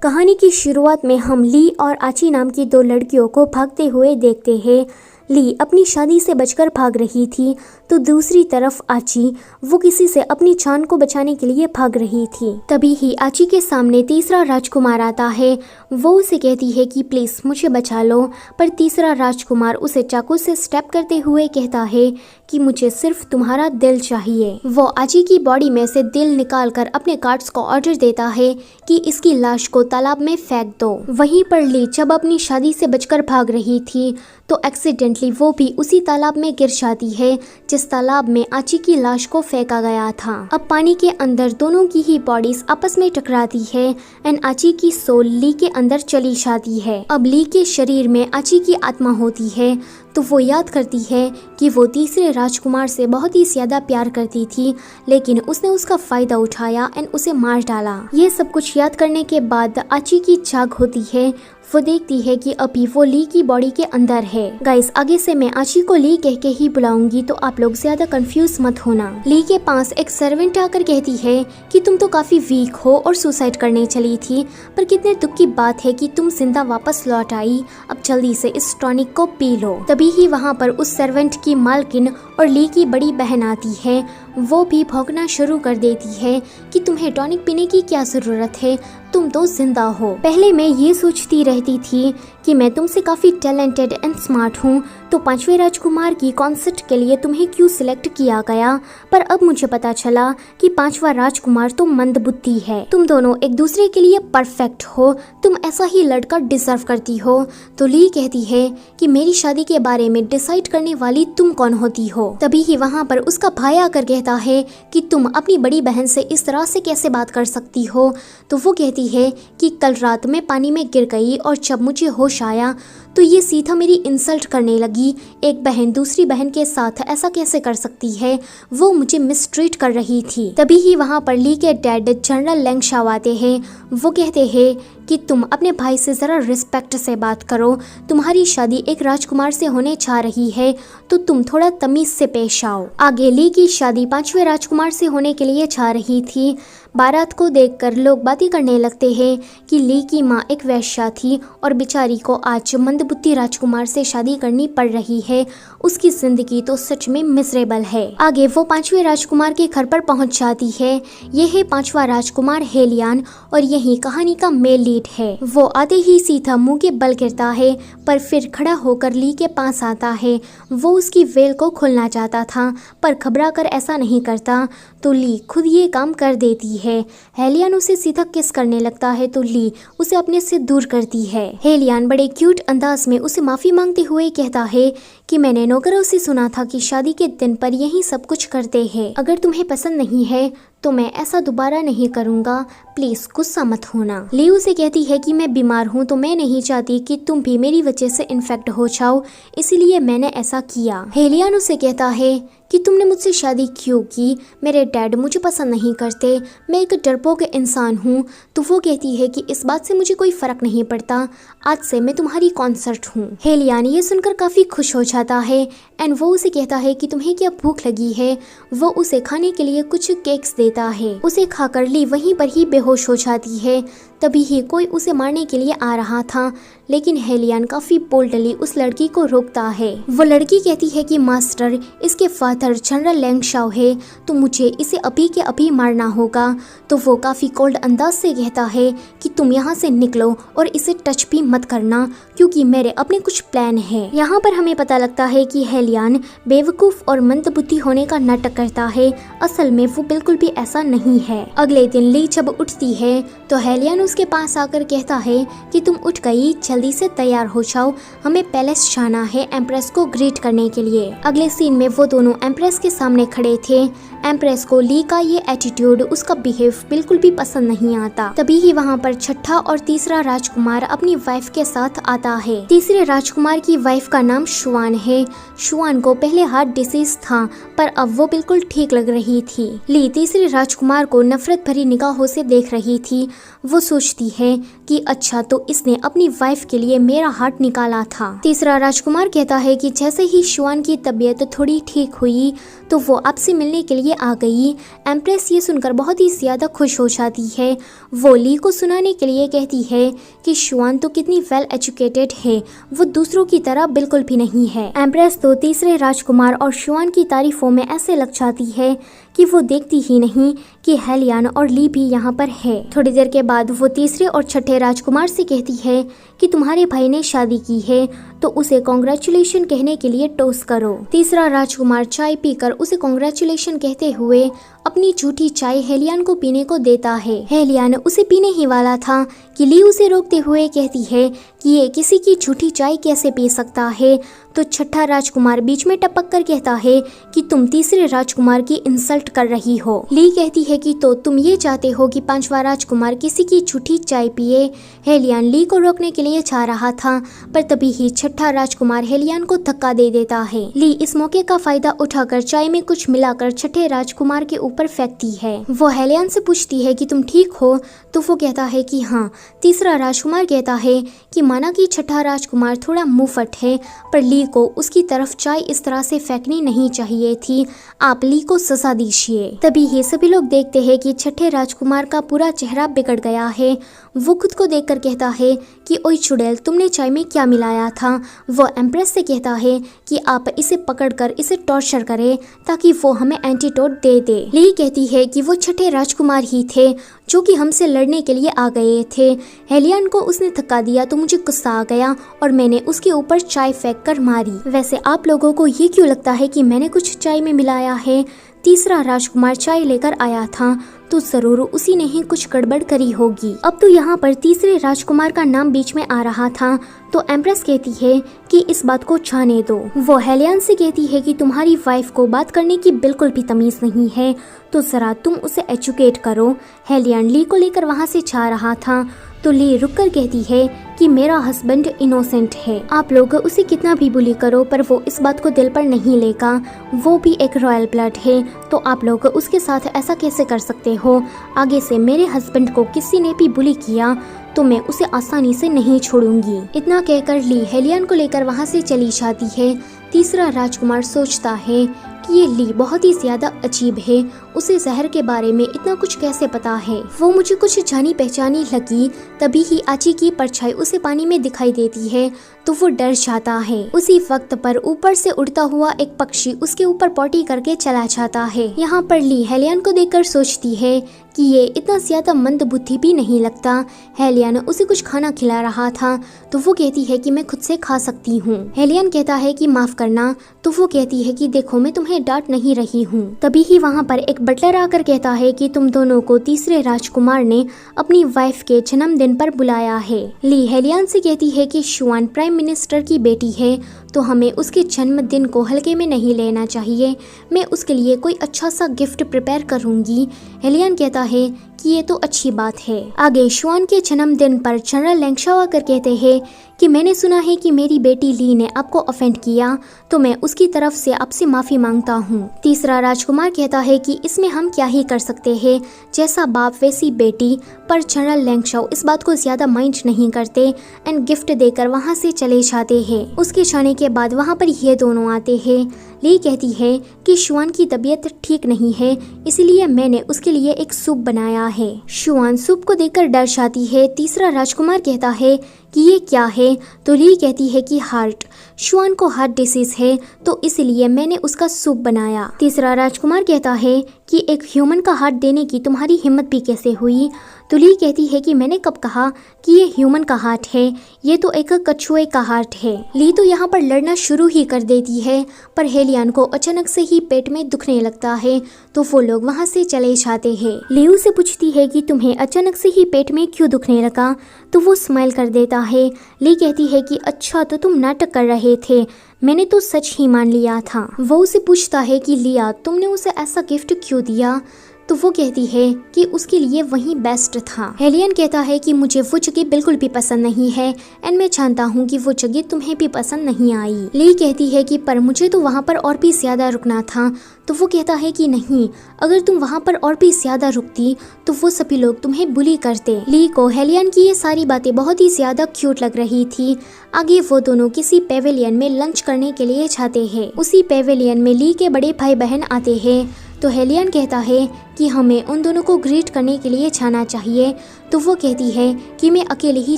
कहानी की शुरुआत में हम ली और आची नाम की दो लड़कियों को भागते हुए देखते हैं। ली अपनी शादी से बचकर भाग रही थी तो दूसरी तरफ आची वो किसी से अपनी जान को बचाने के लिए भाग रही थी। तभी ही आची के सामने तीसरा राजकुमार आता है। वो उसे कहती है कि प्लीज मुझे बचा लो, पर तीसरा राजकुमार उसे चाकू से स्टेप करते हुए कहता है कि मुझे सिर्फ तुम्हारा दिल चाहिए। वो आची की बॉडी में से दिल निकालकर अपने गार्ड्स को ऑर्डर देता है कि इसकी लाश को तालाब में फेंक दो। वहीं पर ली जब अपनी शादी से बचकर भाग रही थी तो एक्सीडेंटली वो भी उसी तालाब में गिर जाती है जिस तालाब में आची की लाश को फेंका गया था। अब पानी के अंदर दोनों की ही बॉडीज आपस में टकराती है एंड आची की सोल ली के अंदर चली जाती है। अब ली के शरीर में आची की आत्मा होती है तो वो याद करती है कि वो तीसरे राजकुमार से बहुत ही ज्यादा प्यार करती थी, लेकिन उसने उसका फायदा उठाया एंड उसे मार डाला। ये सब कुछ याद करने के बाद आची की जाग होती है। वो देखती है कि अभी वो ली की बॉडी के अंदर है। गाइस, आगे से मैं आची को ली कह के ही बुलाऊंगी तो आप लोग ज्यादा कंफ्यूज मत होना। ली के पास एक सर्वेंट आकर कहती है कि तुम तो काफी वीक हो और सुसाइड करने चली थी, पर कितने दुख की बात है कि तुम जिंदा वापस लौट आई। अब जल्दी से इस टॉनिक को पी लो। तभी ही वहाँ पर उस सर्वेंट की मालकिन और ली की बड़ी बहन आती है। वो भी भौंकना शुरू कर देती है कि तुम्हें टॉनिक पीने की क्या जरूरत है, तुम तो जिंदा हो। पहले मैं ये सोचती रहती थी कि मैं तुमसे काफी टैलेंटेड एंड स्मार्ट हूँ, तो पांचवें राजकुमार की कॉन्सर्ट के लिए तुम्हें क्यों सिलेक्ट किया गया, पर अब मुझे पता चला कि पांचवा राजकुमार तो मंदबुद्धि है। तुम दोनों एक दूसरे के लिए परफेक्ट हो, तुम ऐसा ही लड़का डिजर्व करती हो। तो ली कहती है कि मेरी शादी के बारे में डिसाइड करने वाली तुम कौन होती हो। तभी ही वहाँ पर उसका भाई आकर कहता है कि तुम अपनी बड़ी बहन से इस तरह से कैसे बात कर सकती हो। तो वो कहती है कि कल रात में पानी में गिर गई और जब मुझे होश आया तो ये सीधा मेरी इंसल्ट करने लगी। एक बहन दूसरी बहन के साथ ऐसा कैसे कर सकती है, वो मुझे मिसट्रीट कर रही थी। तभी ही वहाँ पर ली के डैड जनरल लैंगशाओ आते हैं। वो कहते हैं कि तुम अपने भाई से जरा रिस्पेक्ट से बात करो, तुम्हारी शादी एक राजकुमार से होने जा रही है तो तुम थोड़ा तमीज से पेश आओ। आगे ली की शादी पांचवें राजकुमार से होने के लिए जा रही थी। बारात को देखकर लोग बातें करने लगते हैं कि ली की माँ एक वैश्या थी और बेचारी को आज मंदबुद्धि राजकुमार से शादी करनी पड़ रही है। उसकी जिंदगी तो सच में मिजरेबल है। आगे वो पांचवें राजकुमार के घर पर पहुंच जाती है। ये है पांचवा राजकुमार हेलियान और यही कहानी का मेल लीड है। वो आते ही सीधा मुंह के बल गिरता है, पर फिर खड़ा होकर ली के पास आता है। वो उसकी वेल को खोलना चाहता था, पर घबरा कर ऐसा नहीं करता तो ली खुद ये काम कर देती है। हेलियान उसे सीधा किस करने लगता है तो ली उसे अपने से दूर करती है। हेलियान बड़े क्यूट अंदाज में उसे माफी मांगते हुए कहता है कि मैंने नौकरों से सुना था कि शादी के दिन पर यही सब कुछ करते हैं। अगर तुम्हें पसंद नहीं है तो मैं ऐसा दोबारा नहीं करूँगा, प्लीज गुस्सा मत होना। ली उसे कहती है कि मैं बीमार हूँ तो मैं नहीं चाहती कि तुम भी मेरी वजह से इन्फेक्ट हो जाओ, इसीलिए मैंने ऐसा किया। हेलियान उसे कहता है कि तुमने मुझसे शादी क्यों की, मेरे डैड मुझे पसंद नहीं करते, मैं एक डरपोक इंसान हूँ। तो वो कहती है कि इस बात से मुझे कोई फर्क नहीं पड़ता, आज से मैं तुम्हारी कॉन्सर्ट हूँ। हेलियान ये सुनकर काफी खुश हो जाता है एंड वो उसे कहता है कि तुम्हें क्या भूख लगी है। वो उसे खाने के लिए कुछ केक्स देता है। उसे खाकर ली वहीं पर ही बेहोश हो जाती है। तभी ही कोई उसे मारने के लिए आ रहा था, लेकिन हेलियान काफी बोल्डली उस लड़की को रोकता है। वो लड़की कहती है कि मास्टर, इसके फादर जनरल लैंगशाओ है तो मुझे इसे अभी के अभी मारना होगा। तो वो काफी कोल्ड अंदाज से कहता है कि तुम यहाँ से निकलो और इसे टच भी मत करना, क्योंकि मेरे अपने कुछ प्लान है। यहाँ पर हमें पता लगता है कि हेलियान बेवकूफ और मंदबुद्धि होने का नाटक करता है, असल में वो बिल्कुल भी ऐसा नहीं है। अगले दिन ली जब उठती है तो हेलियान उसके पास आकर कहता है कि तुम उठ गई, जल्दी से तैयार हो जाओ, हमें पैलेस जाना है एम्प्रेस को ग्रीट करने के लिए। अगले सीन में वो दोनों एम्प्रेस के सामने खड़े थे। एम्प्रेस को ली का ये एटीट्यूड, उसका बिहेव बिल्कुल भी पसंद नहीं आता। तभी ही वहाँ पर छठा और तीसरा राजकुमार अपनी वाइफ के साथ आता है। तीसरे राजकुमार की वाइफ का नाम शुआन है। शुआन को पहले हार्ट डिसीज था, पर अब वो बिल्कुल ठीक लग रही थी। ली तीसरे राजकुमार को नफरत भरी निगाहों से देख रही थी। वो सोचती है कि अच्छा, तो इसने अपनी वाइफ के लिए मेरा हार्ट निकाला था। तीसरा राजकुमार कहता है कि जैसे ही शुआन की तबीयत थोड़ी ठीक हुई तो वो आपसे मिलने के लिए लिए आ गई। एम्प्रेस ये सुनकर बहुत ही ज्यादा खुश हो जाती है। वो ली को सुनाने के लिए कहती है कि शुआन तो कितनी वेल एजुकेटेड है, वो दूसरों की तरह बिल्कुल भी नहीं है। एम्प्रेस तो तीसरे राजकुमार और शुआन की तारीफों में ऐसे लग जाती है कि वो देखती ही नहीं कि हेलियन और ली भी यहाँ पर है। थोड़ी देर के बाद वो तीसरे और छठे राजकुमार से कहती है कि तुम्हारे भाई ने शादी की है तो उसे कॉन्ग्रेचुलेशन कहने के लिए टोस्ट करो। तीसरा राजकुमार चाय पीकर उसे कॉन्ग्रेचुलेशन कहते हुए अपनी झूठी चाय हेलियन को पीने को देता है। हेलियन उसे पीने ही वाला था कि ली उसे रोकते हुए कहती है कि ये किसी की झूठी चाय कैसे पी सकता है। तो छठा राजकुमार बीच में टपक कर कहता है कि तुम तीसरे राजकुमार की इंसल्ट कर रही हो। ली कहती है कि तो तुम ये चाहते हो कि पांचवा राजकुमार किसी की झूठी चाय पिए। हेलियन ली को रोकने के लिए चाह रहा था, पर तभी ही छठा राजकुमार हेलियन को धक्का दे देता है। ली इस मौके का फायदा उठाकर चाय में कुछ मिलाकर छठे राजकुमार के ऊपर फेंकती है। वो हेलियन से पूछती है कि तुम ठीक हो, तो वो कहता है कि हाँ। तीसरा राजकुमार कहता है कि माना कि छठा राजकुमार थोड़ा मुंहफट है, पर ली को उसकी तरफ चाय इस तरह से फेंकनी नहीं चाहिए थी, आप ली को सजा दीजिए। तभी ही सभी लोग देखते हैं कि छठे राजकुमार का पूरा चेहरा बिगड़ गया है। वो खुद को देखकर कहता है कि ओए चुड़ैल, तुमने चाय में क्या मिलाया था। वो एम्प्रेस से कहता है कि आप इसे पकड़कर इसे टॉर्चर करें ताकि वो हमें एंटीडोट दे दे। ली कहती है कि वो छठे राजकुमार ही थे जो कि हमसे लड़ने के लिए आ गए थे। हेलियन को उसने धक्का दिया तो मुझे गुस्सा आ गया और मैंने उसके ऊपर चाय फेंक कर मारी। वैसे आप लोगों को ये क्यों लगता है कि मैंने कुछ चाय में मिलाया है? तीसरा राजकुमार चाय लेकर आया था तो जरूर उसी ने ही कुछ गड़बड़ करी होगी। अब तो यहाँ पर तीसरे राजकुमार का नाम बीच में आ रहा था तो एम्प्रेस कहती है कि इस बात को जाने दो। वो हेलियन से कहती है कि तुम्हारी वाइफ को बात करने की बिल्कुल भी तमीज नहीं है, तो जरा तुम उसे एजुकेट करो। हेलियन ली को लेकर वहाँ से जा रहा था तो ली रुककर कहती है कि मेरा हस्बैंड इनोसेंट है, आप लोग उसे कितना भी बुली करो पर वो इस बात को दिल पर नहीं लेगा। वो भी एक रॉयल ब्लड है, तो आप लोग उसके साथ ऐसा कैसे कर सकते हो। आगे से मेरे हस्बैंड को किसी ने भी बुली किया तो मैं उसे आसानी से नहीं छोड़ूंगी। इतना कहकर ली हेलियन को लेकर वहाँ से चली जाती है। तीसरा राजकुमार सोचता है कि ये ली बहुत ही ज्यादा अजीब है, उसे जहर के बारे में इतना कुछ कैसे पता है। वो मुझे कुछ जानी पहचानी लगी। तभी ही आची की परछाई उसे पानी में दिखाई देती है तो वो डर जाता है। उसी वक्त पर ऊपर से उड़ता हुआ एक पक्षी उसके ऊपर पॉटी करके चला जाता है। यहाँ पर ली हेलियन को देखकर सोचती है कि ये इतना ज्यादा मंद बुद्धि भी नहीं लगता। हेलियन उसे कुछ खाना खिला रहा था तो वो कहती है कि मैं खुद से खा सकती हूँ। हेलियन कहता है कि माफ करना, तो वो कहती है कि देखो मैं तुम्हें डांट नहीं रही हूँ। तभी ही वहाँ पर एक बटलर आकर कहता है कि तुम दोनों को तीसरे राजकुमार ने अपनी वाइफ के जन्मदिन पर बुलाया है। ली हेलियन से कहती है कि शुआन प्राइम मिनिस्टर की बेटी है तो हमें उसके जन्मदिन को हल्के में नहीं लेना चाहिए, मैं उसके लिए कोई अच्छा सा गिफ्ट प्रिपेयर करूंगी। हेलियन कहता है कि ये तो अच्छी बात है। आगे शुआन के जन्मदिन पर जनरल लैंगशाओ आकर कहते हैं कि मैंने सुना है कि मेरी बेटी ली ने आपको ऑफेंड किया, तो मैं उसकी तरफ से आपसे माफी मांगता हूँ। तीसरा राजकुमार कहता है कि इसमें हम क्या ही कर सकते हैं, जैसा बाप वैसी बेटी। पर जनरल लैंगशाओ इस बात को ज्यादा माइंड नहीं करते एंड गिफ्ट देकर वहाँ से चले जाते हैं। उसके जाने के बाद वहाँ पर ये दोनों आते हैं। ली कहती है कि शुआन की तबीयत ठीक नहीं है, इसलिए मैंने उसके लिए एक सूप बनाया है। शुआन सूप को देखकर डर जाती है। तीसरा राजकुमार कहता है कि ये क्या है, तो ली कहती है कि हार्ट। शुआन को हार्ट डिसीज है तो इसलिए मैंने उसका सूप बनाया। तीसरा राजकुमार कहता है कि एक ह्यूमन का हार्ट देने की तुम्हारी हिम्मत भी कैसे हुई, तो ली कहती है कि मैंने कब कहा कि ये ह्यूमन का हार्ट है, ये तो एक कछुए का हार्ट है। ली तो यहाँ पर लड़ना शुरू ही कर देती है, पर हेलियन को अचानक से ही पेट में दुखने लगता है तो वो लोग वहाँ से चले जाते हैं। ली उसे पूछती है कि तुम्हें अचानक से ही पेट में क्यों दुखने लगा, तो वो स्माइल कर देता है। ली कहती है कि अच्छा तो तुम नाटक कर रहे थे, मैंने तो सच ही मान लिया था। वो उसे पूछता है कि लिया तुमने उसे ऐसा गिफ्ट क्यों दिया, तो वो कहती है कि उसके लिए वही बेस्ट था। हेलियन कहता है कि मुझे वो जगह बिल्कुल भी पसंद नहीं है एंड मैं जानता हूँ कि वो जगह तुम्हें भी पसंद नहीं आई। ली कहती है कि पर मुझे तो वहाँ पर और भी ज्यादा रुकना था, तो वो कहता है कि नहीं, अगर तुम वहाँ पर और भी ज्यादा रुकती तो वो सभी लोग तुम्हें बुली करते। ली को हेलियन की ये सारी बातें बहुत ही ज्यादा क्यूट लग रही थी। आगे वो दोनों किसी पेविलियन में लंच करने के लिए जाते हैं। उसी पेविलियन में ली के बड़े भाई बहन आते हैं तो हेलियन कहता है कि हमें उन दोनों को ग्रीट करने के लिए जाना चाहिए। तो वो कहती है कि मैं अकेले ही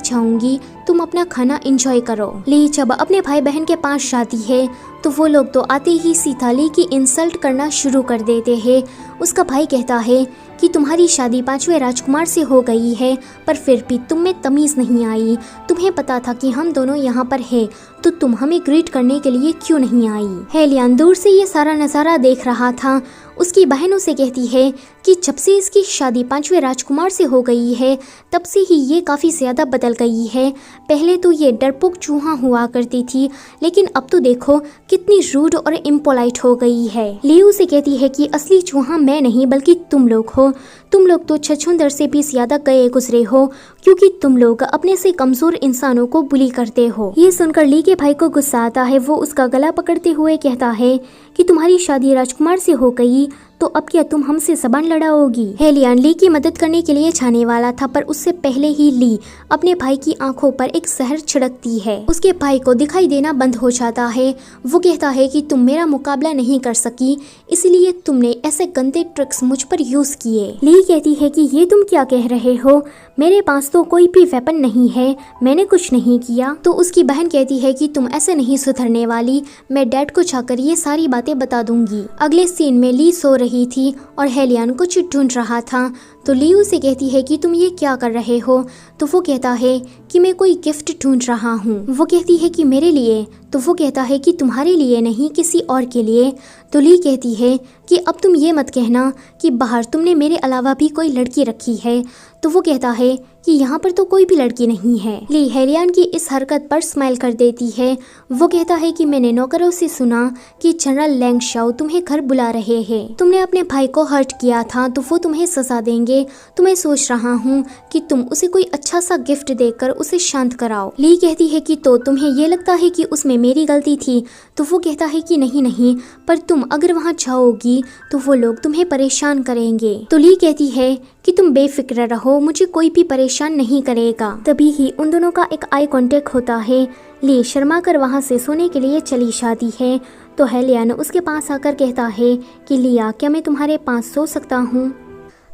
जाऊंगी, तुम अपना खाना एंजॉय करो। ली जब अपने भाई बहन के पास जाती है तो वो लोग तो आते ही सीधा ली की इंसल्ट करना शुरू कर देते हैं। उसका भाई कहता है कि तुम्हारी शादी 5वें राजकुमार से हो गई है, पर फिर भी तुम में तमीज़ नहीं आई। तुम्हें पता था कि हम दोनों यहाँ पर हैं, तो तुम हमें ग्रीट करने के लिए क्यों नहीं आई। हेलियन दूर से ये सारा नज़ारा देख रहा था। उसकी बहन उसे कहती है कि जब से इसकी शादी 5वें राजकुमार से हो गई है तब से ही ये काफ़ी ज़्यादा बदल गई है। पहले तो ये डरपोक चूहा हुआ करती थी, लेकिन अब तो देखो कितनी रूड और इम्पोलाइट हो गई है। ली उसे कहती है कि असली चूहा मैं नहीं बल्कि तुम लोग हो। तुम लोग तो छछूंदर से भी ज़्यादा गए गुजरे हो, क्योंकि तुम लोग अपने से कमज़ोर इंसानों को बुली करते हो। ये सुनकर ली के भाई को गुस्सा आता है। वो उसका गला पकड़ते हुए कहता है कि तुम्हारी शादी राजकुमार से हो गई तो अब क्या तुम हमसे जबान लड़ाओगी। हेलियन ली की मदद करने के लिए जाने वाला था, पर उससे पहले ही ली अपने भाई की आंखों पर एक जहर छिड़कती है। उसके भाई को दिखाई देना बंद हो जाता है। वो कहता है कि तुम मेरा मुकाबला नहीं कर सकी, इसलिए तुमने ऐसे गंदे ट्रिक्स मुझ पर यूज किए। ली कहती है कि ये तुम क्या कह रहे हो, मेरे पास तो कोई भी वेपन नहीं है, मैंने कुछ नहीं किया। तो उसकी बहन कहती है कि तुम ऐसे नहीं सुधरने वाली, मैं डैड को जाकर ये सारी बातें बता दूंगी। अगले सीन में ली सो रही थी और हेलियन कुछ ढूंढ रहा था। तो ली उसे कहती है कि तुम ये क्या कर रहे हो। तो वो कहता है कि मैं कोई गिफ्ट ढूंढ रहा हूँ। वो कहती है कि मेरे लिए। तो वो कहता है कि तुम्हारे लिए नहीं, किसी और के लिए। तो ली कहती है कि अब तुम ये मत कहना कि बाहर तुमने मेरे अलावा भी कोई लड़की रखी है। तो वो कहता है कि यहाँ पर तो कोई भी लड़की नहीं है। ली हेलियन की इस हरकत पर स्माइल कर देती है। वो कहता है कि मैंने नौकरों से सुना कि जनरल लैंग शाओ तुम्हें घर बुला रहे हैं। तुमने अपने भाई को हर्ट किया था तो वो तुम्हें सजा देंगे। तो मैं सोच रहा हूँ कि तुम उसे कोई अच्छा सा गिफ्ट देकर उसे शांत कराओ। ली कहती है कि तो तुम्हें ये लगता है कि उसमें मेरी गलती थी। तो वो कहता है कि नहीं, पर तुम अगर वहाँ जाओगी तो वो लोग तुम्हें परेशान करेंगे। तो ली कहती है कि तुम बेफिक्र रहो, मुझे कोई भी परेशान नहीं करेगा। तभी ही उन दोनों का एक आई कांटेक्ट होता है। ली शर्मा कर वहाँ से सोने के लिए चली जाती है। तो हेलियन उसके पास आकर कहता है कि लिया, क्या मैं तुम्हारे पास सो सकता हूँ।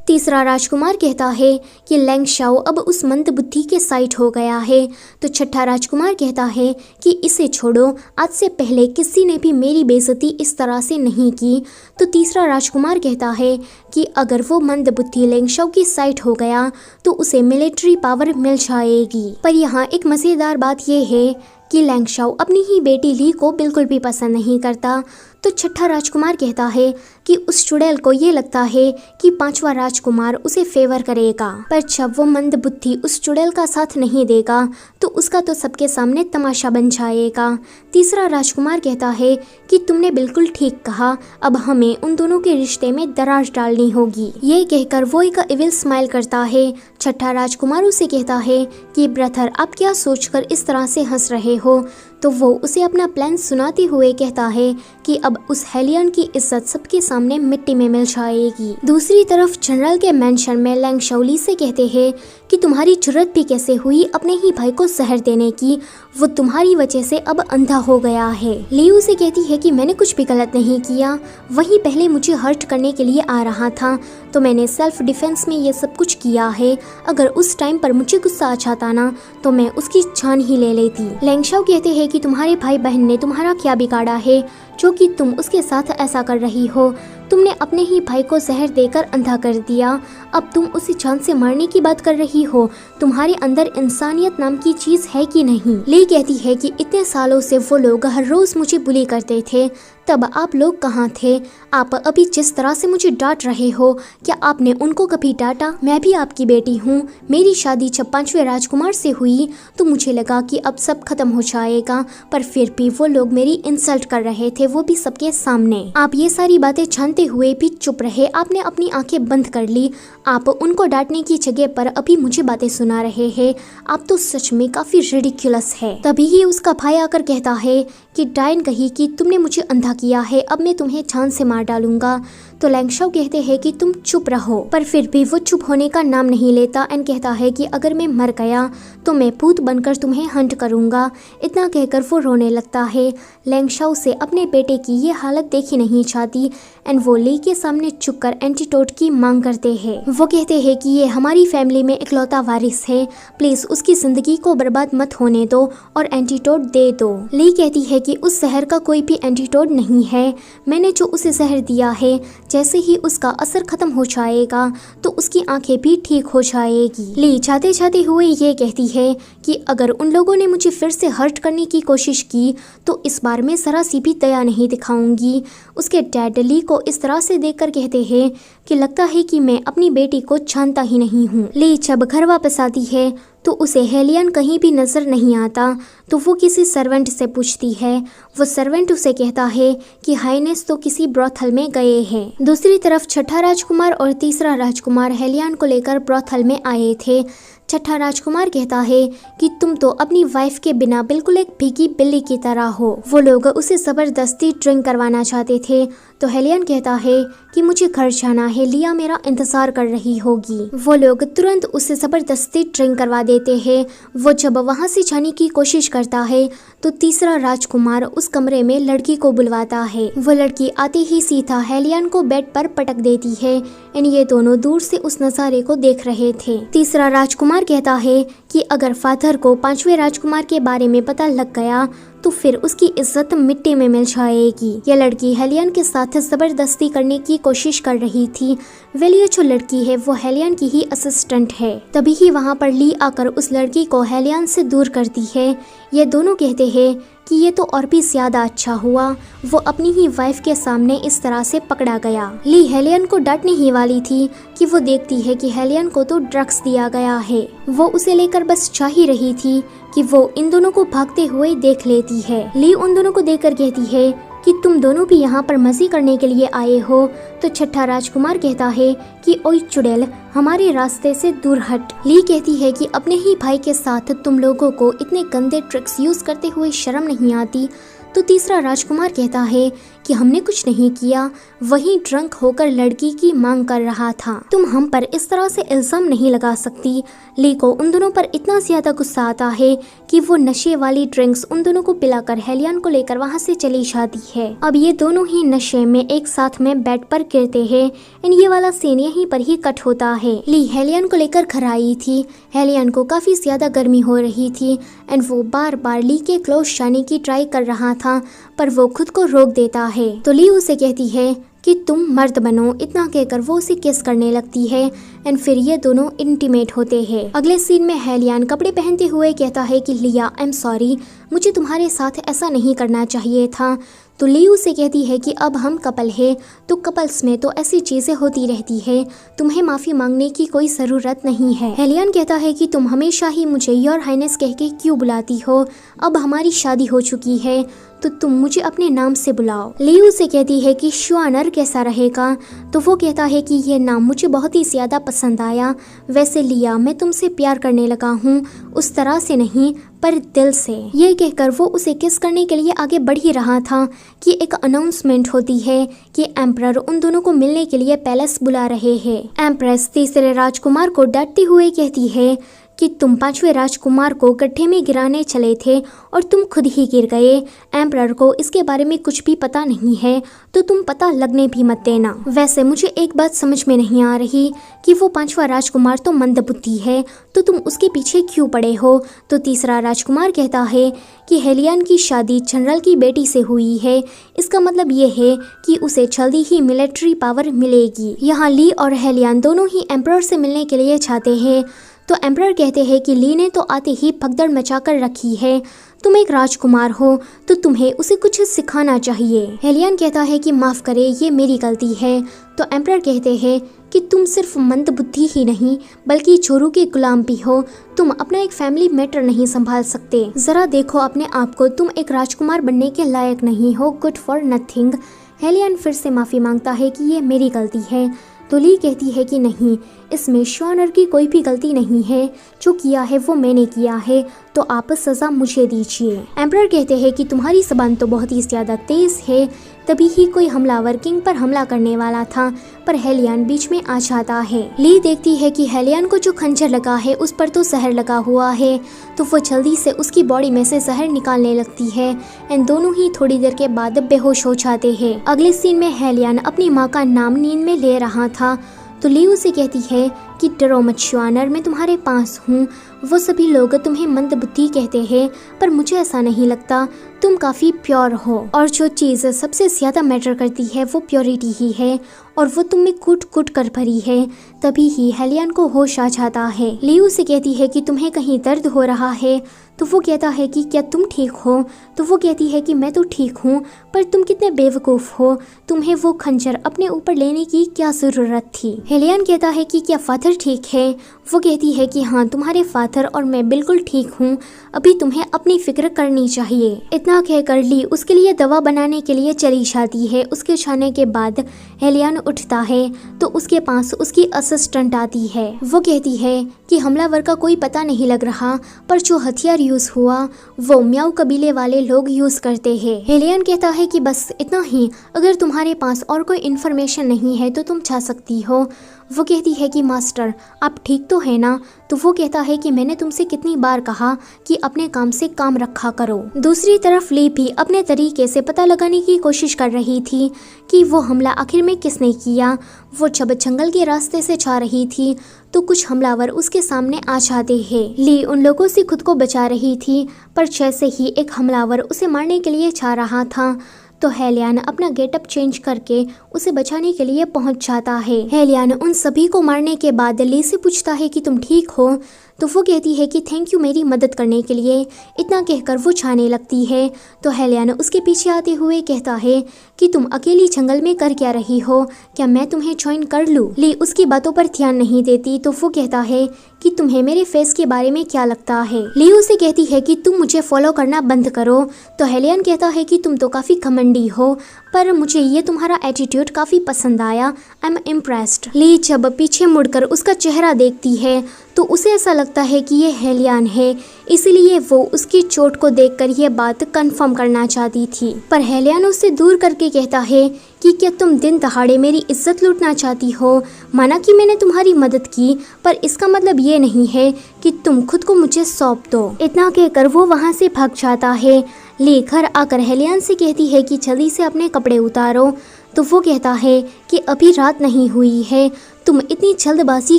तीसरा राजकुमार कहता है कि लैंग शाओ अब उस मंद बुद्धि के साइड हो गया है। तो छठा राजकुमार कहता है कि इसे छोड़ो, आज से पहले किसी ने भी मेरी बेइज्जती इस तरह से नहीं की। तो तीसरा राजकुमार कहता है कि अगर वो मंद बुद्धि लैंग शाओ की साइड हो गया तो उसे मिलिट्री पावर मिल जाएगी। पर यहाँ एक मज़ेदार बात यह है कि लैंग शाओ अपनी ही बेटी ली को बिल्कुल भी पसंद नहीं करता। तो छठा राजकुमार कहता है कि उस चुड़ैल को ये लगता है कि 5वां राजकुमार उसे फेवर करेगा, पर जब वो मंद बुद्धि उस चुड़ैल का साथ नहीं देगा तो उसका तो सबके सामने तमाशा बन जाएगा। तीसरा राजकुमार कहता है कि तुमने बिल्कुल ठीक कहा, अब हमें उन दोनों के रिश्ते में दरार डालनी होगी। ये कहकर वो एक इविल स्माइल करता है। छठा राजकुमार उसे कहता है कि ब्रदर, आप क्या सोचकर इस तरह से हंस रहे हो। तो वो उसे अपना प्लान सुनाते हुए कहता है कि अब उस हेलियन की इज्जत सबके सामने मिट्टी में मिल जाएगी। दूसरी तरफ जनरल के मेंशन में लैंग शाओ ली से कहते हैं कि तुम्हारी जुर्रत भी कैसे हुई अपने ही भाई को जहर देने की, वो तुम्हारी वजह से अब अंधा हो गया है। ली उसे कहती है कि मैंने कुछ भी गलत नहीं किया, वही पहले मुझे हर्ट करने के लिए आ रहा था तो मैंने सेल्फ डिफेंस में ये सब कुछ किया है। अगर उस टाइम पर मुझे गुस्सा आ जाता ना तो मैं उसकी जान ही ले लेती। लैंग शाओ कहते हैं कि तुम्हारे भाई बहन ने तुम्हारा क्या बिगाड़ा है जो कि तुम उसके साथ ऐसा कर रही हो। तुमने अपने ही भाई को जहर देकर अंधा कर दिया, अब तुम उसे जान से मारने की बात कर रही हो। तुम्हारे अंदर इंसानियत नाम की चीज है कि नहीं। ली कहती है कि इतने सालों से वो लोग हर रोज मुझे बुली करते थे, तब आप लोग कहाँ थे। आप अभी जिस तरह से मुझे डांट रहे हो, क्या आपने उनको कभी डांटा। मैं भी आपकी बेटी हूँ। मेरी शादी जब 5वें राजकुमार से हुई तो मुझे लगा कि अब सब खत्म हो जाएगा, पर फिर भी वो लोग मेरी इंसल्ट कर रहे थे, वो भी सबके सामने। आप ये सारी बातें जानते हुए भी चुप रहे, आपने अपनी आंखें बंद कर ली। आप उनको डांटने की जगह पर अभी मुझे बातें सुना रहे हैं। आप तो सच में काफी रिडिकुलस है। तभी ही उसका भाई आकर कहता है कि डायन कही कि तुमने मुझे अंधा किया है, अब मैं तुम्हें जान से मार डालूंगा। तो लैंगशाओ कहते हैं कि तुम चुप रहो, पर फिर भी वो चुप होने का नाम नहीं लेता एंड कहता है कि अगर मैं मर गया तो मैं भूत बनकर तुम्हें हंट करूंगा। इतना कहकर वो रोने लगता है। लैंगशाओ से अपने बेटे की ये हालत देखी नहीं चाहती एंड वो ली के सामने झुककर एंटीटोड की मांग करते हैं। वो कहते हैं कि ये हमारी फैमिली में इकलौता वारिस है, प्लीज उसकी जिंदगी को बर्बाद मत होने दो और एंटीटोड दे दो। ली कहती है कि उस जहर का कोई भी एंटीटोड नहीं है, मैंने जो उसे जहर दिया है जैसे ही उसका असर खत्म हो जाएगा तो उसकी आंखें भी ठीक हो जाएगी। ली जाते जाते हुए ये कहती है कि अगर उन लोगों ने मुझे फिर से हर्ट करने की कोशिश की तो इस बार मैं जरा सी भी दया नहीं दिखाऊंगी। उसके डैड ली को इस तरह से देखकर कहते हैं कि लगता है कि मैं अपनी बेटी को जानता ही नहीं हूँ। ली जब घर वापस आती है तो उसे हेलियन कहीं भी नजर नहीं आता, तो वो किसी सर्वेंट से पूछती है। वो सर्वेंट उसे कहता है कि हाइनेस तो किसी ब्रॉथल में गए हैं। दूसरी तरफ छठा राजकुमार और तीसरा राजकुमार हेलियन को लेकर ब्रॉथल में आए थे। छठा राजकुमार कहता है कि तुम तो अपनी वाइफ के बिना बिल्कुल एक भीगी बिल्ली की तरह हो। वो लोग उसे जबरदस्ती ड्रिंक करवाना चाहते थे, तो हेलियन कहता है कि मुझे घर जाना है, लिया मेरा इंतजार कर रही होगी। वो लोग तुरंत उसे जबरदस्ती ड्रिंक करवा देते हैं। वो जब वहाँ से जाने की कोशिश करता है तो तीसरा राजकुमार उस कमरे में लड़की को बुलवाता है। वो लड़की आते ही सीधा हेलियन को बेड पर पटक देती है एंड ये दोनों दूर से उस नजारे को देख रहे थे। तीसरा राजकुमार कहता है कि अगर फादर को पांचवें राजकुमार के बारे में पता लग गया तो फिर उसकी इज्जत मिट्टी में मिल जाएगी। यह लड़की हेलियन के साथ जबरदस्ती करने की कोशिश कर रही थी। वेल ये जो लड़की है वो हेलियन की ही असिस्टेंट है। तभी ही वहाँ पर ली आकर उस लड़की को हेलियन से दूर करती है। ये दोनों कहते हैं कि ये तो और भी ज्यादा अच्छा हुआ वो अपनी ही वाइफ के सामने इस तरह से पकड़ा गया। ली हेलियन को डांटने ही वाली थी कि वो देखती है कि हेलियन को तो ड्रग्स दिया गया है। वो उसे लेकर बस चाह ही रही थी कि वो इन दोनों को भागते हुए देख लेती है। ली उन दोनों को देखकर कहती है कि तुम दोनों भी यहाँ पर मजे करने के लिए आए हो। तो छठा राजकुमार कहता है कि ओए चुड़ैल, हमारे रास्ते से दूर हट। ली कहती है कि अपने ही भाई के साथ तुम लोगों को इतने गंदे ट्रिक्स यूज करते हुए शर्म नहीं आती। तो तीसरा राजकुमार कहता है कि हमने कुछ नहीं किया, वही ड्रंक होकर लड़की की मांग कर रहा था। तुम हम पर इस तरह से इल्जाम नहीं लगा सकती। ली को उन दोनों पर इतना ज्यादा गुस्सा आता है कि वो नशे वाली ड्रिंक्स उन दोनों को पिलाकर हेलियन को लेकर वहाँ से चली जाती है। अब ये दोनों ही नशे में एक साथ में बेड पर गिरते हैं एंड ये वाला सीन यहीं पर ही कट होता है। ली हेलियन को लेकर घर आई थी। हेलियन को काफी ज्यादा गर्मी हो रही थी एंड वो बार बार ली के क्लोज जाने की ट्राई कर रहा था, पर वो खुद को रोक देता है। तो ली उसे कहती है कि तुम मर्द बनो। इतना कहकर वो उसे किस करने लगती है एंड फिर ये दोनों इंटीमेट होते हैं। अगले सीन में हेलियन कपड़े पहनते हुए कहता है कि लिया, आई एम सॉरी, मुझे तुम्हारे साथ ऐसा नहीं करना चाहिए था। तो ली उसे कहती है कि अब हम कपल है तो कपल्स में तो ऐसी चीजें होती रहती है, तुम्हें माफी मांगने की कोई जरूरत नहीं है। हेलियन कहता है कि तुम हमेशा ही मुझे योर हाइनेस कह के क्यों बुलाती हो, अब हमारी शादी हो चुकी है तो तुम मुझे अपने नाम से बुलाओ। ली उसे कहती है कि श्वानर कैसा रहेगा, तो वो कहता है कि ये नाम मुझे बहुत ही ज्यादा पसंद आया। वैसे लिया, मैं तुमसे प्यार करने लगा हूँ, उस तरह से नहीं पर दिल से। ये कहकर वो उसे किस करने के लिए आगे बढ़ ही रहा था कि एक अनाउंसमेंट होती है कि एम्परर उन दोनों को मिलने के लिए पैलेस बुला रहे हैं। एम्प्रेस तीसरे राजकुमार को डांटते हुए कहती है कि तुम पांचवें राजकुमार को गड्ढे में गिराने चले थे और तुम खुद ही गिर गए। एम्परर को इसके बारे में कुछ भी पता नहीं है तो तुम पता लगने भी मत देना। वैसे मुझे एक बात समझ में नहीं आ रही कि वो पांचवा राजकुमार तो मंदबुद्धि है तो तुम उसके पीछे क्यों पड़े हो। तो तीसरा राजकुमार कहता है कि हेलियन की शादी जनरल की बेटी से हुई है, इसका मतलब ये है कि उसे जल्दी ही मिलिट्री पावर मिलेगी। यहाँ ली और हेलियन दोनों ही एम्परर से मिलने के लिए चाहते हैं। तो एम्परर कहते हैं कि ली ने तो आते ही भगदड़ मचाकर रखी है, तुम एक राजकुमार हो तो तुम्हें उसे कुछ सिखाना चाहिए। हेलियन कहता है कि माफ करे, ये मेरी गलती है। तो एम्परर कहते हैं कि तुम सिर्फ मंदबुद्धि ही नहीं बल्कि चोरों के गुलाम भी हो, तुम अपना एक फैमिली मैटर नहीं संभाल सकते। जरा देखो अपने आप को, तुम एक राजकुमार बनने के लायक नहीं हो, गुड फॉर नथिंग। हेलियन फिर से माफी मांगता है कि ये मेरी गलती है। तो ली कहती है कि नहीं, इसमें शॉनर की कोई भी गलती नहीं है, जो किया है वो मैंने किया है, तो आप सज़ा मुझे दीजिए। एम्परर कहते हैं कि तुम्हारी ज़बान तो बहुत ही ज़्यादा तेज़ है। तभी ही कोई हमलावर किंग पर हमला करने वाला था, पर हेलियन बीच में आ जाता है। ली देखती है कि हेलियन को जो खंजर लगा है उस पर तो जहर लगा हुआ है, तो वो जल्दी से उसकी बॉडी में से जहर निकालने लगती है एंड दोनों ही थोड़ी देर के बाद बेहोश हो जाते हैं। अगले सीन में हेलियन अपनी माँ का नाम नींद में ले रहा था, तो ली उसे कहती है कि डरो मत शॉनर, मैं तुम्हारे पास हूँ। वो सभी लोग तुम्हें मंदबुद्धि कहते हैं, पर मुझे ऐसा नहीं लगता, तुम काफ़ी प्योर हो, और जो चीज़ सबसे ज़्यादा मैटर करती है वो प्योरिटी ही है, और वो तुम में कूट कूट कर भरी है। तभी ही हेलियन को होश आ जाता है। ली उसे कहती है कि तुम्हें कहीं दर्द हो रहा है, तो वो कहता है कि क्या तुम ठीक हो? तो वो कहती है कि मैं तो ठीक हूँ, पर तुम कितने बेवकूफ़ हो, तुम्हें वो खंजर अपने ऊपर लेने की क्या ज़रूरत थी? हेलियन कहता है कि क्या फादर ठीक है? वो कहती है कि हाँ, तुम्हारे फादर और मैं बिल्कुल ठीक हूँ, अभी तुम्हें अपनी फिक्र करनी चाहिए। इतना कहकर ली उसके लिए दवा बनाने के लिए चली जाती है। उसके जाने के बाद हेलियन उठता है तो उसके पास उसकी असिस्टेंट आती है। वो कहती है कि हमलावर का कोई पता नहीं लग रहा, पर जो हथियार यूज हुआ वो म्याऊ कबीले वाले लोग यूज करते हैं। हेलियन कहता है कि बस इतना ही, अगर तुम्हारे पास और कोई इन्फॉर्मेशन नहीं है तो तुम जा सकती हो। वो कहती है कि मास्टर आप ठीक तो है ना? तो वो कहता है कि मैंने तुमसे कितनी बार कहा कि अपने काम से काम रखा करो। दूसरी तरफ ली भी अपने तरीके से पता लगाने की कोशिश कर रही थी कि वो हमला आखिर में किसने किया। वो जब जंगल के रास्ते से जा रही थी तो कुछ हमलावर उसके सामने आ जाते हैं। ली उन लोगों से खुद को बचा रही थी, पर जैसे ही एक हमलावर उसे मारने के लिए जा रहा था तो हेलियन अपना गेटअप चेंज करके उसे बचाने के लिए पहुंच जाता है। हेलियन उन सभी को मारने के बाद ली से पूछता है कि तुम ठीक हो? तो वो कहती है कि थैंक यू मेरी मदद करने के लिए। इतना कहकर वो जाने लगती है तो हेलियन उसके पीछे आते हुए कहता है कि तुम अकेली जंगल में कर क्या रही हो, क्या मैं तुम्हें ज्वाइन कर लूं? ली उसकी बातों पर ध्यान नहीं देती तो वो कहता है कि तुम्हें मेरे फेस के बारे में क्या लगता है? ली उसे कहती है कि तुम मुझे फॉलो करना बंद करो। तो हेलियन कहता है कि तुम तो काफ़ी घमंडी हो, पर मुझे ये तुम्हारा एटीट्यूड काफ़ी पसंद आया, आई एम इम्प्रेस्ड। ली जब पीछे मुड़कर उसका चेहरा देखती है तो उसे ऐसा लगता है कि ये हेलियन है, इसलिए वो उसकी चोट को देखकर ये बात कंफर्म करना चाहती थी। पर हेलियन उससे दूर करके कहता है कि क्या तुम दिन दहाड़े मेरी इज्जत लूटना चाहती हो? माना कि मैंने तुम्हारी मदद की, पर इसका मतलब ये नहीं है कि तुम खुद को मुझे सौंप दो। इतना कहकर वो वहाँ से भाग जाता है। ली घर आकर हेलियन से कहती है कि जल्दी से अपने कपड़े उतारो। तो वो कहता है कि अभी रात नहीं हुई है, तुम इतनी जल्दबाजी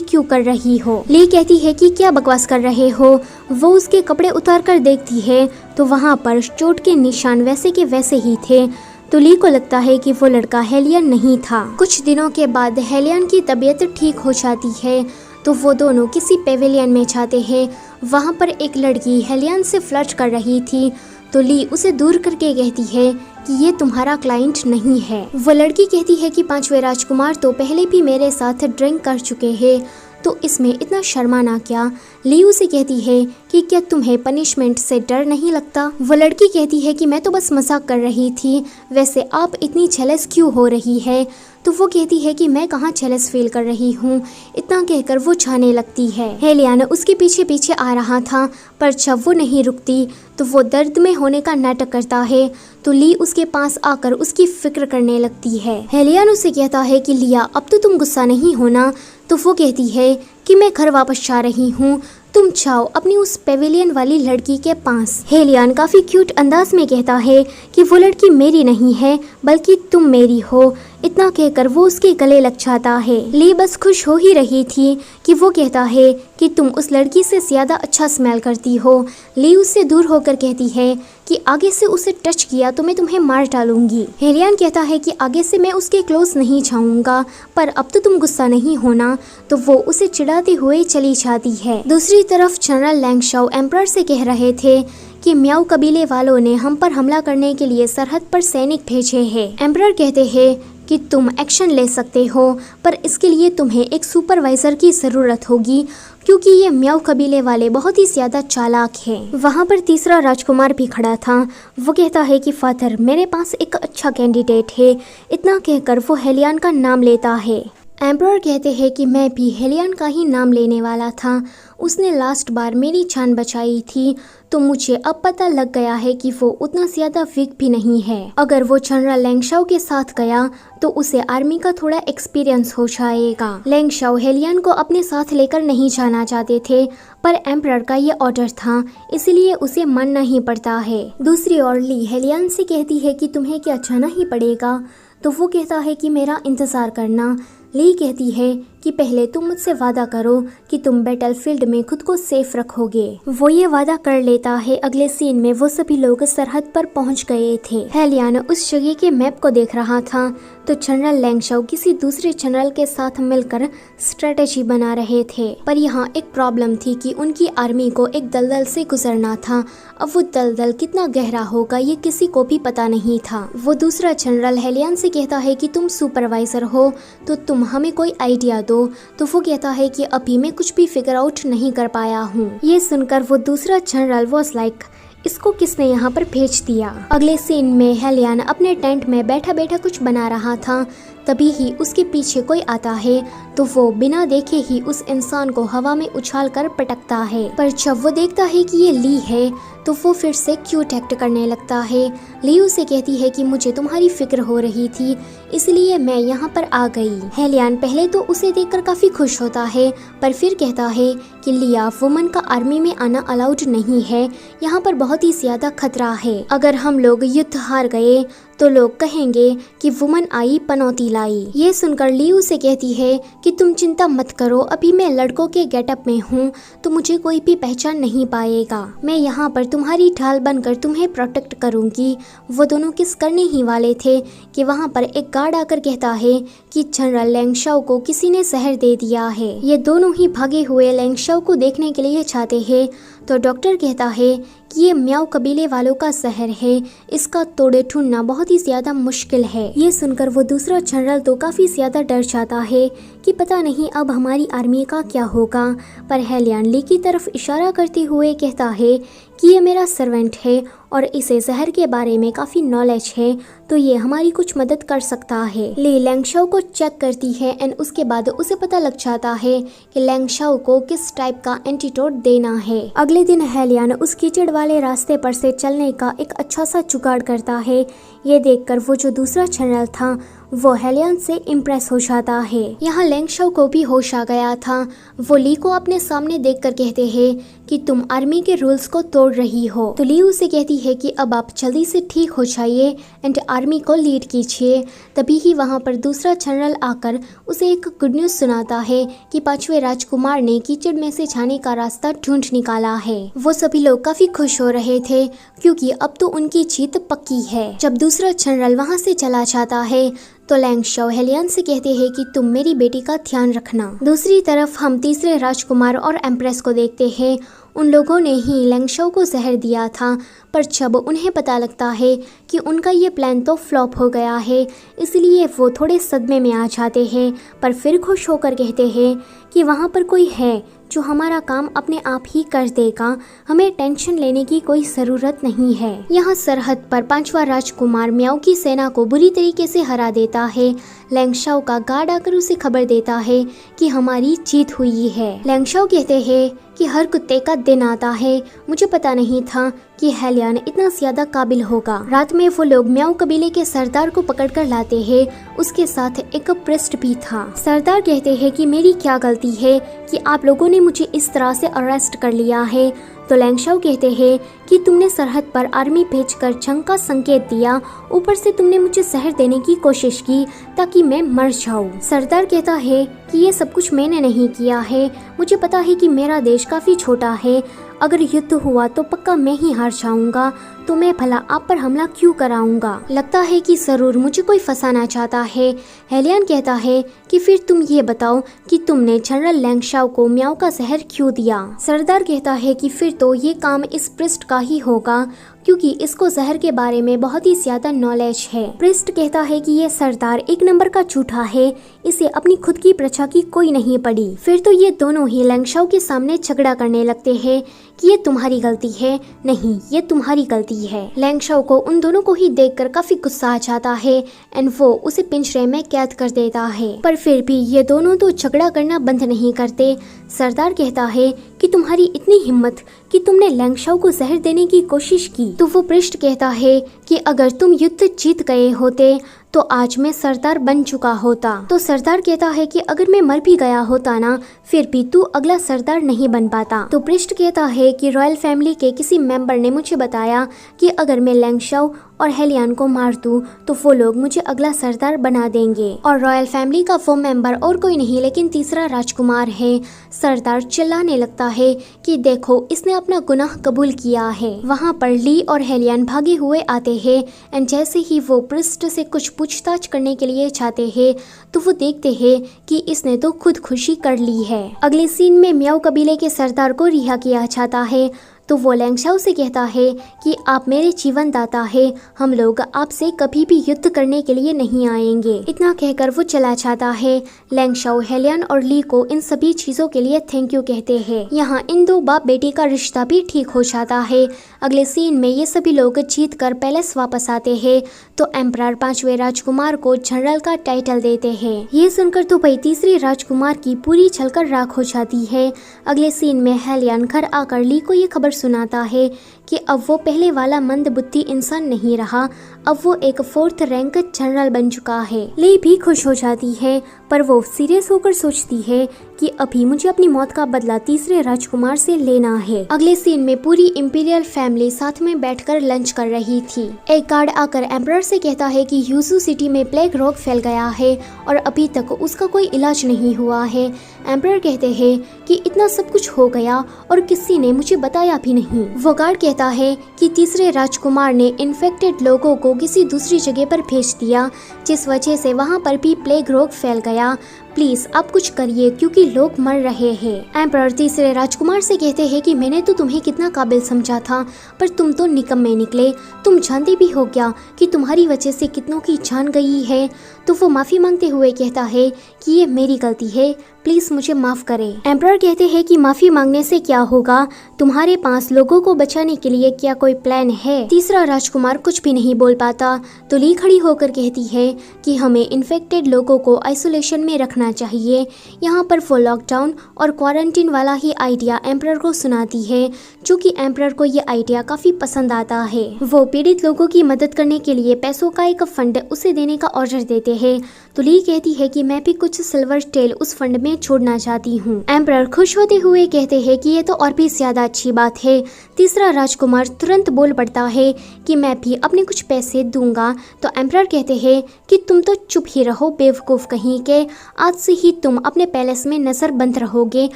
क्यों कर रही हो? ली कहती है कि क्या बकवास कर रहे हो? वो उसके कपड़े उतार कर देखती है तो वहाँ पर चोट के निशान वैसे के वैसे ही थे। तो ली को लगता है कि वो लड़का हेलियन नहीं था। कुछ दिनों के बाद हेलियन की तबीयत ठीक हो जाती है तो वो दोनों किसी पेविलियन में जाते हैं। वहाँ पर एक लड़की हेलियन से फ्लर्ट कर रही थी तो ली उसे दूर करके कहती है कि ये तुम्हारा क्लाइंट नहीं है। वो लड़की कहती है कि 5वें राजकुमार तो पहले भी मेरे साथ ड्रिंक कर चुके हैं, तो इसमें इतना शर्माना क्या? ली उसे कहती है कि क्या तुम्हें पनिशमेंट से डर नहीं लगता? वो लड़की कहती है कि मैं तो बस मजाक कर रही थी, वैसे आप इतनी जेलस क्यों हो रही है? तो वो कहती है कि मैं कहाँ जेलस फील कर रही हूँ। इतना कहकर वो जाने लगती है। हेलियन उसके पीछे पीछे आ रहा था, पर जब वो नहीं रुकती तो वो दर्द में होने का नाटक करता है। तो ली उसके पास आकर उसकी फिक्र करने लगती है। हेलियन उसे कहता है कि लिया, अब तो तुम गुस्सा नहीं होना। तो वो कहती है कि मैं घर वापस जा रही हूँ, तुम जाओ अपनी उस पेविलियन वाली लड़की के पास। हेलियन काफी क्यूट अंदाज में कहता है कि वो लड़की मेरी नहीं है, बल्कि तुम मेरी हो। इतना कहकर वो उसके गले लग जाता है। ली बस खुश हो ही रही थी कि वो कहता है कि तुम उस लड़की से ज्यादा अच्छा स्मेल करती हो। ली उससे दूर होकर कहती है कि आगे से उसे टच किया तो मैं तुम्हें मार डालूंगी। हेलियन कहता है कि आगे से मैं उसके क्लोज नहीं जाऊंगा, पर अब तो तुम गुस्सा नहीं होना। तो वो उसे चिढ़ाते हुए चली जाती है। दूसरी तरफ जनरल लैंगशाओ एम्परर से कह रहे थे कि म्याऊ कबीले वालों ने हम पर हमला करने के लिए सरहद पर सैनिक भेजे हैं। एम्परर कहते हैं कि तुम एक्शन ले सकते हो, पर इसके लिए तुम्हें एक सुपरवाइजर की ज़रूरत होगी, क्योंकि ये म्याऊ कबीले वाले बहुत ही ज़्यादा चालाक हैं। वहाँ पर तीसरा राजकुमार भी खड़ा था। वो कहता है कि फादर, मेरे पास एक अच्छा कैंडिडेट है। इतना कहकर वो हेलियन का नाम लेता है। एम्परर कहते हैं कि मैं भी हेलियन का ही नाम लेने वाला था। उसने लास्ट बार मेरी जान बचाई थी, तो मुझे अब पता लग गया है कि वो उतना ज्यादा वीक भी नहीं है। अगर वो जनरल लेंगशाओ के साथ गया तो उसे आर्मी का थोड़ा एक्सपीरियंस हो जाएगा। लेंगशाओ हेलियन को अपने साथ लेकर नहीं जाना चाहते थे, पर एम्परर का ये ऑर्डर था, इसलिए उसे मानना ही पड़ता है। दूसरी ओर ली हेलियन से कहती है कि तुम्हें क्या जाना ही पड़ेगा, तो वो कहता है कि मेरा इंतजार करना। ली कहती है कि पहले तुम मुझसे वादा करो कि तुम बैटलफील्ड में खुद को सेफ रखोगे। वो ये वादा कर लेता है। अगले सीन में वो सभी लोग सरहद पर पहुंच गए थे। हेलियन उस जगह के मैप को देख रहा था तो जनरल लेंगशाओ किसी दूसरे जनरल के साथ मिलकर स्ट्रेटेजी बना रहे थे। पर यहाँ एक प्रॉब्लम थी कि उनकी आर्मी को एक दलदल से गुजरना था। अब वो दलदल कितना गहरा होगा ये किसी को भी पता नहीं था। वो दूसरा जनरल हेलियन से कहता है कि तुम सुपरवाइजर हो तो तुम हमें कोई आइडिया दो। तो वो कहता है कि अभी मैं कुछ भी फिगर आउट नहीं कर पाया हूँ। ये सुनकर वो दूसरा जनरल वाज लाइक, इसको किसने यहाँ पर भेज दिया। अगले सीन में हेलियन अपने टेंट में बैठा बैठा कुछ बना रहा था। तभी ही उसके पीछे कोई आता है तो वो बिना देखे ही उस इंसान को हवा में उछाल कर पटकता है। पर जब वो देखता है कि ये ली है तो वो फिर से क्यूट एक्ट करने लगता है। ली उसे कहती है कि मुझे तुम्हारी फिक्र हो रही थी, इसलिए मैं यहाँ पर आ गई। हेलियन पहले तो उसे देखकर काफी खुश होता है, पर फिर कहता है कि लिया वुमन का आर्मी में आना अलाउड नहीं है, यहाँ पर बहुत ही ज्यादा खतरा है। अगर हम लोग युद्ध हार गए तो लोग कहेंगे कि वुमन आई पनौती लाई। ये सुनकर ली उसे कहती है कि तुम चिंता मत करो, अभी मैं लड़कों के गेटअप में हूँ तो मुझे कोई भी पहचान नहीं पाएगा। मैं यहाँ पर तुम्हारी ढाल बनकर तुम्हें प्रोटेक्ट करूंगी। वो दोनों किस करने ही वाले थे कि वहाँ पर एक गार्ड आकर कहता है कि जनरल लेंगशाओ को किसी ने जहर दे दिया है। ये दोनों ही भागे हुए लेंगशाओ को देखने के लिए चाहते हैं तो डॉक्टर कहता है कि ये म्याओ कबीले वालों का जहर है, इसका तोड़े ढूंढना बहुत ही ज्यादा मुश्किल है। ये सुनकर वो दूसरा जनरल तो काफी ज्यादा डर जाता है कि पता नहीं अब हमारी आर्मी का क्या होगा। पर हेलियन ली की तरफ इशारा करते हुए कहता है कि ये मेरा सर्वेंट है और इसे जहर के बारे में काफी नॉलेज है, तो ये हमारी कुछ मदद कर सकता है। ली लेंगशाओ को चेक करती है एंड उसके बाद उसे पता लग जाता है कि लेंगशाओ को किस टाइप का एंटीडोट देना है। अगले दिन हेलियन उस कीचड़ वाले रास्ते पर से चलने का एक अच्छा सा जुगाड़ करता है। ये देखकर वो जो दूसरा जनरल था वो हेलियन से इम्प्रेस हो जाता है। यहाँ लेंगशाओ को भी होश आ गया था। वो ली को अपने सामने देखकर कहते हैं कि तुम आर्मी के रूल्स को तोड़ रही हो। तो ली उसे कहती है कि अब आप जल्दी से ठीक हो जाइए एंड आर्मी को लीड कीजिए। तभी ही वहाँ पर दूसरा जनरल आकर उसे एक गुड न्यूज सुनाता है कि 5वें राजकुमार ने कीचड़ में से जाने का रास्ता ढूंढ निकाला है। वो सभी लोग काफी खुश हो रहे थे क्योंकि अब तो उनकी जीत पक्की है। जब दूसरा जनरल वहाँ से चला जाता है तो लेंगशाओ हेलियन से कहते हैं कि तुम मेरी बेटी का ध्यान रखना। दूसरी तरफ हम तीसरे राजकुमार और एम्प्रेस को देखते हैं। उन लोगों ने ही लेंगशाओ को जहर दिया था, पर जब उन्हें पता लगता है कि उनका ये प्लान तो फ्लॉप हो गया है, इसलिए वो थोड़े सदमे में आ जाते हैं। पर फिर खुश होकर कहते हैं कि वहाँ पर कोई है जो हमारा काम अपने आप ही कर देगा, हमें टेंशन लेने की कोई ज़रूरत नहीं है। यहाँ सरहद पर 5वां राजकुमार म्याओ की सेना को बुरी तरीके से हरा देता है। लेंगशाओ का गार्ड आकर उसे खबर देता है कि हमारी जीत हुई है। लेंगशाओ कहते हैं कि हर कुत्ते का दिन आता है, मुझे पता नहीं था कि हेलियन इतना ज्यादा काबिल होगा। रात में वो लोग म्याओ कबीले के सरदार को पकड़कर लाते हैं, उसके साथ एक प्रिस्ट भी था। सरदार कहते हैं कि मेरी क्या गलती है कि आप लोगों ने मुझे इस तरह से अरेस्ट कर लिया है। तो लेंगशाओ कहते हैं कि तुमने सरहद पर आर्मी भेजकर जंग का संकेत दिया, ऊपर से तुमने मुझे जहर देने की कोशिश की ताकि मैं मर जाऊं। सरदार कहता है कि ये सब कुछ मैंने नहीं किया है, मुझे पता है कि मेरा देश काफी छोटा है, अगर युद्ध हुआ तो पक्का मैं ही हार जाऊंगा, तो मैं भला आप पर हमला क्यों कराऊंगा। लगता है कि जरूर मुझे कोई फंसाना चाहता है। हेलियन कहता है कि फिर तुम ये बताओ कि तुमने जनरल लेंगशाओ को म्याओ का जहर क्यों दिया। सरदार कहता है कि फिर तो ये काम इस पृष्ठ का ही होगा क्योंकि इसको जहर के बारे में बहुत ही ज्यादा नॉलेज है। प्रिस्ट कहता है कि ये सरदार एक नंबर का झूठा है, इसे अपनी खुद की प्रजा की कोई नहीं पड़ी। फिर तो ये दोनों ही लैंगशाओ के सामने झगड़ा करने लगते हैं कि ये तुम्हारी गलती है, नहीं ये तुम्हारी गलती है। लैंगशाओ को उन दोनों को ही देखकर काफी गुस्सा आ जाता है एंड वो उसे पिंजरे में कैद कर देता है। पर फिर भी ये दोनों तो झगड़ा करना बंद नहीं करते। सरदार कहता है कि तुम्हारी इतनी हिम्मत कि तुमने लैंगशाओ को जहर देने की कोशिश की। तो वो पृष्ठ कहता है कि अगर तुम युद्ध जीत गए होते तो आज मैं सरदार बन चुका होता। तो सरदार कहता है कि अगर मैं मर भी गया होता ना, फिर भी तू अगला सरदार नहीं बन पाता। तो पृष्ठ कहता है कि रॉयल फैमिली के किसी मेंबर ने मुझे बताया कि अगर मैं लैंगशाओ और हेलियन को मार दूं तो वो लोग मुझे अगला सरदार बना देंगे। और रॉयल फैमिली का वो मेंबर और कोई नहीं लेकिन तीसरा राजकुमार है। सरदार चिल्लाने लगता है कि देखो इसने अपना गुनाह कबूल किया है। वहाँ पर ली और हेलियन भागे हुए आते हैं एंड जैसे ही वो पृष्ठ से कुछ पूछताछ करने के लिए जाते हैं तो वो देखते हैं कि इसने तो खुदकुशी कर ली है। अगले सीन में म्याऊ कबीले के सरदार को रिहा किया जाता है। तो वो लैंगशाओ से कहता है कि आप मेरे जीवन दाता है, हम लोग आपसे कभी भी युद्ध करने के लिए नहीं आएंगे। इतना कहकर वो चला जाता है। लैंगशाओ हेलियन और ली को इन सभी चीजों के लिए थैंक यू कहते हैं। यहाँ इन दो बाप बेटी का रिश्ता भी ठीक हो जाता है। अगले सीन में ये सभी लोग जीत कर पैलेस वापस आते हैं तो एम्परर 5वें राजकुमार को जनरल का टाइटल देते हैं। ये सुनकर तो भाई तीसरे राजकुमार की पूरी छलकर राख हो जाती है। अगले सीन में हेलियन घर आकर ली को ये खबर सुनाता है कि अब वो पहले वाला मंदबुद्धि इंसान नहीं रहा, अब वो एक 4th रैंक जनरल बन चुका है। ली भी खुश हो जाती है पर वो सीरियस होकर सोचती है कि अभी मुझे अपनी मौत का बदला तीसरे राजकुमार से लेना है। अगले सीन में पूरी इंपीरियल फैमिली साथ में बैठकर लंच कर रही थी। एक गार्ड आकर एम्परर से कहता है कि यूजू सिटी में प्लेग रोग फैल गया है और अभी तक उसका कोई इलाज नहीं हुआ है। एम्परर कहते हैं कि इतना सब कुछ हो गया और किसी ने मुझे बताया भी नहीं। वो गार्ड कहता है कि तीसरे राजकुमार ने इन्फेक्टेड लोगों को किसी दूसरी जगह पर भेज दिया जिस वजह से वहाँ पर भी प्लेग रोग फैल गया। प्लीज आप कुछ करिए क्योंकि लोग मर रहे हैं। एम्परर तीसरे राजकुमार से कहते हैं कि मैंने तो तुम्हें कितना काबिल समझा था पर तुम तो निकम्मे निकले। तुम जानते भी हो क्या कि तुम्हारी वजह से कितनों की जान गई है। तो वो माफी मांगते हुए कहता है कि ये मेरी गलती है, प्लीज मुझे माफ करें। एम्परर कहते हैं कि माफी मांगने से क्या होगा, तुम्हारे पास लोगों को बचाने के लिए क्या कोई प्लान है। तीसरा राजकुमार कुछ भी नहीं बोल पाता तो ली खड़ी होकर कहती है कि हमें इन्फेक्टेड लोगों को आइसोलेशन में रखना चाहिए। यहाँ पर वो लॉकडाउन और क्वारंटीन वाला ही आइडिया एम्परर को सुनाती है जो कि एम्परर को ये आइडिया काफी पसंद आता है। वो पीड़ित लोगों की मदद करने के लिए पैसों का एक फंड उसे देने का ऑर्डर देते हैं। तो ली कहती है कि मैं भी कुछ सिल्वर टेल उस फंड में छोड़ना चाहती हूँ। एम्परर खुश होते हुए कहते हैं कि ये तो और भी ज्यादा अच्छी बात है। तीसरा राजकुमार तुरंत बोल पड़ता है कि मैं भी अपने कुछ पैसे दूंगा। तो एम्परर कहते हैं कि तुम तो चुप ही रहो बेवकूफ कहीं के, आज से ही तुम अपने पैलेस में नजर बंद रहोगे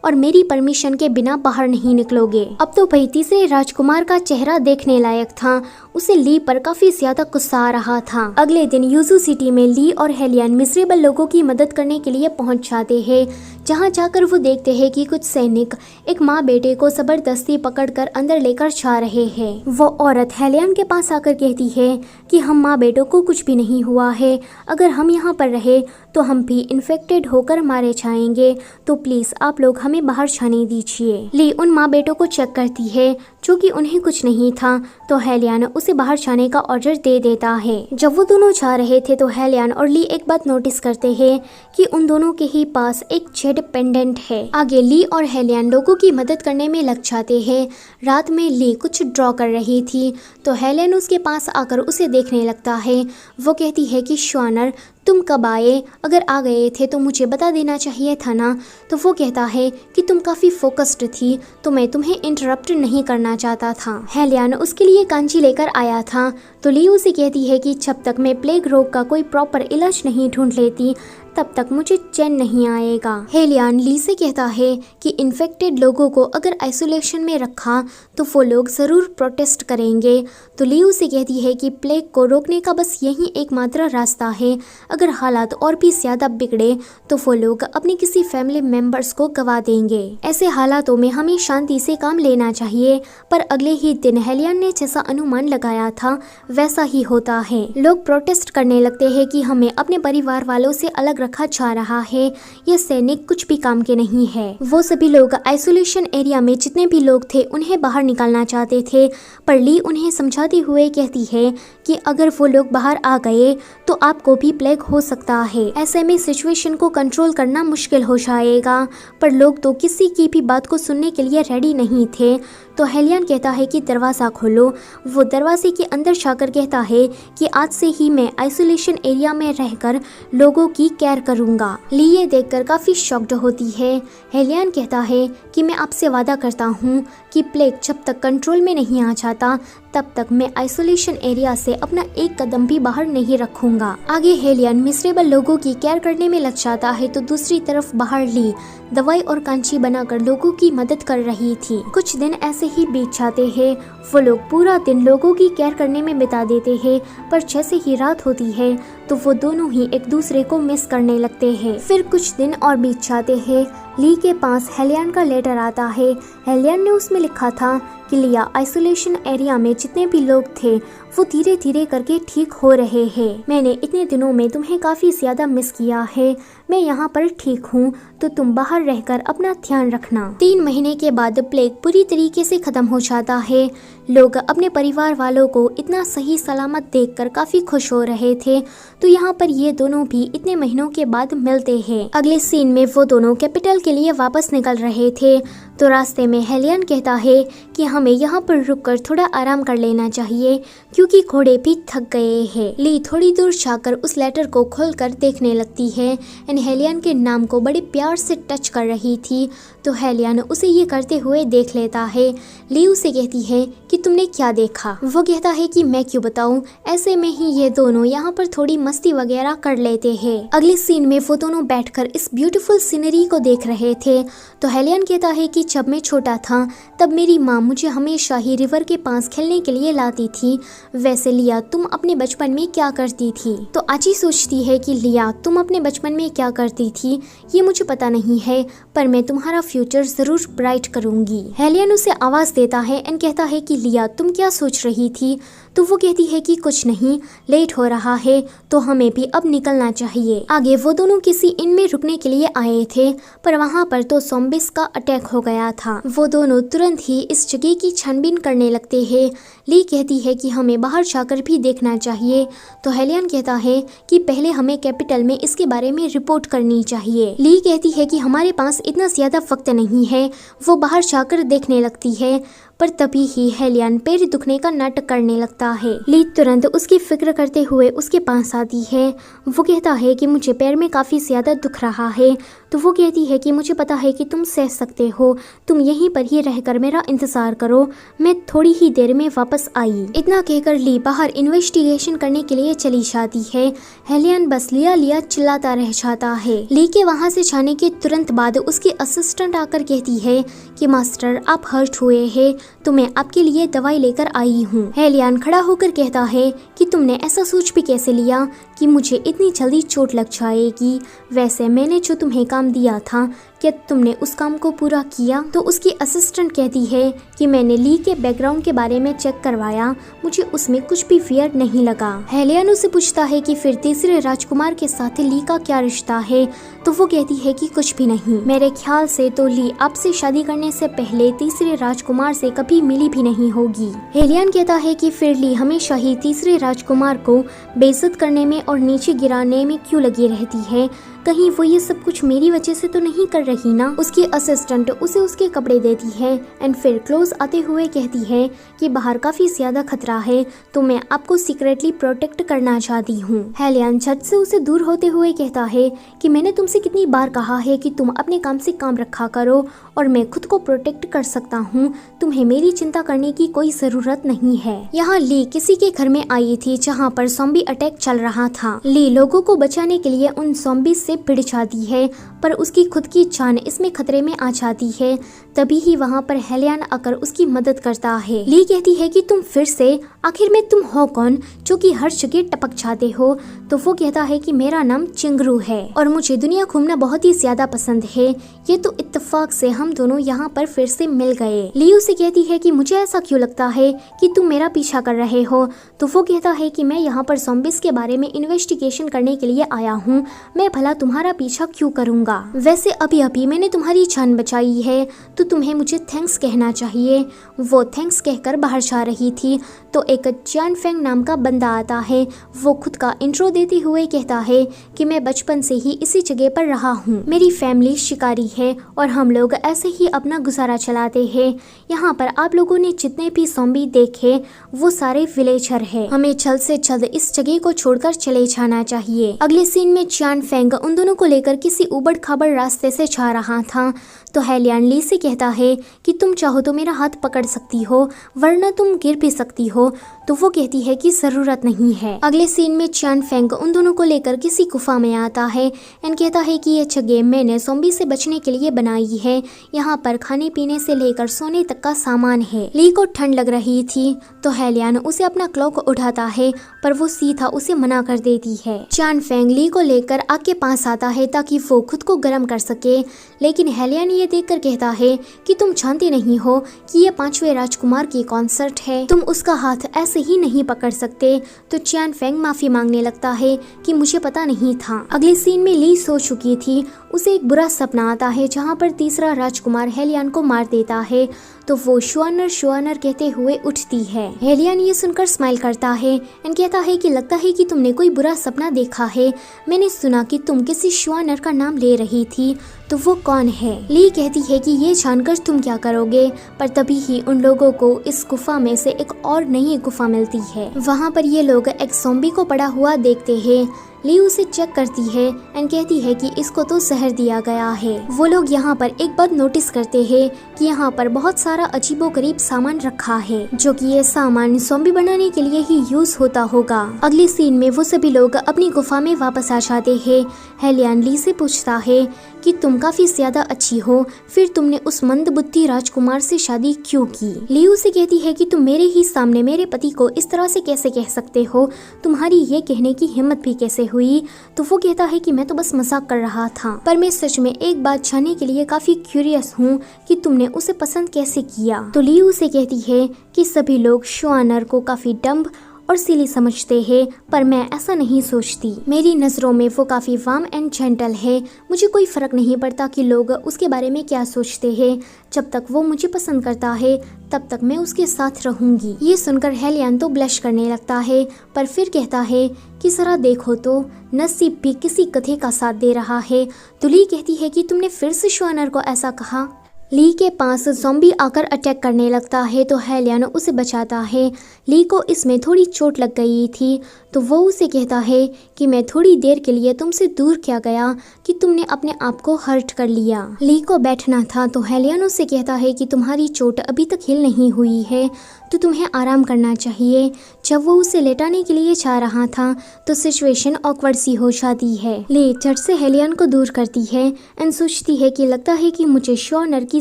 और मेरी परमिशन के बिना बाहर नहीं निकलोगे। अब तो भाई तीसरे राजकुमार का चेहरा देखने लायक था, उसे ली पर काफी ज्यादा गुस्सा आ रहा था। अगले दिन यूजू सिटी में ली और हेलियन मिजरेबल लोगों की मदद करने के लिए पहुंच जाते हैं। जहां जाकर वो देखते हैं कि कुछ सैनिक एक माँ बेटे को जबरदस्ती पकड़कर अंदर लेकर जा रहे हैं। वो औरत हेलियन के पास आकर कहती है कि हम माँ बेटों को कुछ भी नहीं हुआ है, अगर हम यहाँ पर रहे तो हम भी इन्फेक्टेड होकर मारे जाएंगे, तो प्लीज आप लोग हमें बाहर जाने दीजिए। ली उन माँ बेटों को चेक करती है जो कि उन्हें कुछ नहीं था तो हेलियन उसे बाहर जाने का ऑर्डर दे देता है। जब वो दोनों जा रहे थे तो हेलियन और ली एक बात नोटिस करते हैं कि उन दोनों के ही पास एक जेड पेंडेंट है। आगे ली और हेलियन लोगों की मदद करने में लग जाते हैं। रात में ली कुछ ड्रॉ कर रही थी तो हेलियन उसके पास आकर उसे देखने लगता है। वो कहती है कि श्वानर तुम कब आए, अगर आ गए थे तो मुझे बता देना चाहिए था ना। तो वो कहता है कि तुम काफी फोकस्ड थी तो मैं तुम्हें इंटरप्ट नहीं करना चाहता था। हेलियन उसके लिए कांची लेकर आया था तो ली उसे कहती है कि जब तक मैं प्लेग रोग का कोई प्रॉपर इलाज नहीं ढूंढ लेती तब तक मुझे चैन नहीं आएगा। हेलियन ली से कहता है कि इन्फेक्टेड लोगों को अगर आइसोलेशन में रखा तो वो लोग जरूर प्रोटेस्ट करेंगे। तो ली उसे कहती है कि प्लेग को रोकने का बस यही एकमात्र रास्ता है। अगर हालात और भी ज्यादा बिगड़े तो वो लोग अपने किसी फैमिली मेंबर्स को गवा देंगे। ऐसे हालातों में हमें शांति से काम लेना चाहिए। पर अगले ही दिन हेलियन ने जैसा अनुमान लगाया था वैसा ही होता है। लोग प्रोटेस्ट करने लगते हैं कि हमें अपने परिवार वालों से अलग रखा जा रहा है। ये सैनिक कुछ भी काम के नहीं है। वो सभी लोग आइसोलेशन एरिया में जितने भी लोग थे उन्हें बाहर निकालना चाहते थे, पर ली उन्हें समझाते हुए कहती है कि अगर वो लोग बाहर आ गए तो आपको भी प्लेग हो सकता है। ऐसे में सिचुएशन को कंट्रोल करना मुश्किल हो जाएगा। पर लोग तो किसी की भी बात को सुनने के लिए रेडी नहीं थे। तो हेलियन कहता है कि दरवाज़ा खोलो। वो दरवाजे के अंदर जाकर कहता है कि आज से ही मैं आइसोलेशन एरिया में रहकर लोगों की केयर करूंगा। ली ये देखकर काफ़ी शॉक्ड होती है। हेलियन कहता है कि मैं आपसे वादा करता हूँ कि प्लेग जब तक कंट्रोल में नहीं आ जाता तब तक मैं आइसोलेशन एरिया से अपना एक कदम भी बाहर नहीं रखूंगा। आगे हेलियन मिसरेबल लोगों की केयर करने में लग जाता है तो दूसरी तरफ बाहर ली दवाई और कांची बनाकर लोगों की मदद कर रही थी। कुछ दिन ऐसे ही बीत जाते हैं। वो लोग पूरा दिन लोगों की केयर करने में बिता देते हैं, पर जैसे ही रात होती है तो वो दोनों ही एक दूसरे को मिस करने लगते हैं। फिर कुछ दिन और बीत जाते हैं। ली के पास हेलियन का लेटर आता है। हेलियन ने उसमें लिखा था कि लिया आइसोलेशन एरिया में जितने भी लोग थे वो धीरे धीरे करके ठीक हो रहे हैं। मैंने इतने दिनों में तुम्हें काफ़ी ज़्यादा मिस किया है। मैं यहाँ पर ठीक हूँ तो तुम बाहर रहकर अपना ध्यान रखना। 3 महीने के बाद प्लेग पूरी तरीके से खत्म हो जाता है। लोग अपने परिवार वालों को इतना सही सलामत देखकर काफ़ी खुश हो रहे थे। तो यहाँ पर ये दोनों भी इतने महीनों के बाद मिलते हैं। अगले सीन में वो दोनों कैपिटल के लिए वापस निकल रहे थे तो रास्ते में हेलियन कहता है कि हमें यहाँ पर रुककर थोड़ा आराम कर लेना चाहिए क्योंकि घोड़े भी थक गए हैं। ली थोड़ी दूर जाकर उस लेटर को खोलकर देखने लगती है एंड हेलियन के नाम को बड़े प्यार से टच कर रही थी। तो हेलियन उसे ये करते हुए देख लेता है। ली उसे कहती है कि तुमने क्या देखा? वो कहता है कि मैं क्यों बताऊं। ऐसे में ही ये दोनों यहाँ पर थोड़ी मस्ती वगैरह कर लेते हैं। अगले सीन में वो दोनों बैठकर इस ब्यूटीफुल सीनरी को देख रहे थे। तो हेलियन कहता है कि जब मैं छोटा था तब मेरी माँ मुझे हमेशा ही रिवर के पास खेलने के लिए लाती थी। वैसे लिया तुम अपने बचपन में क्या करती थी? तो आची सोचती है कि लिया तुम अपने बचपन में क्या करती थी ये मुझे पता नहीं है, पर मैं तुम्हारा फ्यूचर जरूर ब्राइट करूंगी। हेलियन उसे आवाज देता है एंड कहता है कि लिया तुम क्या सोच रही थी? तो वो कहती है कि कुछ नहीं, लेट हो रहा है तो हमें भी अब निकलना चाहिए। आगे वो दोनों किसी इन में रुकने के लिए आए थे पर वहाँ पर तो ज़ॉम्बीज़ का अटैक हो गया था। वो दोनों तुरंत ही इस जगह की छानबीन करने लगते हैं। ली कहती है कि हमें बाहर जाकर भी देखना चाहिए। तो हेलियन कहता है कि पहले हमें कैपिटल में इसके बारे में रिपोर्ट करनी चाहिए। ली कहती है कि हमारे पास इतना ज़्यादा वक्त नहीं है। वो बाहर जाकर देखने लगती है पर तभी ही हेलियन पैर दुखने का नाटक करने लगता है। ली तुरंत उसकी फिक्र करते हुए उसके पास आती है। वो कहता है कि मुझे पैर में काफ़ी ज़्यादा दुख रहा है। तो वो कहती है कि मुझे पता है कि तुम सह सकते हो, तुम यहीं पर ही रहकर मेरा इंतज़ार करो, मैं थोड़ी ही देर में वापस आई। इतना कहकर ली बाहर इन्वेस्टिगेशन करने के लिए चली जाती है। हेलियन बस लिया लिया चिल्लाता रह जाता है। ली के वहाँ से जाने के तुरंत बाद उसकी असिस्टेंट आकर कहती है कि मास्टर आप हर्ट हुए हैं तो मैं आपके लिए दवाई लेकर आई हूँ। हेलियन खड़ा होकर कहता है कि तुमने ऐसा सोच भी कैसे लिया कि मुझे इतनी जल्दी चोट लग जाएगी? वैसे मैंने जो तुम्हें काम दिया था क्या तुमने उस काम को पूरा किया? तो उसकी असिस्टेंट कहती है कि मैंने ली के बैकग्राउंड के बारे में चेक करवाया, मुझे उसमें कुछ भी वियर्ड नहीं लगा। हेलियन उससे पूछता है कि फिर तीसरे राजकुमार के साथ ली का क्या रिश्ता है? तो वो कहती है कि कुछ भी नहीं, मेरे ख्याल से तो ली आपसे शादी करने से पहले तीसरे राजकुमार से कभी मिली भी नहीं होगी। हेलियन कहता है कि फिर ली हमेशा ही तीसरे राजकुमार को बेइज्जत करने में और नीचे गिराने में क्यों लगी रहती है? कहीं वो ये सब कुछ मेरी वजह से तो नहीं कर रहीना, उसकी असिस्टेंट उसे उसके कपड़े देती है एंड फिर क्लोज आते हुए कहती है कि बाहर काफी ज्यादा खतरा है, तो मैं आपको सीक्रेटली प्रोटेक्ट करना चाहती हूँ। हेलियन छत से उसे दूर होते हुए कहता है कि मैंने तुमसे कितनी बार कहा है कि तुम अपने काम से काम रखा करो और मैं खुद को प्रोटेक्ट कर सकता हूँ, तुम्हें मेरी चिंता करने की कोई जरूरत नहीं है। यहाँ ली किसी के घर में आई थी जहाँ पर ज़ॉम्बी अटैक चल रहा था। ली लोगों को बचाने के लिए उन ज़ॉम्बी से भिड़ जाती है, पर उसकी खुद की जान इसमें खतरे में आ जाती है। तभी ही वहाँ पर हेलियन आकर उसकी मदद करता है। ली कहती है कि तुम फिर से, आखिर में तुम हो कौन जो कि हर जगह टपक जाते हो? तो वो कहता है कि मेरा नाम चिंगरू है और मुझे दुनिया घूमना बहुत ही ज्यादा पसंद है। ये तो इत्तेफाक से हम दोनों यहाँ पर फिर से मिल गए। ली उसे कहती है कि मुझे ऐसा क्यों लगता है कि तुम मेरा पीछा कर रहे हो? तो वो कहता है कि मैं यहाँ पर ज़ॉम्बीज़ के बारे में इन्वेस्टिगेशन करने के लिए आया हूँ, मैं भला तुम्हारा पीछा क्यों करूँगा? वैसे अभी अभी मैंने तुम्हारी जान बचाई है, तो तुम्हें मुझे थैंक्स कहना चाहिए। वो थैंक्स कहकर बाहर जा रही थी तो एक चियान फेंग नाम का बंदा आता है। वो खुद का इंट्रो देते हुए कहता है कि मैं बचपन से ही इसी जगह पर रहा हूँ, मेरी फैमिली शिकारी है और हम लोग ऐसे ही अपना गुजारा चलाते हैं। यहाँ पर आप लोगों ने जितने भी ज़ॉम्बी देखे वो सारे विलेजर है, हमें जल्द से जल्द इस जगह को छोड़कर चले जाना चाहिए। अगले सीन में चियान फेंग उन दोनों को लेकर किसी उबड़ खाबड़ रास्ते से जा रहा था तो हेलियन ली से कहता है कि तुम चाहो तो मेरा हाथ पकड़ सकती हो, वरना तुम गिर भी सकती हो। तो वो कहती है कि जरूरत नहीं है। अगले सीन में चियान फेंग उन दोनों को लेकर किसी गुफा में आता है एंड कहता है कि ये जगह मैंने ज़ॉम्बी से बचने के लिए बनाई है, यहाँ पर खाने पीने से लेकर सोने तक का सामान है। ली को ठंड लग रही थी तो हेलियन उसे अपना क्लॉक उठाता है, पर वो सीधा उसे मना कर देती है। चियान फेंग ली को लेकर आग के पास आता है ताकि वो खुद को गर्म कर सके, लेकिन हेलियन ये देखकर कहता है कि तुम जानते नहीं हो कि ये 5वें राजकुमार की कॉन्सर्ट है, तुम उसका हाथ ऐसे ही नहीं पकड़ सकते। तो चियान फेंग माफी मांगने लगता है कि मुझे पता नहीं था। अगले सीन में ली सो चुकी थी, उसे एक बुरा सपना आता है जहाँ पर तीसरा राजकुमार हेलियन को मार देता है तो वो शुआनर शुआनर कहते हुए उठती है। हेलियन ये सुनकर स्माइल करता है एंड कहता है कि लगता है कि तुमने कोई बुरा सपना देखा है, मैंने सुना कि तुम किसी शुआनर का नाम ले रही थी, तो वो कौन है? ली कहती है कि ये जानकर तुम क्या करोगे, पर तभी ही उन लोगों को इस गुफा में से एक और नई गुफा मिलती है। वहाँ पर ये लोग एक ज़ॉम्बी को पड़ा हुआ देखते हैं। ली उसे चेक करती है एंड कहती है कि इसको तो जहर दिया गया है। वो लोग यहाँ पर एक बात नोटिस करते हैं कि यहाँ पर बहुत सारा अजीबोगरीब सामान रखा है, जो कि ये सामान ज़ॉम्बी बनाने के लिए ही यूज होता होगा। अगले सीन में वो सभी लोग अपनी गुफा में वापस आ जाते हैं। हेलियन ली से पूछता है कि तुम काफी ज्यादा अच्छी हो, फिर तुमने उस मंदबुद्धि राजकुमार से शादी क्यों की? ली उसे कहती है कि तुम मेरे ही सामने मेरे पति को इस तरह से कैसे कह सकते हो, तुम्हारी ये कहने की हिम्मत भी कैसे हुई? तो वो कहता है कि मैं तो बस मजाक कर रहा था, पर मैं सच में एक बात जानने के लिए काफी क्यूरियस हूँ कि तुमने उसे पसंद कैसे किया। तो ली उसे कहती है कि सभी लोग शुआनर को काफी डम्ब और सिली समझते हैं, पर मैं ऐसा नहीं सोचती। मेरी नज़रों में वो काफ़ी वार्म एंड जेंटल है। मुझे कोई फ़र्क नहीं पड़ता कि लोग उसके बारे में क्या सोचते हैं, जब तक वो मुझे पसंद करता है तब तक मैं उसके साथ रहूंगी। ये सुनकर हेलियन तो ब्लश करने लगता है, पर फिर कहता है कि जरा देखो तो नसीब भी किसी कथे का साथ दे रहा है। तो ली कहती है कि तुमने फिर से शुआनर को ऐसा कहा। ली के पास ज़ॉम्बी आकर अटैक करने लगता है तो हेलियन उसे बचाता है। ली को इसमें थोड़ी चोट लग गई थी तो वो उसे कहता है कि मैं थोड़ी देर के लिए तुमसे दूर क्या गया कि तुमने अपने आप को हर्ट कर लिया। ली को बैठना था तो हेलियन उसे कहता है कि तुम्हारी चोट अभी तक हील नहीं हुई है तो तुम्हें आराम करना चाहिए। जब वो उसे लेटाने के लिए जा रहा था तो सिचुएशन ऑकवर्ड सी हो जाती है। ली झट से हेलियन को दूर करती है एंड सोचती है कि लगता है कि मुझे शुआनर की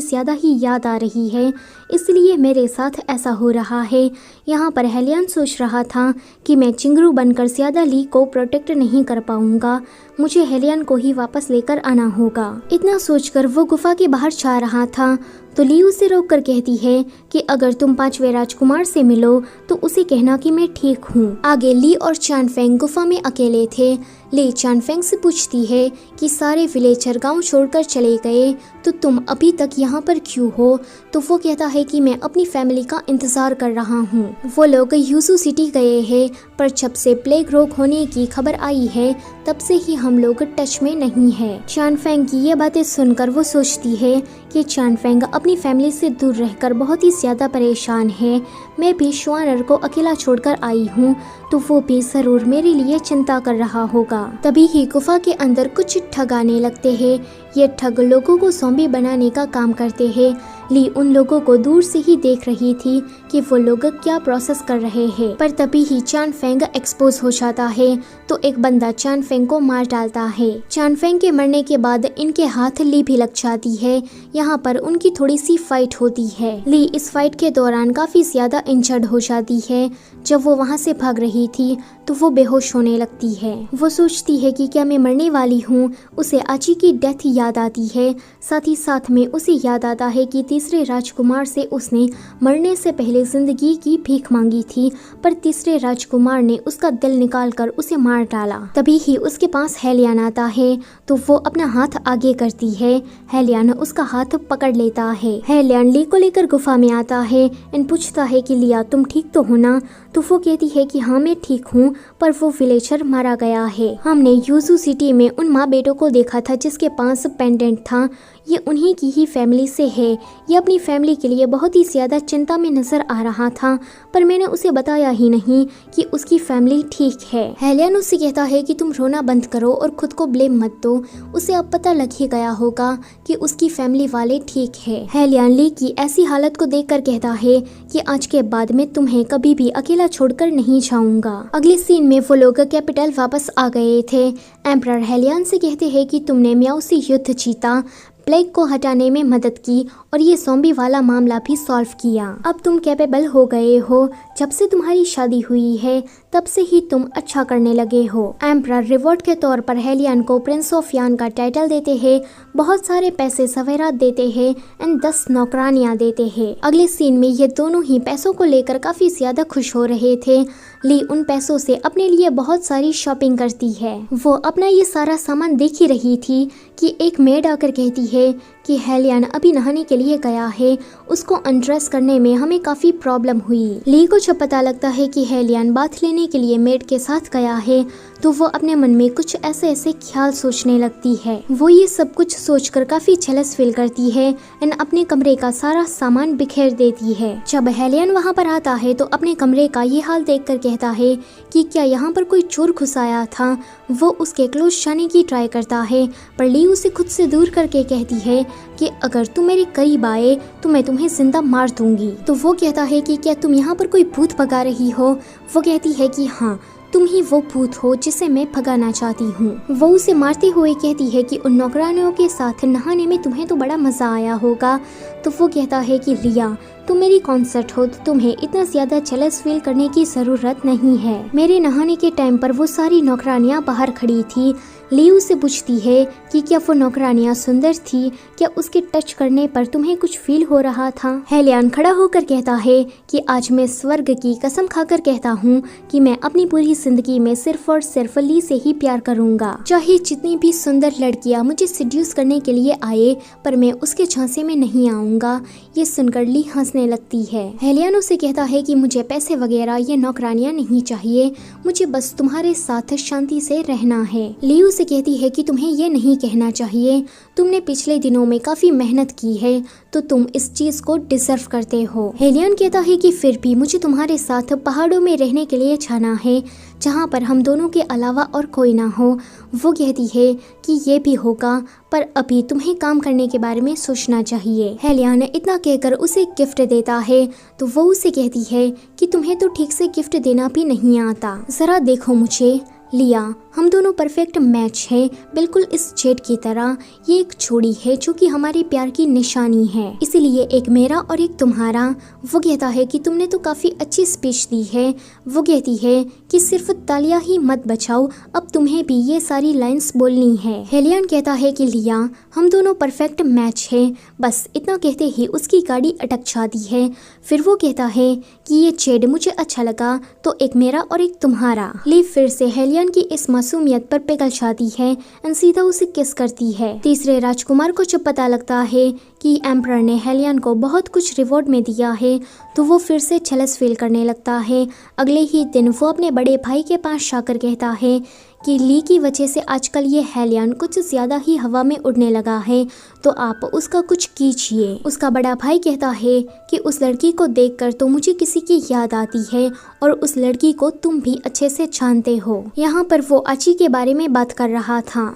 ज्यादा ही याद आ रही है, इसलिए मेरे साथ ऐसा हो रहा है। यहाँ पर हेलियन सोच रहा था कि मैं चिंगरू बनकर ज्यादा ली को प्रोटेक्ट नहीं कर पाऊंगा, मुझे हेलियन को ही वापस लेकर आना होगा। इतना सोचकर वो गुफा के बाहर जा रहा था तो ली उसे रोककर कहती है कि अगर तुम 5वें राजकुमार से मिलो तो उसे कहना कि मैं ठीक हूँ। आगे ली और चियान फेंग गुफा में अकेले थे। ली चियान फेंग से पूछती है कि सारे विलेजर गांव छोड़कर चले गए तो तुम अभी तक यहाँ पर क्यों हो? तो वो कहता है कि मैं अपनी फैमिली का इंतजार कर रहा हूँ। वो लोग यूसू सिटी गए हैं, पर जब से प्लेग रोग होने की खबर आई है तब से ही हम लोग टच में नहीं है। चान फेंग की ये बातें सुनकर वो सोचती है कि चान फेंग अपनी फैमिली से दूर रहकर बहुत ही ज्यादा परेशान है। मैं भी श्वानर को अकेला छोड़कर आई हूँ तो वो भी जरूर मेरे लिए चिंता कर रहा होगा। तभी ही गुफा के अंदर कुछ ठग आने लगते हैं। ये ठग लोगों को ज़ॉम्बी बनाने का काम करते हैं। ली उन लोगों को दूर से ही देख रही थी कि वो लोग क्या प्रोसेस कर रहे हैं, पर तभी ही चान फेंग एक्सपोज हो जाता है तो एक बंदा चान फेंग को मार डालता है। चान फेंग के मरने के बाद इनके हाथ ली भी लग जाती है। यहाँ पर उनकी थोड़ी सी फाइट होती है। ली इस फाइट के दौरान काफी ज्यादा इंजर्ड हो जाती है। जब वो वहाँ से भाग रही थी तो वो बेहोश होने लगती है। वो सोचती है कि क्या मैं मरने वाली हूँ। उसे आची की डेथ याद आती है। साथ ही साथ में उसे याद आता है कि तीसरे राजकुमार से उसने मरने से पहले जिंदगी की भीख मांगी थी, पर तीसरे राजकुमार ने उसका दिल निकालकर उसे मार डाला। तभी ही उसके पास हेलियन आता है तो वो अपना हाथ आगे करती है। हेलियन उसका हाथ पकड़ लेता है। हेलियन ली को लेकर गुफा में आता है एंड पूछता है कि लिया तुम ठीक तो हो ना। तो वो कहती है कि हाँ मैं ठीक हूँ, पर वो विलेजर मारा गया है। हमने यूजू सिटी में उन माँ बेटों को देखा था जिसके पास पेंडेंट था। ये उन्हीं की ही फैमिली से है। ये अपनी फैमिली के लिए बहुत ही ज्यादा चिंता में नजर आ रहा था, पर मैंने उसे बताया ही नहीं कि उसकी फैमिली ठीक है। हेलियन उससे कहता है कि तुम रोना बंद करो और खुद को ब्लेम मत दो। उसे अब पता लग ही गया होगा कि उसकी फैमिली वाले ठीक है। हेलियन ली की ऐसी हालत को देखकर कहता है कि आज के बाद मैं तुम्हें कभी भी अकेला छोड़कर नहीं जाऊंगा। अगले सीन में वो लोग कैपिटल वापस आ गए थे। एम्परर हेलियन से कहते हैं कि तुमने म्याऊ से युद्ध जीता, प्लेग को हटाने में मदद की और ये ज़ॉम्बी वाला मामला भी सॉल्व किया। अब तुम कैपेबल हो गए हो। जब से तुम्हारी शादी हुई है तब से ही तुम अच्छा करने लगे हो। एम्परर रिवॉर्ड के तौर पर हेलियन को प्रिंस ऑफ यान का टाइटल देते हैं, बहुत सारे पैसे सवेरात देते हैं एंड 10 नौकरानियां देते हैं। अगले सीन में ये दोनों ही पैसों को लेकर काफी ज्यादा खुश हो रहे थे। ली उन पैसों से अपने लिए बहुत सारी शॉपिंग करती है। वो अपना ये सारा सामान देख ही रही थी कि एक मेड आकर कहती है कि हेलियन अभी नहाने के लिए गया है, उसको अनड्रेस करने में हमें काफी प्रॉब्लम हुई। ली को जब पता लगता है कि हेलियन बाथ लेने के लिए मेड के साथ गया है तो वो अपने मन में कुछ ऐसे ख्याल सोचने लगती है। वो ये सब कुछ सोचकर काफी जेलस फील करती है एंड अपने कमरे का सारा सामान बिखेर देती है। जब हेलियन वहाँ पर आता है तो अपने कमरे का ये हाल देखकर कहता है कि क्या यहाँ पर कोई चोर घुस आया था। वो उसके क्लोज जाने की ट्राई करता है, पर ली उसे खुद से दूर करके कहती है कि अगर तुम मेरे करीब आए तो मैं तुम्हें जिंदा मार दूंगी। तो वो कहता है कि क्या तुम यहाँ पर कोई भूत भगा रही हो। वो कहती है कि हाँ, तुम ही वो भूत हो जिसे मैं भगाना चाहती हूँ। वो उसे मारते हुए कहती है कि उन नौकरानियों के साथ नहाने में तुम्हें तो बड़ा मजा आया होगा। तो वो कहता है कि लिया तुम मेरी कॉन्सर्ट हो तो तुम्हें इतना ज्यादा जेलस फील करने की जरूरत नहीं है। मेरे नहाने के टाइम पर वो सारी नौकरानियां बाहर खड़ी थी। ली उससे पूछती है कि क्या वो नौकरानियां सुंदर थी, क्या उसके टच करने पर तुम्हें कुछ फील हो रहा था। हेलियन खड़ा होकर कहता है कि आज मैं स्वर्ग की कसम खाकर कहता हूँ कि मैं अपनी पूरी जिंदगी में सिर्फ और सिर्फ ली से ही प्यार करूंगा। चाहे जितनी भी सुंदर लड़कियां मुझे सिड्यूस करने के लिए आए, पर मैं उसके झांसे में नहीं आऊंगा। ये सुनकर ली हंसने लगती है। हेलियन उसे कहता है कि मुझे पैसे वगैरह ये नौकरानियां नहीं चाहिए, मुझे बस तुम्हारे साथ शांति से रहना है। ली उसे कहती है कि तुम्हें ये नहीं कहना चाहिए, तुमने पिछले दिनों में काफी मेहनत की है तो तुम इस चीज को डिजर्व करते हो। हेलियन कहता है कि फिर भी मुझे तुम्हारे साथ पहाड़ों में रहने के लिए जाना है, जहाँ पर हम दोनों के अलावा और कोई ना हो। वो कहती है कि ये भी होगा, पर अभी तुम्हें काम करने के बारे में सोचना चाहिए। हेलियन इतना कहकर उसे गिफ्ट देता है तो वो उसे कहती है कि तुम्हें तो ठीक से गिफ्ट देना भी नहीं आता। जरा देखो मुझे लिया, हम दोनों परफेक्ट मैच हैं, बिल्कुल इस जेड की तरह। ये एक जोड़ी है जो कि हमारे प्यार की निशानी है, इसीलिए एक मेरा और एक तुम्हारा। वो कहता है कि तुमने तो काफी अच्छी स्पीच दी है। वो कहती है कि सिर्फ तालियां ही मत बजाओ, अब तुम्हें भी ये सारी लाइंस बोलनी है। हेलियन कहता है कि लिया, हम दोनों परफेक्ट मैच है। बस इतना कहते ही उसकी गाड़ी अटक जाती है। फिर वो कहता है कि ये जेड मुझे अच्छा लगा, तो एक मेरा और एक तुम्हारा। ली फिर से हेलियन की इस मासूमियत पर पिघल जाती है एंड सीधा उसे किस करती है। तीसरे राजकुमार को जब पता लगता है कि एम्परर ने हेलियन को बहुत कुछ रिवॉर्ड में दिया है, तो वो फिर से जेलस फील करने लगता है। अगले ही दिन वो अपने बड़े भाई के पास जाकर कहता है कि ली की वजह से आजकल ये हेलियन कुछ ज़्यादा ही हवा में उड़ने लगा है, तो आप उसका कुछ कीजिए। उसका बड़ा भाई कहता है कि उस लड़की को देखकर तो मुझे किसी की याद आती है और उस लड़की को तुम भी अच्छे से जानते हो। यहाँ पर वो आची के बारे में बात कर रहा था।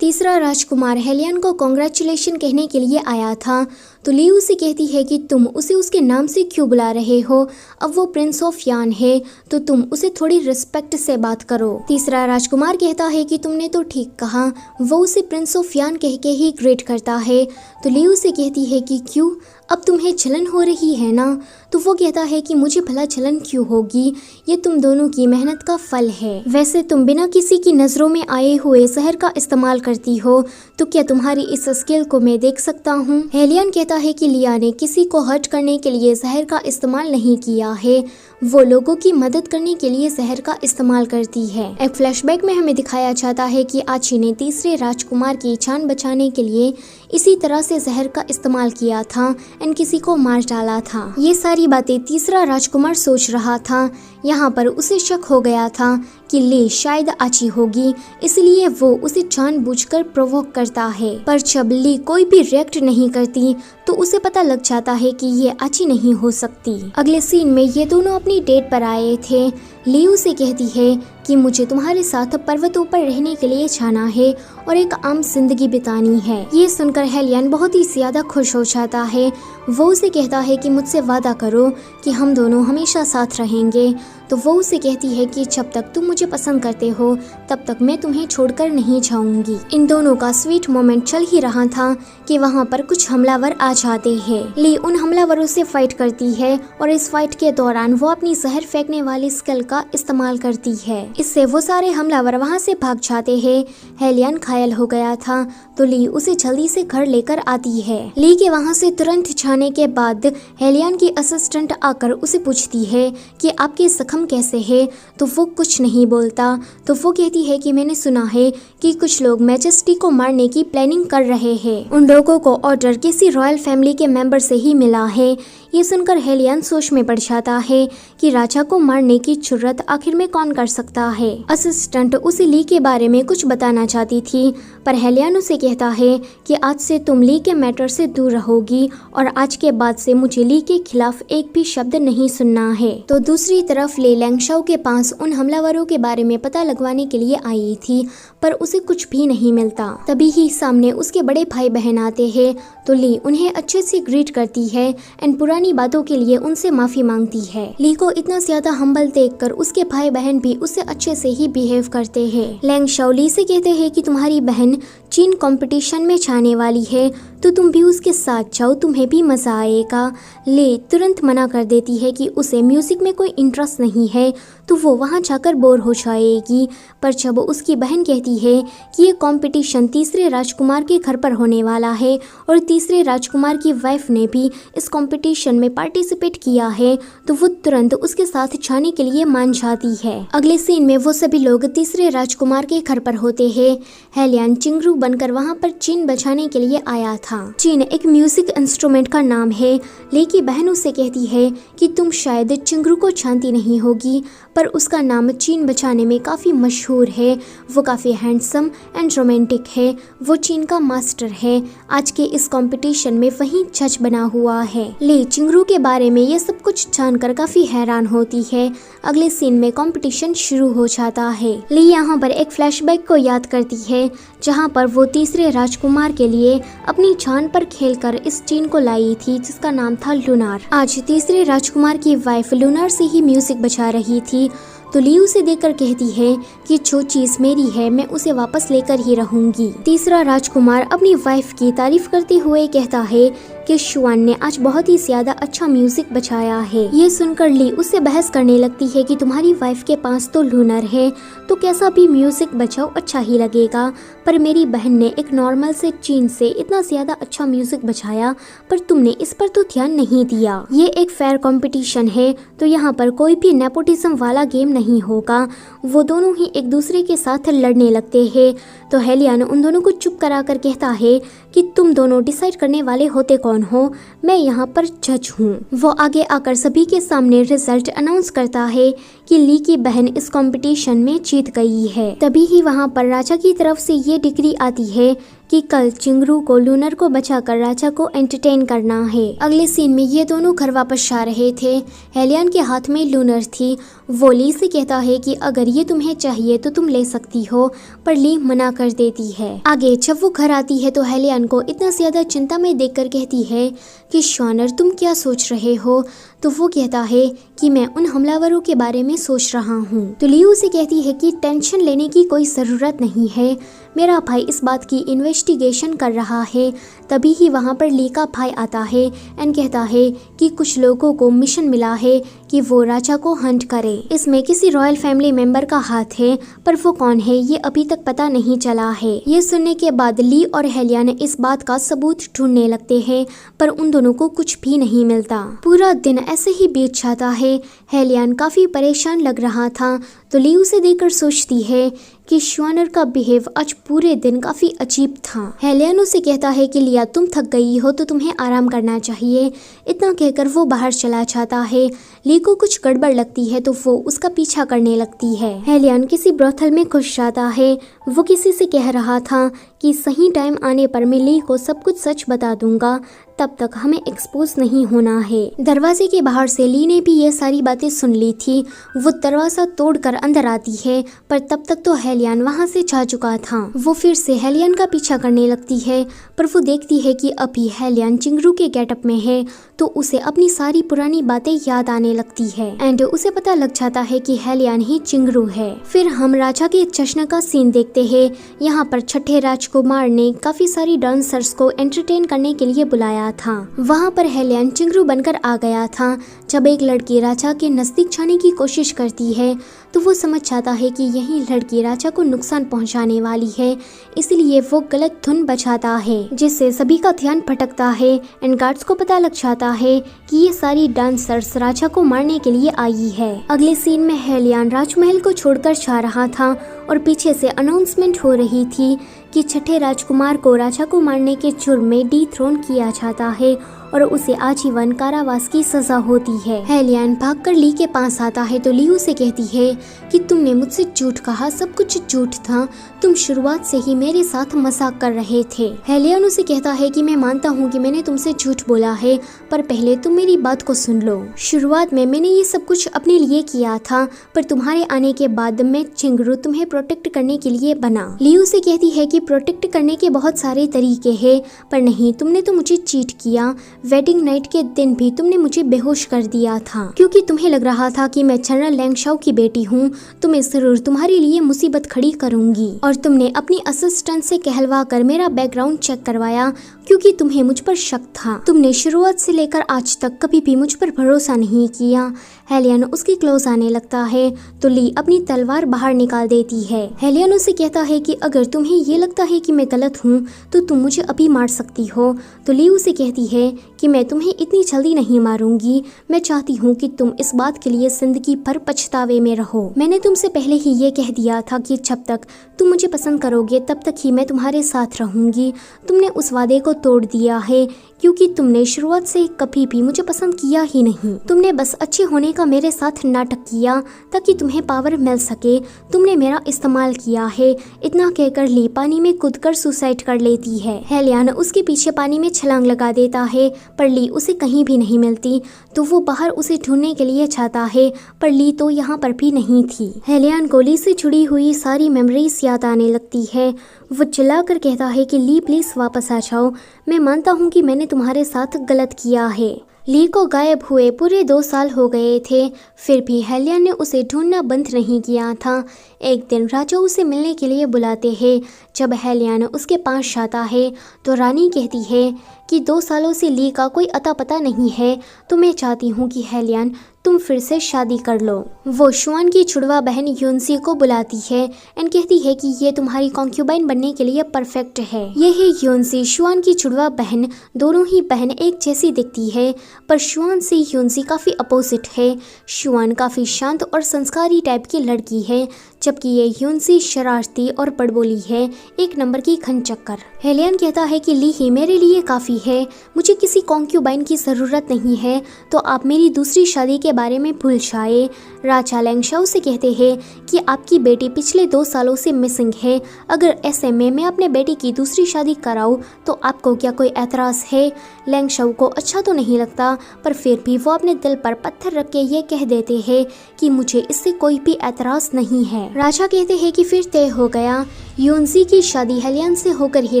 तीसरा राजकुमार हेलियन को कॉन्ग्रेचुलेशन कहने के लिए आया था, तो ली उसे कहती है कि तुम उसे उसके नाम से क्यों बुला रहे हो, अब वो प्रिंस ऑफ यान है, तो तुम उसे थोड़ी रिस्पेक्ट से बात करो। तीसरा राजकुमार कहता है कि तुमने तो ठीक कहा, वो उसे प्रिंस ऑफ यान कह के ही ग्रेट करता है। तो ली उसे कहती है कि क्यों, अब तुम्हें जलन हो रही है ना? तो वो कहता है कि मुझे भला जलन क्यों होगी, ये तुम दोनों की मेहनत का फल है। वैसे तुम बिना किसी की नज़रों में आए हुए जहर का इस्तेमाल करती हो, तो क्या तुम्हारी इस स्किल को मैं देख सकता हूँ? हेलियन कहता है कि लिया ने किसी को हर्ट करने के लिए जहर का इस्तेमाल नहीं किया है, वो लोगों की मदद करने के लिए जहर का इस्तेमाल करती है। एक फ्लैशबैक में हमें दिखाया जाता है कि आची ने तीसरे राजकुमार की जान बचाने के लिए इसी तरह से जहर का इस्तेमाल किया था एंड किसी को मार डाला था। ये सारी बातें तीसरा राजकुमार सोच रहा था। यहाँ पर उसे शक हो गया था कि ली शायद आची होगी, इसलिए वो उसे जानबूझकर प्रोवोक करता है। पर जब ली कोई भी रिएक्ट नहीं करती, तो उसे पता लग जाता है कि ये आची नहीं हो सकती। अगले सीन में ये दोनों अपनी डेट पर आए थे। ली उसे कहती है कि मुझे तुम्हारे साथ पर्वतों पर रहने के लिए जाना है और एक आम जिंदगी बितानी है। ये सुनकर हेलियन बहुत ही ज्यादा खुश हो जाता है। वो उसे कहता है कि मुझसे वादा करो कि हम दोनों हमेशा साथ रहेंगे। तो वो उसे कहती है कि जब तक तुम मुझे पसंद करते हो तब तक मैं तुम्हें छोड़कर नहीं जाऊंगी। इन दोनों का स्वीट मोमेंट चल ही रहा था कि वहाँ पर कुछ हमलावर आ जाते हैं। ली उन हमलावरों से फाइट करती है और इस फाइट के दौरान वो अपनी जहर फेंकने वाली स्किल का इस्तेमाल करती है। इससे वो सारे हमलावर वहाँ से भाग जाते हैं। हेलियन घायल हो गया था, तो ली उसे जल्दी से घर लेकर आती है। ली के वहाँ से तुरंत जाने के बाद हेलियन की असिस्टेंट आकर उसे पूछती है कि आपके जख्म कैसे है, तो वो कुछ नहीं बोलता। तो वो कहती है कि मैंने सुना है कि कुछ लोग मैजेस्टी को मारने की प्लानिंग कर रहे हैं। उन लोगों को ऑर्डर किसी रॉयल फैमिली के मेंबर से ही मिला है। ये सुनकर हेलियन सोच में पड़ जाता है कि राजा को मारने की जुर्रत आखिर में कौन कर सकता है। असिस्टेंट उसे ली के बारे में कुछ बताना चाहती थी, पर हेलियन उसे कहता है कि आज से तुम ली के मैटर से दूर रहोगी और आज के बाद से मुझे ली के खिलाफ एक भी शब्द नहीं सुनना है। तो दूसरी तरफ ली लैंगशाओ के पास उन हमलावरों के बारे में पता लगवाने के लिए आई थी, पर उसे कुछ भी नहीं मिलता। तभी ही सामने उसके बड़े भाई बहन आते हैं, तो ली उन्हें अच्छे से ग्रीट करती है एंड पुरानी बातों के लिए उनसे माफी मांगती है। ली को इतना ज्यादा हम्बल देखकर उसके भाई बहन भी उससे अच्छे से ही बिहेव करते हैं। लैंगशाओ ली से कहते हैं कि तुम्हारी बहन चीन कंपटीशन में जाने वाली है, तो तुम भी उसके साथ जाओ, तुम्हें भी मजा आएगा। ली तुरंत मना कर देती है कि उसे म्यूजिक में कोई इंटरेस्ट नहीं है, तो वो वहाँ जाकर बोर हो जाएगी। पर जब उसकी बहन कहती है कि ये कंपटीशन तीसरे राजकुमार के घर पर होने वाला है और तीसरे राजकुमार की वाइफ ने भी इस कंपटीशन में पार्टिसिपेट किया है, तो वो तुरंत उसके साथ जाने के लिए मान जाती है। अगले सीन में वो सभी लोग तीसरे राजकुमार के घर पर होते हैं। हेलियन चिंगरू बनकर वहाँ पर चीन बजाने के लिए आया था। चीन एक म्यूजिक इंस्ट्रूमेंट का नाम है। ली की बहन उससे कहती है कि तुम शायद चिंगरू को जानती नहीं होगी, पर उसका नाम चीन बजाने में काफ़ी मशहूर है। वो काफ़ी हैंडसम एंड रोमांटिक है। वो चीन का मास्टर है। आज के इस कंपटीशन में वही जज बना हुआ है। ली चिंगरू के बारे में ये सब कुछ जानकर काफ़ी हैरान होती है। अगले सीन में कंपटीशन शुरू हो जाता है। ली यहाँ पर एक फ्लैशबैक को याद करती है, जहाँ पर वो तीसरे राजकुमार के लिए अपनी जान पर खेलकर इस चीन को लाई थी, जिसका नाम था लूनार। आज तीसरे राजकुमार की वाइफ लूनार से ही म्यूजिक बजा रही थी, तो ली उसे देखकर कहती है कि जो चीज मेरी है मैं उसे वापस लेकर ही रहूंगी। तीसरा राजकुमार अपनी वाइफ की तारीफ करते हुए कहता है कि शुआन ने आज बहुत ही ज्यादा अच्छा म्यूजिक बजाया है। ये सुनकर ली उससे बहस करने लगती है कि तुम्हारी वाइफ के पास तो लूनर है, तो कैसा भी म्यूजिक बजाओ अच्छा ही लगेगा, पर मेरी बहन ने एक नॉर्मल से चीन से इतना ज्यादा अच्छा म्यूजिक बजाया, पर तुमने इस पर तो ध्यान नहीं दिया। ये एक फेयर कंपटीशन है, तो यहाँ पर कोई भी नेपोटिज्म वाला गेम नहीं होगा। वो दोनों ही एक दूसरे के साथ लड़ने लगते हैं। तो हेलियन उन दोनों को चुप करा कर कहता है कि तुम दोनों डिसाइड करने वाले होते कौन हो, मैं यहाँ पर जज हूँ। वो आगे आकर सभी के सामने रिजल्ट अनाउंस करता है कि ली की बहन इस कंपटीशन में जीत गई है। तभी ही वहाँ पर राजा की तरफ से ये डिक्री आती है कि कल चिंगरू को लूनर को बचाकर राजा को एंटरटेन करना है। अगले सीन में ये दोनों घर वापस जा रहे थे। हेलियन के हाथ में लूनर थी। वो ली से कहता है कि अगर ये तुम्हें चाहिए तो तुम ले सकती हो, पर ली मना कर देती है। आगे जब वो घर आती है तो हेलियन को इतना ज्यादा चिंता में देखकर कहती है कि श्वानर तुम क्या सोच रहे हो। तो वो कहता है कि मैं उन हमलावरों के बारे में सोच रहा हूँ। तो ली उसे कहती है कि टेंशन लेने की कोई जरूरत नहीं है, मेरा भाई इस बात की इन्वेस्टिगेशन कर रहा है। तभी ही वहाँ पर ली का भाई आता है एंड कहता है कि कुछ लोगों को मिशन मिला है कि वो राजा को हंट करे। इसमें किसी रॉयल फैमिली मेंबर का हाथ है, पर वो कौन है ये अभी तक पता नहीं चला है। ये सुनने के बाद ली और हेलियन इस बात का सबूत ढूंढने लगते हैं, पर उन दोनों को कुछ भी नहीं मिलता। पूरा दिन ऐसे ही बीत जाता है। हेलियन काफी परेशान लग रहा था, तो ली उसे देखकर सोचती है कि श्वानर का बिहेव आज पूरे दिन काफी अजीब था। हेलियन उसे कहता है कि लिया तुम थक गई हो तो तुम्हें आराम करना चाहिए। इतना कहकर वो बाहर चला जाता है। ली को कुछ गड़बड़ लगती है तो वो उसका पीछा करने लगती है। हेलियन किसी ब्रोथल में घुस जाता है। वो किसी से कह रहा था कि सही टाइम आने पर मैं ली को सब कुछ सच बता दूंगा, तब तक हमें एक्सपोज नहीं होना है। दरवाजे के बाहर से ली ने भी ये सारी बातें सुन ली थी। वो दरवाजा तोड़कर अंदर आती है, पर तब तक तो हेलियन वहाँ से जा चुका था। वो फिर से हेलियन का पीछा करने लगती है, पर वो देखती है कि अभी हेलियन चिंगरू के गेटअप में है, तो उसे अपनी सारी पुरानी बातें याद आने लगती है एंड उसे पता लग जाता है कि हेलियन ही चिंगरू है। फिर हम राजा के जश्न का सीन देखते हैं। यहाँ पर छठे राजकुमार ने काफी सारी डांसर्स को एंटरटेन करने के लिए बुलाया था। वहाँ पर हेलियन चिंगरू बनकर आ गया था। जब एक लड़की राजा के नजदीक जाने की कोशिश करती है तो वो समझ जाता है कि यही लड़की राजा को नुकसान पहुंचाने वाली है, इसलिए वो गलत धुन बजाता है, जिससे सभी का ध्यान भटकता है एंड गार्ड्स को पता लग जाता है कि ये सारी डांसर्स राजा को मारने के लिए आई है। अगले सीन में हेलियन राजमहल को छोड़कर जा रहा था और पीछे से अनाउंसमेंट हो रही थी कि छठे राजकुमार को राजा को मारने के जुर्म में डिथ्रोन किया जाता है और उसे आजीवन कारावास की सजा होती है। हेलियन भागकर ली के पास आता है तो ली उसे कहती है कि तुमने मुझसे झूठ कहा, सब कुछ झूठ था, तुम शुरुआत से ही मेरे साथ मजाक कर रहे थे। हेलियन उसे कहता है कि मैं मानता हूँ कि मैंने तुमसे झूठ बोला है, पर पहले तुम मेरी बात को सुन लो। शुरुआत में मैंने ये सब कुछ अपने लिए किया था, पर तुम्हारे आने के बाद मैं चिंगरू तुम्हें प्रोटेक्ट करने के लिए बना। ली उसे कहती है कि प्रोटेक्ट करने के बहुत सारे तरीके हैं, पर नहीं, तुमने तो मुझे चीट किया। वेडिंग नाइट के दिन भी तुमने मुझे बेहोश कर दिया था, क्योंकि तुम्हें लग रहा था कि मैं जनरल लैंगशाओ की बेटी हूँ, तो मैं जरूर तुम्हारे लिए मुसीबत खड़ी करूंगी। और तुमने अपनी असिस्टेंट से कहलवा कर मेरा बैकग्राउंड चेक करवाया, क्योंकि तुम्हें मुझ पर शक था। तुमने शुरुआत से लेकर आज तक कभी भी मुझ पर भरोसा नहीं किया। हेलियन उसकी क्लोज आने लगता है तो ली अपनी तलवार बाहर निकाल देती है। हेलियन उसे कहता है कि अगर तुम्हें ये लगता है कि मैं गलत हूँ तो तुम मुझे अभी मार सकती हो। तो ली उसे कहती है कि मैं तुम्हें इतनी जल्दी नहीं मारूंगी, मैं चाहती हूँ कि तुम इस बात के लिए जिंदगी भर पछतावे में रहो। मैंने तुमसे पहले ही ये कह दिया था कि जब तक तुम मुझे पसंद करोगे तब तक ही मैं तुम्हारे साथ रहूंगी। तुमने उस वादे को तोड़ दिया है, क्योंकि तुमने शुरुआत से कभी भी मुझे पसंद किया ही नहीं। तुमने बस अच्छे होने का मेरे साथ नाटक किया ताकि तुम्हें पावर मिल सके। तुमने मेरा इस्तेमाल किया है। इतना कहकर ली पानी में कूदकर सुसाइड कर लेती है। हेलियन उसके पीछे पानी में छलांग लगा देता है, पर ली उसे कहीं भी नहीं मिलती, तो वो बाहर उसे ढूंढने के लिए जाता है, पर ली तो यहाँ पर भी नहीं थी। हेलियन को ली से जुड़ी हुई सारी मेमोरीज याद आने लगती है। वो चिल्लाकर कहता है कि ली प्लीज वापस आ जाओ, मैं मानता हूँ कि मैंने तुम्हारे साथ गलत किया है। ली को गायब हुए पूरे 2 साल हो गए थे, फिर भी हेलियन ने उसे ढूंढना बंद नहीं किया था। एक दिन राजा उसे मिलने के लिए बुलाते हैं। जब हेलियन उसके पास जाता है तो रानी कहती है कि 2 सालों से ली का कोई अता पता नहीं है, तो मैं चाहती हूँ कि हेलियन तुम फिर से शादी कर लो। वो शुआन की छुड़वा बहन यूनसी को बुलाती है एंड कहती है कि ये तुम्हारी कॉन्क्यूबाइन बनने के लिए परफेक्ट है। ये है यूनसी, शुआन की छुड़वा बहन। दोनों ही बहन एक जैसी दिखती है, पर शुआन से यूनसी काफी अपोजिट है। शुआन काफी शांत और संस्कारी टाइप की लड़की है, जबकि ये यूनसी शरारती और बड़बोली है, एक नंबर की खनचक्कर। हेलियन कहता है कि ली ही मेरे लिए काफी है, मुझे किसी कॉन्क्यूबाइन की जरूरत नहीं है, तो आप मेरी दूसरी शादी के बारे में भूल जाए। राजा लैंगशाओ से कहते हैं कि आपकी बेटी पिछले 2 सालों से मिसिंग है, अगर ऐसे में मैं अपने बेटी की दूसरी शादी कराऊं तो आपको क्या कोई एतराज है। लैंगशाओ को अच्छा तो नहीं लगता, पर फिर भी वो अपने दिल पर पत्थर रख के ये कह देते हैं कि मुझे इससे कोई भी एतराज नहीं है। राजा कहते हैं कि फिर तय हो गया, यूनसी की शादी हेलियन से होकर ही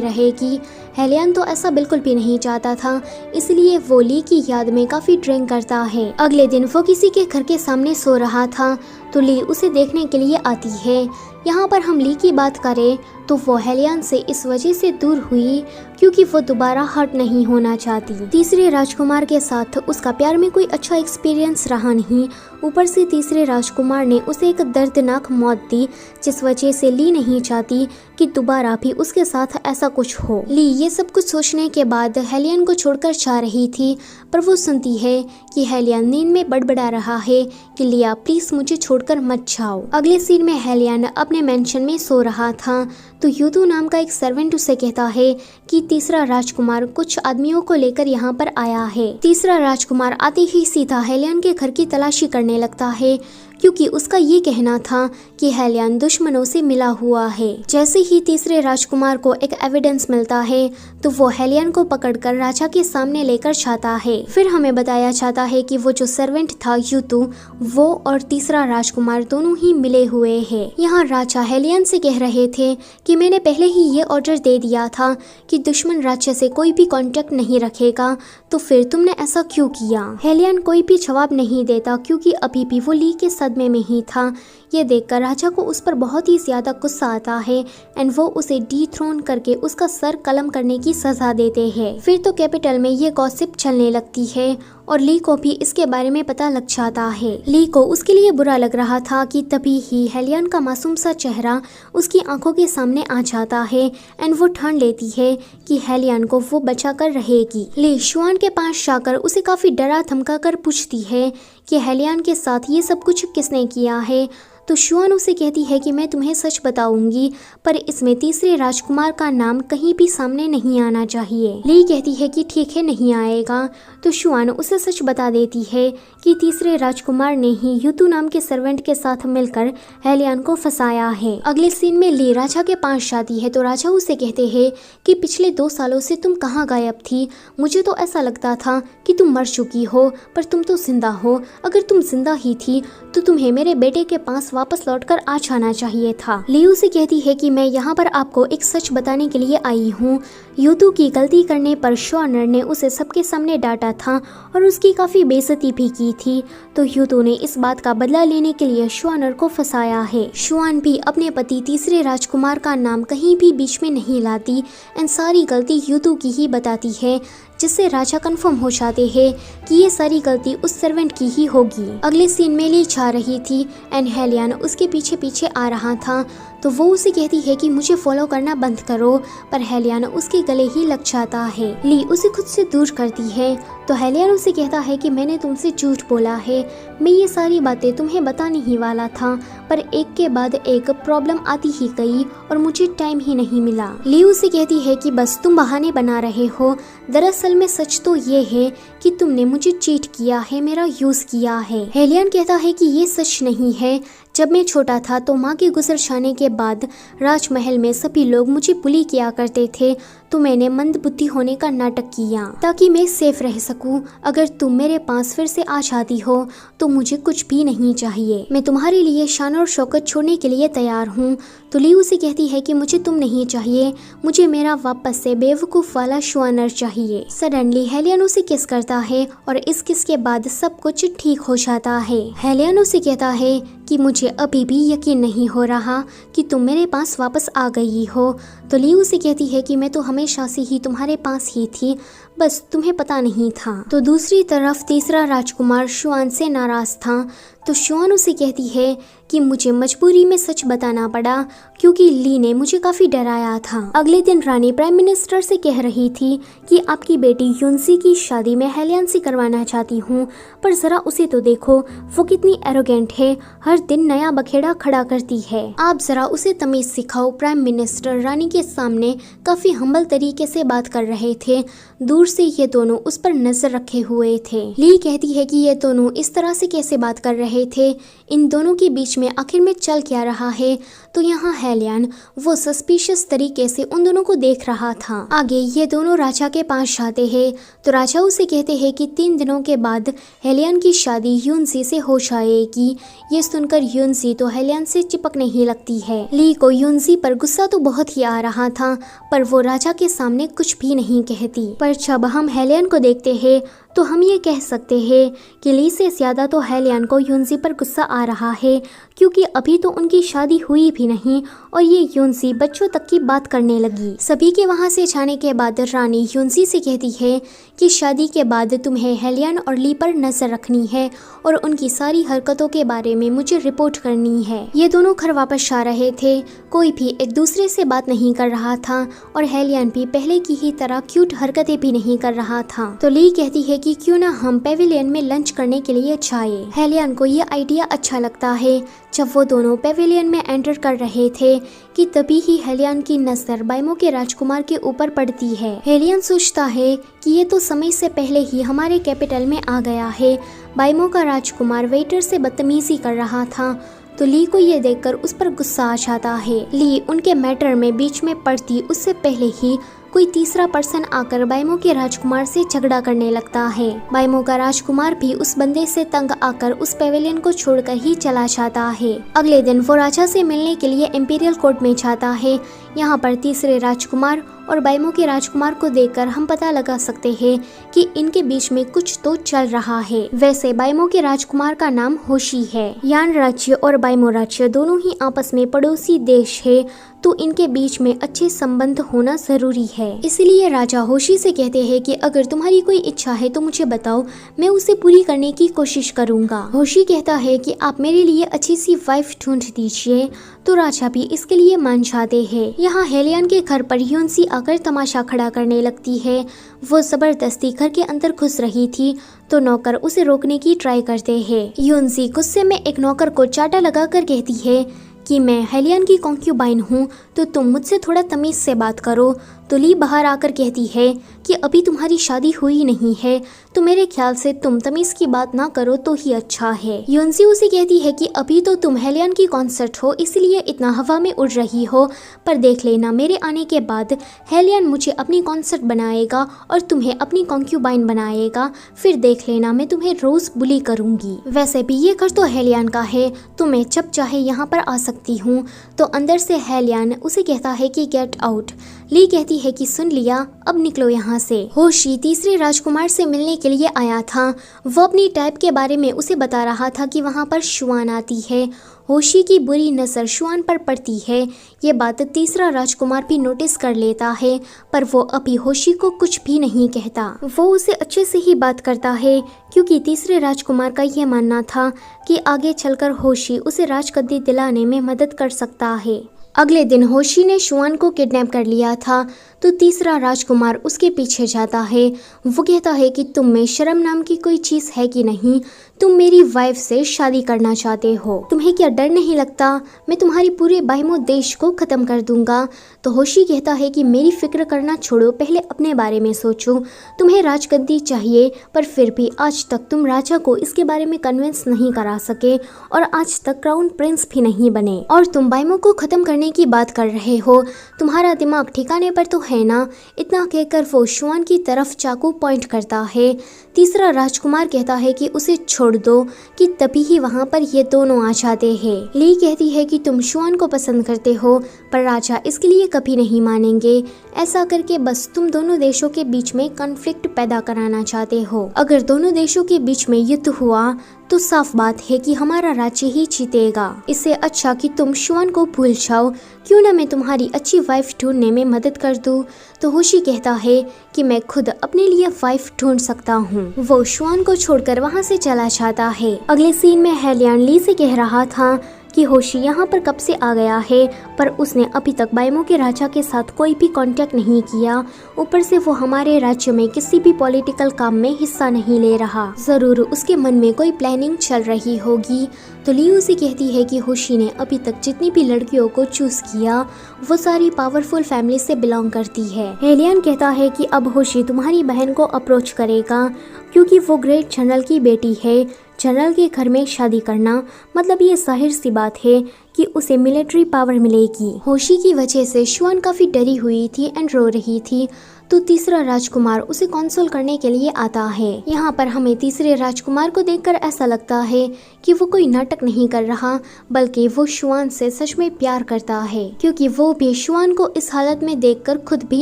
रहेगी। हेलियन तो ऐसा बिल्कुल भी नहीं चाहता था, इसलिए वो ली की याद में काफी ड्रिंक करता है। अगले दिन वो किसी के घर के सामने सो रहा था, तो ली उसे देखने के लिए आती है। यहाँ पर हम ली की बात करें तो वो हेलियन से इस वजह से दूर हुई क्योंकि वो दोबारा हर्ट नहीं होना चाहती। तीसरे राजकुमार के साथ उसका प्यार में कोई अच्छा एक्सपीरियंस रहा नहीं, ऊपर से तीसरे राजकुमार ने उसे एक दर्दनाक मौत दी, जिस वजह से ली नहीं चाहती कि दोबारा भी उसके साथ ऐसा कुछ हो। ली ये सब कुछ सोचने के बाद हेलियन को छोड़कर जा रही थी, पर वो सुनती है कि हेलियन नींद में बड़बड़ा रहा है कि लिया प्लीज मुझे छोड़कर मत जाओ। अगले सीन में हेलियन अपने मेंशन में सो रहा था, तो यूतू नाम का एक सर्वेंट उसे कहता है कि तीसरा राजकुमार कुछ आदमियों को लेकर यहाँ पर आया है। तीसरा राजकुमार आते ही सीधा हेलियन के घर की तलाशी करने लगता है, क्योंकि उसका ये कहना था कि हेलियन दुश्मनों से मिला हुआ है। जैसे ही तीसरे राजकुमार को एक एविडेंस मिलता है, तो वो हेलियन को पकड़कर राजा के सामने लेकर जाता है। फिर हमें बताया जाता है कि वो जो सर्वेंट था यूतू, वो और तीसरा राजकुमार दोनों ही मिले हुए हैं। यहाँ राजा हेलियन से कह रहे थे कि मैंने पहले ही ये ऑर्डर दे दिया था कि दुश्मन राज्य से कोई भी कांटेक्ट नहीं रखेगा, तो फिर तुमने ऐसा क्यों किया। हेलियन कोई भी जवाब नहीं देता, क्योंकि अभी भी वो ली के सदमे में ही था। ये देखकर राजा को उस पर बहुत ही ज्यादा गुस्सा आता है एंड वो उसे डीथ्रोन करके उसका सर कलम करने की सजा देते हैं। फिर तो कैपिटल में ये गॉसिप चलने लगती है और ली को भी इसके बारे में पता लग जाता है। ली को उसके लिए बुरा लग रहा था कि तभी ही हेलियन का मासूम सा चेहरा उसकी आंखों के सामने आ जाता है एंड वो ठान लेती है कि हेलियन को वो बचा कर रहेगी। ली शुआन के पास जाकर उसे काफी डरा धमका कर पूछती है कि हेलियन के साथ ये सब कुछ किसने किया है। तो शुआन उसे कहती है कि मैं तुम्हें सच बताऊंगी, पर इसमें तीसरे राजकुमार का नाम कहीं भी सामने नहीं आना चाहिए। ली कहती है कि ठीक है, नहीं आएगा। तो शुआन उसे सच बता देती है कि तीसरे राजकुमार ने ही यूतू नाम के सर्वेंट के साथ मिलकर हेलियन को फंसाया है। अगले सीन में ली राजा के पास जाती है, तो राजा उसे कहते हैं कि पिछले 2 सालों से तुम कहाँ गायब थी। मुझे तो ऐसा लगता था कि तुम मर चुकी हो, पर तुम तो जिंदा हो। अगर तुम जिंदा ही थी तो तुम्हें मेरे बेटे के पास वापस लौटकर आ जाना चाहिए था। ली उसे कहती है कि मैं यहाँ पर आपको एक सच बताने के लिए आई हूँ। यूतू की गलती करने पर शुआनर ने उसे सबके सामने डांटा था और उसकी काफी बेइज्जती भी की थी, तो यूतू ने इस बात का बदला लेने के लिए शुआनर को फंसाया है। शुआन भी अपने पति तीसरे राजकुमार का नाम कहीं भी बीच में नहीं लाती एंड सारी गलती यूतू की ही बताती है, जिससे राजा कंफर्म हो जाते हैं कि ये सारी गलती उस सर्वेंट की ही होगी। अगले सीन में ली जा रही थी एंड हेलियन उसके पीछे पीछे आ रहा था, तो वो उसे कहती है कि मुझे फॉलो करना बंद करो, पर हेलियन उसके गले ही लग जाता है। ली उसे खुद से दूर करती है, तो हेलियन उसे कहता है कि मैंने तुमसे झूठ बोला है, मैं ये सारी बातें तुम्हें बताने ही वाला था, पर एक के बाद एक प्रॉब्लम आती ही गई और मुझे टाइम ही नहीं मिला। ली उसे कहती है कि बस तुम बहाने बना रहे हो, दरअसल में सच तो ये है कि तुमने मुझे चीट किया है, मेरा यूज किया है। हेलियन कहता है कि ये सच नहीं है। जब मैं छोटा था तो माँ के गुजर जाने के बाद राजमहल में सभी लोग मुझे बुली किया करते थे, तो मैंने मंदबुद्धि होने का नाटक किया ताकि मैं सेफ रह सकूं। अगर तुम मेरे पास फिर से आ जाती हो तो मुझे कुछ भी नहीं चाहिए, मैं तुम्हारे लिए शान और शौकत छोड़ने के लिए तैयार हूँ। तो ली उसे कहती है कि मुझे तुम नहीं चाहिए, मुझे मेरा वापस से बेवकूफ वाला शुआनर चाहिए। सडनली हेलियन उसे किस करता है और इस किस के बाद सब कुछ ठीक हो जाता है। हेलियन उसे कहता है कि मुझे अभी भी यकीन नहीं हो रहा कि तुम मेरे पास वापस आ गई हो। तो ली उसे कहती है कि मैं तो हमेशा से ही तुम्हारे पास ही थी, बस तुम्हें पता नहीं था। तो दूसरी तरफ तीसरा राजकुमार शुआन से नाराज था। तो शुआन उसे कहती है कि मुझे मजबूरी में सच बताना पड़ा क्योंकि ली ने मुझे काफी डराया था। अगले दिन रानी प्राइम मिनिस्टर से कह रही थी कि आपकी बेटी युनसी की शादी में हेलियन से करवाना चाहती हूँ, पर जरा उसे तो देखो, वो कितनी एरोगेंट है, हर दिन नया बखेड़ा खड़ा करती है। आप जरा उसे तमीज सिखाओ। प्राइम मिनिस्टर रानी के सामने काफी हम्बल तरीके से बात कर रहे थे। दूर से ये दोनों उस पर नजर रखे हुए थे। ली कहती है कि ये दोनों इस तरह से कैसे बात कर रहे थे, इन दोनों के बीच में आखिर में चल क्या रहा है। तो यहाँ हेलियन वो सस्पिशियस तरीके से उन दोनों को देख रहा था। आगे ये दोनों राजा के पास जाते हैं। तो राजा उसे कहते हैं कि 3 दिनों के बाद हेलियन की शादी युनसी से हो जाएगी। ये सुनकर युनसी तो हेलियन से चिपकने ही लगती है। ली को युनसी पर गुस्सा तो बहुत ही आ रहा था, पर वो राजा के सामने कुछ भी नहीं कहती। पर जब हम हेलियन को देखते हैं तो हम ये कह सकते हैं कि ली से ज्यादा तो हेलियन को युनसी पर गुस्सा आ रहा है, क्योंकि अभी तो उनकी शादी हुई भी नहीं और ये युनसी बच्चों तक की बात करने लगी। सभी के वहाँ से जाने के बाद रानी युनसी से कहती है कि शादी के बाद तुम्हें हेलियन और ली पर नजर रखनी है और उनकी सारी हरकतों के बारे में मुझे रिपोर्ट करनी है। ये दोनों घर वापस जा रहे थे, कोई भी एक दूसरे से बात नहीं कर रहा था और हेलियन भी पहले की ही तरह क्यूट हरकतें भी नहीं कर रहा था। तो ली कहती है कि क्यों ना हम पेविलियन में लंच करने के लिए जाए। हेलियन को ये आइडिया अच्छा लगता है। जब वो दोनों पेविलियन में एंटर कर रहे थे कि तभी ही हेलियन की नजर बाइमो के राजकुमार के ऊपर पड़ती है। हेलियन सोचता है कि ये तो समय से पहले ही हमारे कैपिटल में आ गया है। बाइमो का राजकुमार वेटर से बदतमीजी कर रहा था। तो ली को ये देखकर उस पर गुस्सा आ जाता है। ली उनके मैटर में बीच में पड़ती उससे पहले ही कोई तीसरा पर्सन आकर बाइमो के राजकुमार से झगड़ा करने लगता है। बाइमो का राजकुमार भी उस बंदे से तंग आकर उस पेविलियन को छोड़कर ही चला जाता है। अगले दिन वो राजा से मिलने के लिए इंपीरियल कोर्ट में जाता है। यहाँ पर तीसरे राजकुमार और बाइमो के राजकुमार को देखकर हम पता लगा सकते हैं कि इनके बीच में कुछ तो चल रहा है। वैसे बाइमो के राजकुमार का नाम होशी है। यान राज्य और बाइमो राज्य दोनों ही आपस में पड़ोसी देश है, तो इनके बीच में अच्छे संबंध होना जरूरी है। इसलिए राजा होशी से कहते हैं कि अगर तुम्हारी कोई इच्छा है तो मुझे बताओ, मैं उसे पूरी करने की कोशिश करूंगा। होशी कहता है कि आप मेरे लिए अच्छी सी वाइफ ढूंढ दीजिए। तो राजा भी इसके लिए मान जाते हैं। यहाँ हेलियन के घर पर युनसी आकर तमाशा खड़ा करने लगती है। वो जबरदस्ती घर के अंदर घुस रही थी, तो नौकर उसे रोकने की ट्राई करते हैं। युनसी गुस्से में एक नौकर को चाटा लगाकर कहती है कि मैं हेलियन की कॉन्क्यूबाइन हूँ, तो तुम मुझसे थोड़ा तमीज से बात करो। तो ली बाहर आकर कहती है कि अभी तुम्हारी शादी हुई नहीं है, तो मेरे ख्याल से तुम तमीज की बात ना करो तो ही अच्छा है। युनसी उसे कहती है कि अभी तो तुम हेलियन की कॉन्सर्ट हो, इसलिए इतना हवा में उड़ रही हो, पर देख लेना मेरे आने के बाद हेलियन मुझे अपनी कॉन्सर्ट बनाएगा और तुम्हें अपनी कॉन्क्यूबाइन बनाएगा। फिर देख लेना मैं तुम्हें रोज बुली करूंगी। वैसे भी ये घर तो हेलियन का है, तो मैं जब चाहे यहाँ पर आ सकती हूँ। तो अंदर से हेलियन उसे कहता है कि गेट आउट। ली कहती है कि सुन लिया, अब निकलो यहाँ से। होशी तीसरे राजकुमार से मिलने के लिए आया था। वो अपनी टाइप के बारे में उसे बता रहा था कि वहाँ पर शुआन आती है। होशी की बुरी नज़र शुआन पर पड़ती है। ये बात तीसरा राजकुमार भी नोटिस कर लेता है, पर वो अभी होशी को कुछ भी नहीं कहता। वो उसे अच्छे से ही बात करता है, क्योंकि तीसरे राजकुमार का यह मानना था कि आगे चलकर होशी उसे राजगद्दी दिलाने में मदद कर सकता है। अगले दिन होशी ने शुआन को किडनैप कर लिया था, तो तीसरा राजकुमार उसके पीछे जाता है। वो कहता है कि तुम में शर्म नाम की कोई चीज़ है कि नहीं, तुम मेरी वाइफ से शादी करना चाहते हो, तुम्हें क्या डर नहीं लगता, मैं तुम्हारी पूरे बाइमो देश को खत्म कर दूंगा। तो होशी कहता है कि मेरी फिक्र करना छोड़ो, पहले अपने बारे में सोचो। तुम्हें राजगद्दी चाहिए, पर फिर भी आज तक तुम राजा को इसके बारे में कन्विंस नहीं करा सके और आज तक क्राउन प्रिंस भी नहीं बने, और तुम बाइमो को खत्म करने की बात कर रहे हो। तुम्हारा दिमाग ठिकाने पर तो है ना। इतना कहकर वो शुआन की तरफ चाकू पॉइंट करता है। तीसरा राजकुमार कहता है कि उसे छोड़ दो, कि तभी ही वहाँ पर ये दोनों आ जाते हैं। ली कहती है कि तुम शुआन को पसंद करते हो, पर राजा इसके लिए कभी नहीं मानेंगे। ऐसा करके बस तुम दोनों देशों के बीच में कॉन्फ्लिक्ट पैदा कराना चाहते हो। अगर दोनों देशों के बीच में युद्ध हुआ तो साफ बात है कि हमारा राज्य ही जीतेगा। इससे अच्छा कि तुम शुआन को भूल जाओ, क्यों ना मैं तुम्हारी अच्छी वाइफ ढूंढने में मदद कर दूं। तो होशी कहता है कि मैं खुद अपने लिए वाइफ ढूंढ सकता हूँ। वो शुआन को छोड़कर वहाँ से चला जाता है। अगले सीन में हेलियन ली से कह रहा था कि होशी यहाँ पर कब से आ गया है, पर उसने अभी तक बाइमो के राजा के साथ कोई भी कांटेक्ट नहीं किया। ऊपर से वो हमारे राज्य में किसी भी पॉलिटिकल काम में हिस्सा नहीं ले रहा। जरूर उसके मन में कोई प्लानिंग चल रही होगी। तो ली उसे कहती है कि होशी ने अभी तक जितनी भी लड़कियों को चूज किया वो सारी पावरफुल फैमिली से बिलोंग करती है। हेलियन कहता है कि अब होशी तुम्हारी बहन को अप्रोच करेगा, क्योंकि वो ग्रेट जनरल की बेटी है। जनरल के घर में शादी करना मतलब ये जाहिर सी बात है कि उसे मिलिट्री पावर मिलेगी। होशी की वजह से शुआन काफी डरी हुई थी एंड रो रही थी। तो तीसरा राजकुमार उसे कंसोल करने के लिए आता है। यहाँ पर हमें तीसरे राजकुमार को देखकर ऐसा लगता है कि वो कोई नाटक नहीं कर रहा, बल्कि वो शुआन से सच में प्यार करता है, क्योंकि वो भी शुआन को इस हालत में देखकर खुद भी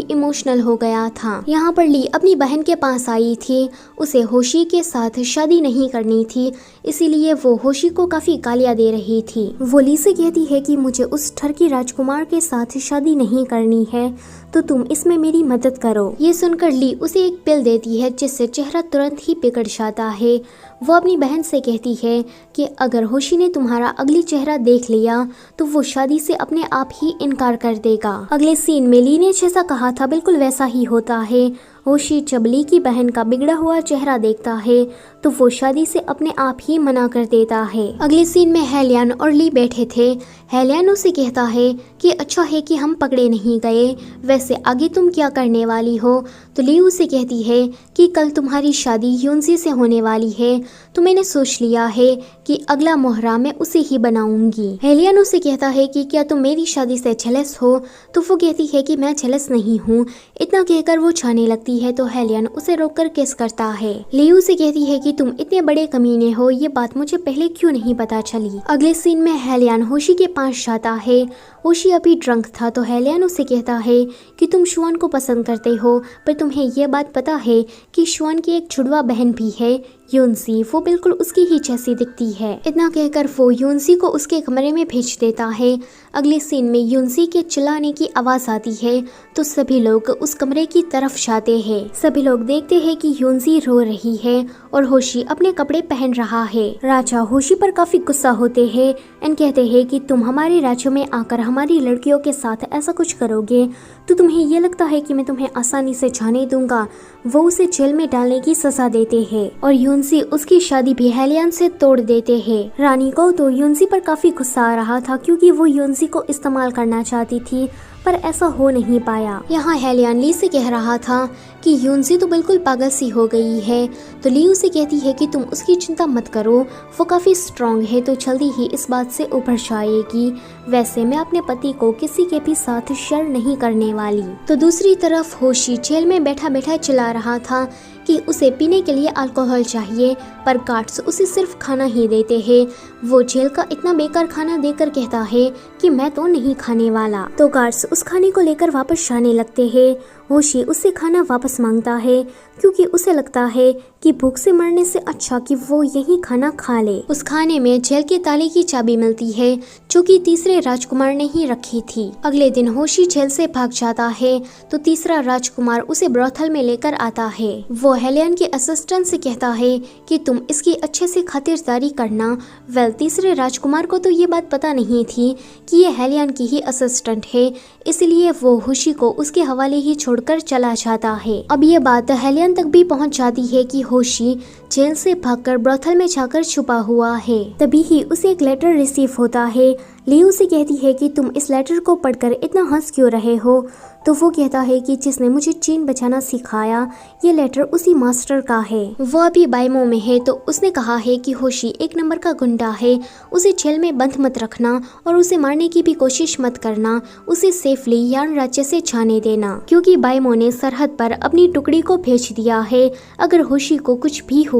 इमोशनल हो गया था। यहाँ पर ली अपनी बहन के पास आई थी। उसे होशी के साथ शादी नहीं करनी थी, इसीलिए वो होशी को काफी गालियाँ दे रही थी। वो ली से कहती है कि मुझे उस ठरकी राजकुमार के साथ शादी नहीं करनी है, तो तुम इसमें मेरी मदद करो। ये सुनकर ली उसे एक पिल देती है, जिससे चेहरा तुरंत ही बिगड़ जाता है। वो अपनी बहन से कहती है कि अगर होशी ने तुम्हारा अगली चेहरा देख लिया तो वो शादी से अपने आप ही इनकार कर देगा। अगले सीन में ली ने जैसा कहा था बिल्कुल वैसा ही होता है। होशी जब ली की बहन का बिगड़ा हुआ चेहरा देखता है तो वो शादी से अपने आप ही मना कर देता है। अगले सीन में हेलियन और ली बैठे थे। हेलियन उसे कहता है कि अच्छा है कि हम पकड़े नहीं गए, वैसे आगे तुम क्या करने वाली हो। तो ली उसे कहती है कि कल तुम्हारी शादी यूनसी से होने वाली है, तो मैंने सोच लिया है कि अगला मोहरा मैं उसे ही बनाऊंगी। हेलियन उसे कहता है कि क्या तुम मेरी शादी से जेलस हो। तो वो कहती है कि मैं जेलस नहीं हूँ। इतना कहकर वो जाने लगती है तो हेलियन उसे रोककर किस करता है। ली उसे कहती है कि तुम इतने बड़े कमीने हो, ये बात मुझे पहले क्यों नहीं पता चली। अगले सीन में हेलियन होशी के पास जाता है। होशी अभी ड्रंक था तो हेलियन उसे कहता है कि तुम शुआन को पसंद करते हो, पर तुम्हें यह बात पता है कि शुआन की एक जुड़वा बहन भी है, यूनसी। वो बिल्कुल उसकी ही जैसी दिखती है। इतना कहकर वो यूनसी को उसके कमरे में भेज देता है। अगले सीन में यूनसी के चिल्लाने की आवाज आती है तो सभी लोग उस कमरे की तरफ जाते हैं। सभी लोग देखते हैं कि यूनसी रो रही है और होशी अपने कपड़े पहन रहा है। राजा होशी पर काफी गुस्सा होते हैं एंड कहते हैं कि तुम हमारे राज्य में आकर हमारी लड़कियों के साथ ऐसा कुछ करोगे तो तुम्हें ये लगता है कि मैं तुम्हें आसानी से जाने दूंगा। वो उसे जेल में डालने की सजा देते हैं और यूनसी उसकी शादी भी हेलियन से तोड़ देते हैं। रानी को तो यूनसी पर काफी गुस्सा आ रहा था, क्योंकि वो यूनसी को इस्तेमाल करना चाहती थी, पर ऐसा हो नहीं पाया। यहाँ हेलियन ली से कह रहा था कि यूनसी तो बिल्कुल पागल सी हो गई है। तो ली उसे कहती है कि तुम उसकी चिंता मत करो, वो काफी स्ट्रांग है तो जल्दी ही इस बात से उभर जाएगी। वैसे मैं अपने पति को किसी के भी साथ शेयर नहीं करने वाली। तो दूसरी तरफ होशी जेल में बैठा बैठा चिल्ला रहा था कि उसे पीने के लिए अल्कोहल चाहिए, पर गार्ड्स उसे सिर्फ खाना ही देते हैं। वो जेल का इतना बेकार खाना देकर कहता है कि मैं तो नहीं खाने वाला। तो गार्ड्स उस खाने को लेकर वापस जाने लगते हैं। होशी उससे खाना वापस मांगता है, क्योंकि उसे लगता है कि भूख से मरने से अच्छा कि वो यही खाना खा ले। उस खाने में जेल के ताले की चाबी मिलती है, जो कि तीसरे राजकुमार ने ही रखी थी। अगले दिन होशी जेल से भाग जाता है तो तीसरा राजकुमार उसे ब्रोथल में लेकर आता है। वो हेलियन के असिस्टेंट से कहता है कि तुम इसकी अच्छे से खातिरदारी करना। वेल, तीसरे राजकुमार को तो ये बात पता नहीं थी कि ये हेलियन की ही असिस्टेंट है, इसलिए वो होशी को उसके हवाले ही छोड़कर चला जाता है। अब ये बात हेलियन तक भी पहुंच जाती है कि होशी जेल से भागकर ब्रोथल में जाकर छुपा हुआ है। तभी ही उसे एक लेटर रिसीव होता है। ली उसे कहती है कि तुम इस लेटर को पढ़कर इतना हंस क्यों रहे हो। तो वो कहता है कि जिसने मुझे चीन बचाना सिखाया, ये लेटर उसी मास्टर का है। वो अभी बाइमो में है तो उसने कहा है कि होशी एक नंबर का गुंडा है, उसे जेल में बंद मत रखना और उसे मारने की भी कोशिश मत करना। उसे सेफली यान राज्य से जाने देना, क्योंकि बाइमो ने सरहद पर अपनी टुकड़ी को भेज दिया है। अगर होशी को कुछ भी हुआ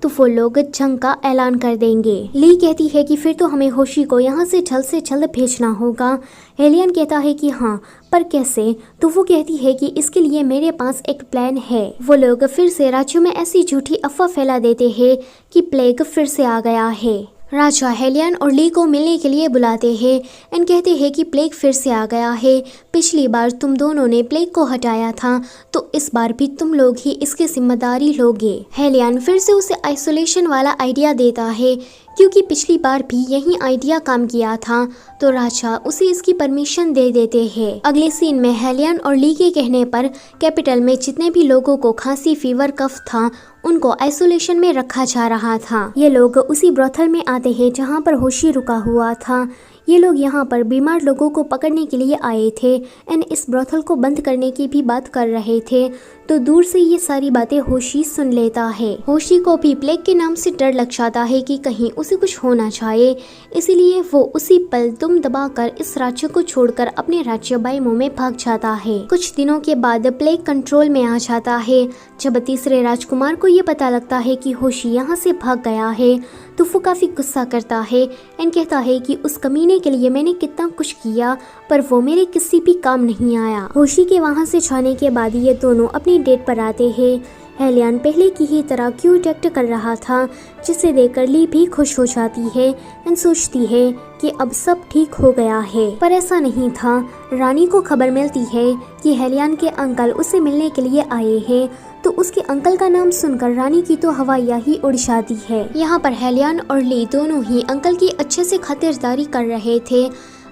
तो वो लोग जंग का ऐलान कर देंगे। ली कहती है कि फिर तो हमें होशी को यहाँ से जल्द जल्द से जल्द भेजना होगा। हेलियन कहता है कि हाँ, पर कैसे? तो वो कहती है कि इसके लिए मेरे पास एक प्लान है। वो लोग फिर से राज्य में ऐसी झूठी अफवाह फैला देते हैं कि प्लेग फिर से आ गया है। राजा हेलियन और ली को मिलने के लिए बुलाते हैं एंड कहते हैं कि प्लेग फिर से आ गया है। पिछली बार तुम दोनों ने प्लेग को हटाया था, तो इस बार भी तुम लोग ही इसकी जिम्मेदारी लोगे। हेलियन फिर से उसे आइसोलेशन वाला आइडिया देता है, क्योंकि पिछली बार भी यही आइडिया काम किया था, तो राजा उसे इसकी परमिशन दे देते हैं। अगले सीन में हेलियन और ली के कहने पर कैपिटल में जितने भी लोगों को खांसी, फीवर, कफ था, उनको आइसोलेशन में रखा जा रहा था। ये लोग उसी ब्रोथल में आते हैं जहाँ पर होशी रुका हुआ था। ये लोग यहाँ पर बीमार लोगों को पकड़ने के लिए आए थे एंड इस ब्रोथल को बंद करने की भी बात कर रहे थे। तो दूर से ये सारी बातें होशी सुन लेता है। होशी को भी प्लेग के नाम से डर लग जाता है कि कहीं उसे कुछ होना चाहिए, इसीलिए वो उसी पल दुम दबाकर इस राज्य को छोड़कर अपने राज्य बाइमो में भाग जाता है। कुछ दिनों के बाद प्लेग कंट्रोल में आ जाता है। जब तीसरे राजकुमार को ये पता लगता है कि होशी यहाँ से भाग गया है, तो वो काफी गुस्सा करता है एंड कहता है कि उस कमीने के लिए मैंने कितना कुछ किया, पर वो मेरे किसी भी काम नहीं आया। होशी के वहाँ से जाने के बाद ये दोनों अपनी डेट पर आते हैं। हेलियन पहले की ही तरह क्यूट एक्ट कर रहा था, जिसे देखकर ली भी खुश हो जाती है एंड सोचती है कि अब सब ठीक हो गया है। पर ऐसा नहीं था। रानी को खबर मिलती है कि हेलियन के अंकल उसे मिलने के लिए आए हैं, तो उसके अंकल का नाम सुनकर रानी की तो हवाइयाँ ही उड़ जाती है। यहाँ पर हेलियन और ली दोनों ही अंकल की अच्छे से खातिरदारी कर रहे थे।